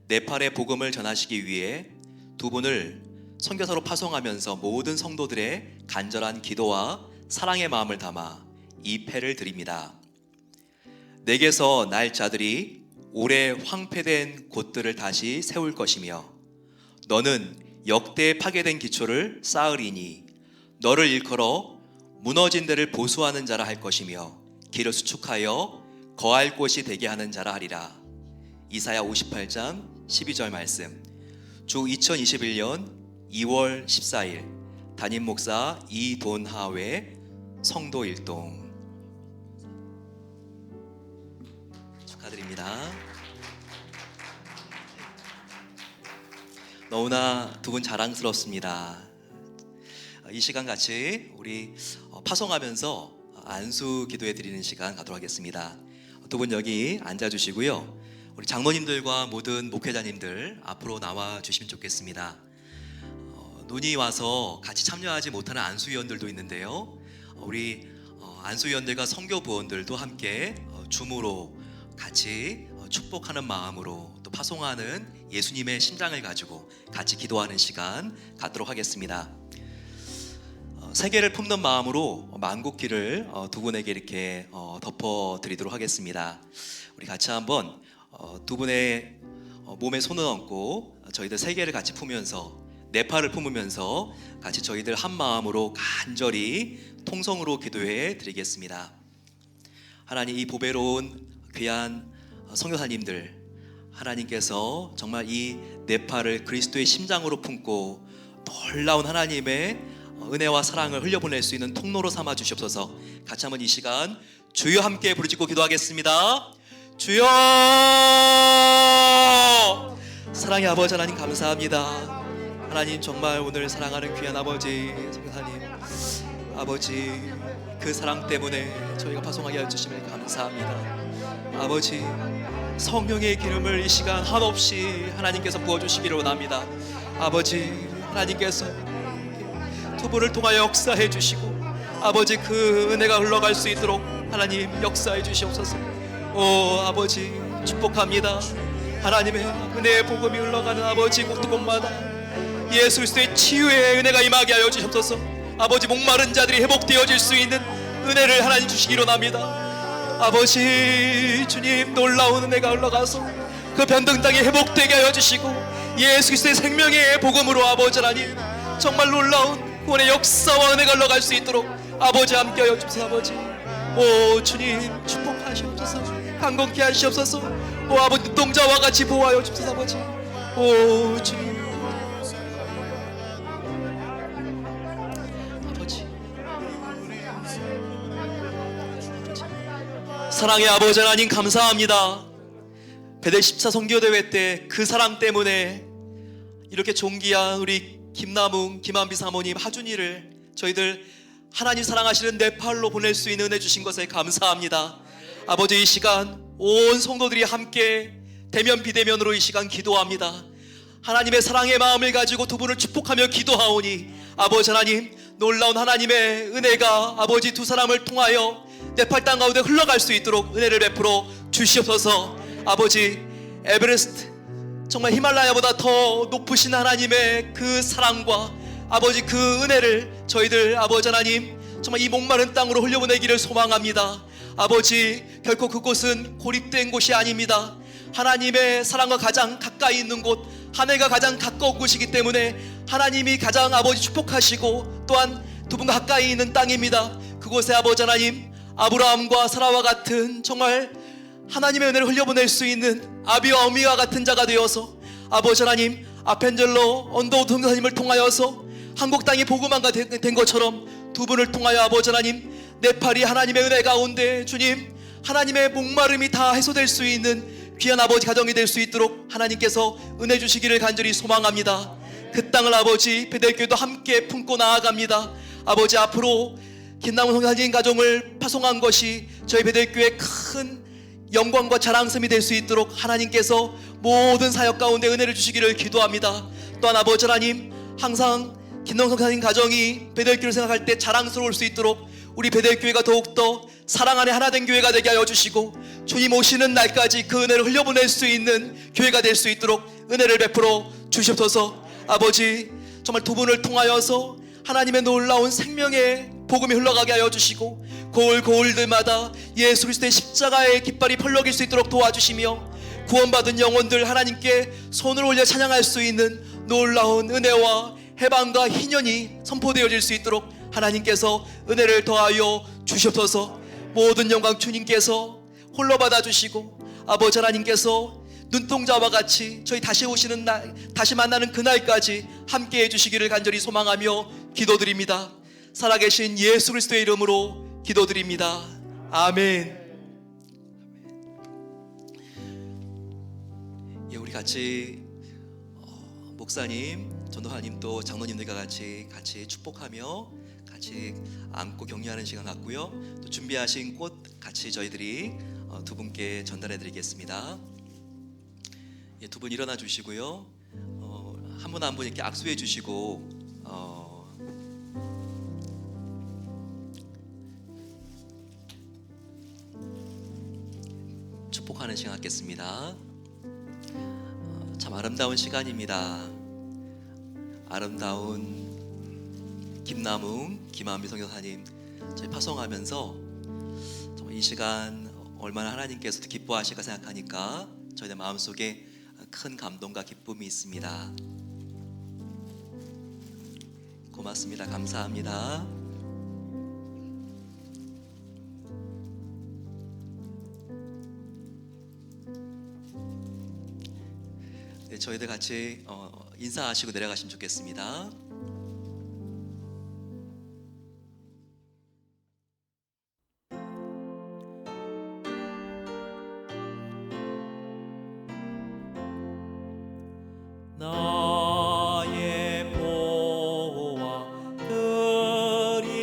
네팔의 복음을 전하시기 위해 두 분을 선교사로 파송하면서 모든 성도들의 간절한 기도와 사랑의 마음을 담아 이 패를 드립니다. 내게서 날 자들이 오래 황폐된 곳들을 다시 세울 것이며, 너는 역대 파괴된 기초를 쌓으리니 너를 일컬어 무너진 데를 보수하는 자라 할 것이며, 길을 수축하여 거할 곳이 되게 하는 자라 하리라. 이사야 58장 12절 말씀. 주 2021년 2월 14일 담임 목사 이돈하회 성도 일동. 축하드립니다. 너무나 두 분 자랑스럽습니다. 이 시간 같이 우리 파송하면서 안수 기도해 드리는 시간 갖도록 하겠습니다. 두 분 여기 앉아 주시고요. 우리 장로님들과 모든 목회자님들 앞으로 나와 주시면 좋겠습니다. 논의 와서 같이 참여하지 못하는 안수위원들도 있는데요. 우리 안수위원들과 선교부원들도 함께 줌으로 같이 축복하는 마음으로 또 파송하는 예수님의 심장을 가지고 같이 기도하는 시간 갖도록 하겠습니다. 세계를 품는 마음으로 만국기를 두 분에게 이렇게 덮어드리도록 하겠습니다. 우리 같이 한번 두 분의 몸에 손을 얹고 저희들 세계를 같이 품으면서 네팔을 품으면서 같이 저희들 한 마음으로 간절히 통성으로 기도해 드리겠습니다. 하나님, 이 보배로운 귀한 선교사님들, 하나님께서 정말 이 네팔을 그리스도의 심장으로 품고 놀라운 하나님의 은혜와 사랑을 흘려보낼 수 있는 통로로 삼아 주시옵소서. 같이 한번 이 시간 주여 함께 부르짖고 기도하겠습니다. 주여! 사랑의 아버지 하나님, 감사합니다. 하나님, 정말 오늘 사랑하는 귀한 아버지 선교사님, 아버지 그 사랑 때문에 저희가 파송하게 해주심을 감사합니다. 아버지, 성령의 기름을 이 시간 한없이 하나님께서 부어주시기를 원합니다. 아버지, 하나님께서 두 분을 통하여 역사해 주시고 아버지 그 은혜가 흘러갈 수 있도록 하나님 역사해 주시옵소서. 오 아버지, 축복합니다. 하나님의 은혜의 복음이 흘러가는 아버지 곳곳마다 예수 그리스도의 치유의 은혜가 임하게 하여 주시옵소서. 아버지, 목마른 자들이 회복되어질 수 있는 은혜를 하나님 주시기로 합니다. 아버지 주님, 놀라운 은혜가 흘러가서 그 변등 땅이 회복되게 하여 주시고 예수 그리스도의 생명의 복음으로 아버지 하나님 정말 놀라운 구원의 역사와 은혜가 흘러갈 수 있도록 아버지 함께 하여 주옵소서. 아버지, 오 주님 축복하시옵소서. 강건케 하시옵소서. 오 아버지, 눈동자와 같이 보호하여 주옵소서. 아버지, 오 주님, 아버지, 사랑의 아버지 하나님 감사합니다. 베델 14 선교대회 때 그 사랑 때문에 이렇게 존귀한 우리 김남웅, 김한비 사모님, 하준이를 저희들 하나님 사랑하시는 네팔로 보낼 수 있는 은혜 주신 것에 감사합니다. 아버지, 이 시간 온 성도들이 함께 대면 비대면으로 이 시간 기도합니다. 하나님의 사랑의 마음을 가지고 두 분을 축복하며 기도하오니 아버지 하나님, 놀라운 하나님의 은혜가 아버지 두 사람을 통하여 네팔 땅 가운데 흘러갈 수 있도록 은혜를 베풀어 주시옵소서. 아버지, 에베레스트 정말 히말라야보다 더 높으신 하나님의 그 사랑과 아버지 그 은혜를 저희들 아버지 하나님 정말 이 목마른 땅으로 흘려보내기를 소망합니다. 아버지, 결코 그곳은 고립된 곳이 아닙니다. 하나님의 사랑과 가장 가까이 있는 곳, 하늘과 가장 가까운 곳이기 때문에 하나님이 가장 아버지 축복하시고 또한 두 분과 가까이 있는 땅입니다. 그곳에 아버지 하나님, 아브라함과 사라와 같은 정말 하나님의 은혜를 흘려보낼 수 있는 아비와 어미와 같은 자가 되어서 아버지 하나님, 아펜젤로 언더우드 선교사님을 통하여서 한국 땅이 복음화가 된 것처럼 두 분을 통하여 아버지 하나님, 네팔이 하나님의 은혜 가운데 주님 하나님의 목마름이 다 해소될 수 있는 귀한 아버지 가정이 될 수 있도록 하나님께서 은혜 주시기를 간절히 소망합니다. 그 땅을 아버지 베델교회도 함께 품고 나아갑니다. 아버지, 앞으로 김남훈 선교사님 가정을 파송한 것이 저희 베델교회의 큰 영광과 자랑스러움이 될 수 있도록 하나님께서 모든 사역 가운데 은혜를 주시기를 기도합니다. 또한 아버지 하나님, 항상 김남훈 선교사님 가정이 베델교회를 생각할 때 자랑스러울 수 있도록 우리 베델교회가 더욱더 사랑 안에 하나 된 교회가 되게 하여 주시고 주님 오시는 날까지 그 은혜를 흘려보낼 수 있는 교회가 될 수 있도록 은혜를 베풀어 주시옵소서. 아버지, 정말 두 분을 통하여서 하나님의 놀라운 생명의 복음이 흘러가게 하여 주시고 고을고을들마다 예수 그리스도의 십자가의 깃발이 펄럭일 수 있도록 도와주시며 구원받은 영혼들 하나님께 손을 올려 찬양할 수 있는 놀라운 은혜와 해방과 희년이 선포되어질 수 있도록 하나님께서 은혜를 더하여 주시옵소서. 모든 영광 주님께서 홀로 받아주시고 아버지 하나님께서 눈동자와 같이 저희 다시 오시는 날, 다시 만나는 그날까지 함께해 주시기를 간절히 소망하며 기도드립니다. 살아계신 예수 그리스도의 이름으로 기도드립니다. 아멘. 예, 우리 같이 목사님, 전도사님 또 장로님들과 같이 축복하며 같이 안고 격려하는 시간 갖고요. 또 준비하신 꽃 같이 저희들이 두 분께 전달해 드리겠습니다. 예, 두 분 일어나 주시고요. 한 분 한 분 이렇게 악수해 주시고 축복하는 시간 갖겠습니다. 참 아름다운 시간입니다. 아름다운 김남웅, 김한비 선교사님 저희 파송하면서 정말 이 시간 얼마나 하나님께서도 기뻐하실까 생각하니까 저희들 마음속에 큰 감동과 기쁨이 있습니다. 고맙습니다. 감사합니다. 네, 저희들 같이 인사하시고 내려가시면 좋겠습니다. 나의 보화 드리니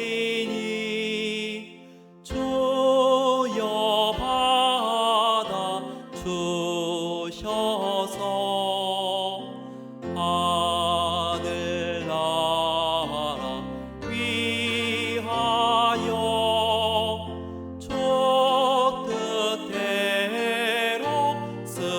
주여 받아 주셔서 하늘나라 위하여 주 뜻대로 쓰소서.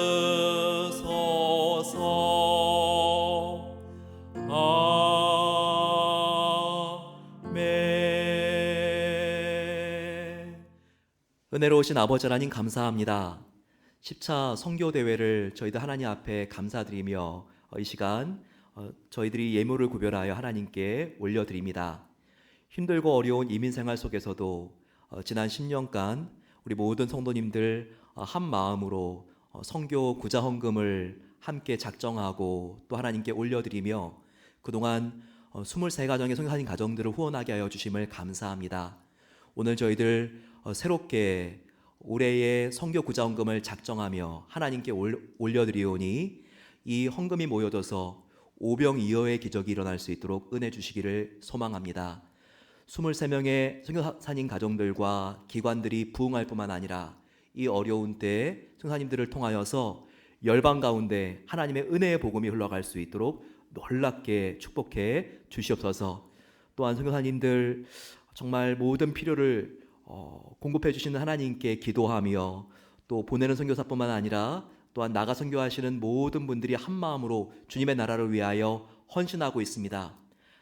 은혜로우신 아버지 하나님 감사합니다. 10차 선교대회를 저희들 하나님 앞에 감사드리며 이 시간 저희들이 예물을 구별하여 하나님께 올려드립니다. 힘들고 어려운 이민생활 속에서도 지난 10년간 우리 모든 성도님들 한 마음으로 선교 구자 헌금을 함께 작정하고 또 하나님께 올려드리며 그동안 23가정의 선교사님 가정들을 후원하게 하여 주심을 감사합니다. 오늘 저희들 새롭게 올해의 선교 구자 헌금을 작정하며 하나님께 올려드리오니 이 헌금이 모여져서 오병이어의 기적이 일어날 수 있도록 은혜 주시기를 소망합니다. 23명의 선교사님 가정들과 기관들이 부흥할 뿐만 아니라 이 어려운 때에 선교사님들을 통하여서 열방 가운데 하나님의 은혜의 복음이 흘러갈 수 있도록 놀랍게 축복해 주시옵소서. 또한 선교사님들 정말 모든 필요를 공급해 주시는 하나님께 기도하며 또 보내는 선교사뿐만 아니라 또한 나가 선교하시는 모든 분들이 한 마음으로 주님의 나라를 위하여 헌신하고 있습니다.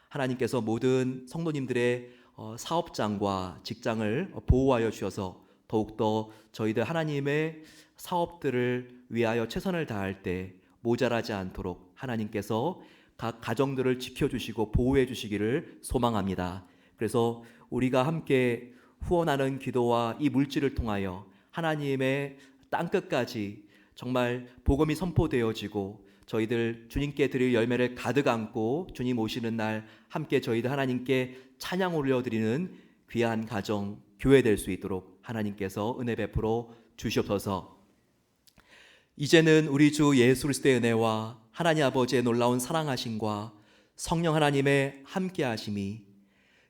하나님께서 모든 성도님들의 사업장과 직장을 보호하여 주셔서 더욱더 저희들 하나님의 사업들을 위하여 최선을 다할 때 모자라지 않도록 하나님께서 각 가정들을 지켜주시고 보호해 주시기를 소망합니다. 그래서 우리가 함께 후원하는 기도와 이 물질을 통하여 하나님의 땅끝까지 정말 복음이 선포되어지고 저희들 주님께 드릴 열매를 가득 안고 주님 오시는 날 함께 저희들 하나님께 찬양 올려드리는 귀한 가정, 교회 될 수 있도록 하나님께서 은혜 베풀어 주시옵소서. 이제는 우리 주 예수 그리스도의 은혜와 하나님 아버지의 놀라운 사랑하심과 성령 하나님의 함께하심이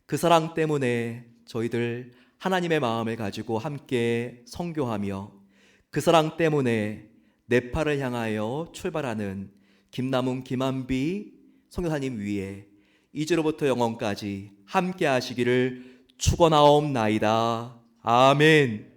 그 사랑 때문에 저희들 하나님의 마음을 가지고 함께 선교하며 그 사랑 때문에 네팔을 향하여 출발하는 김남훈, 김한비 선교사님 위에 이제로부터 영원까지 함께 하시기를 축원하옵나이다. 아멘.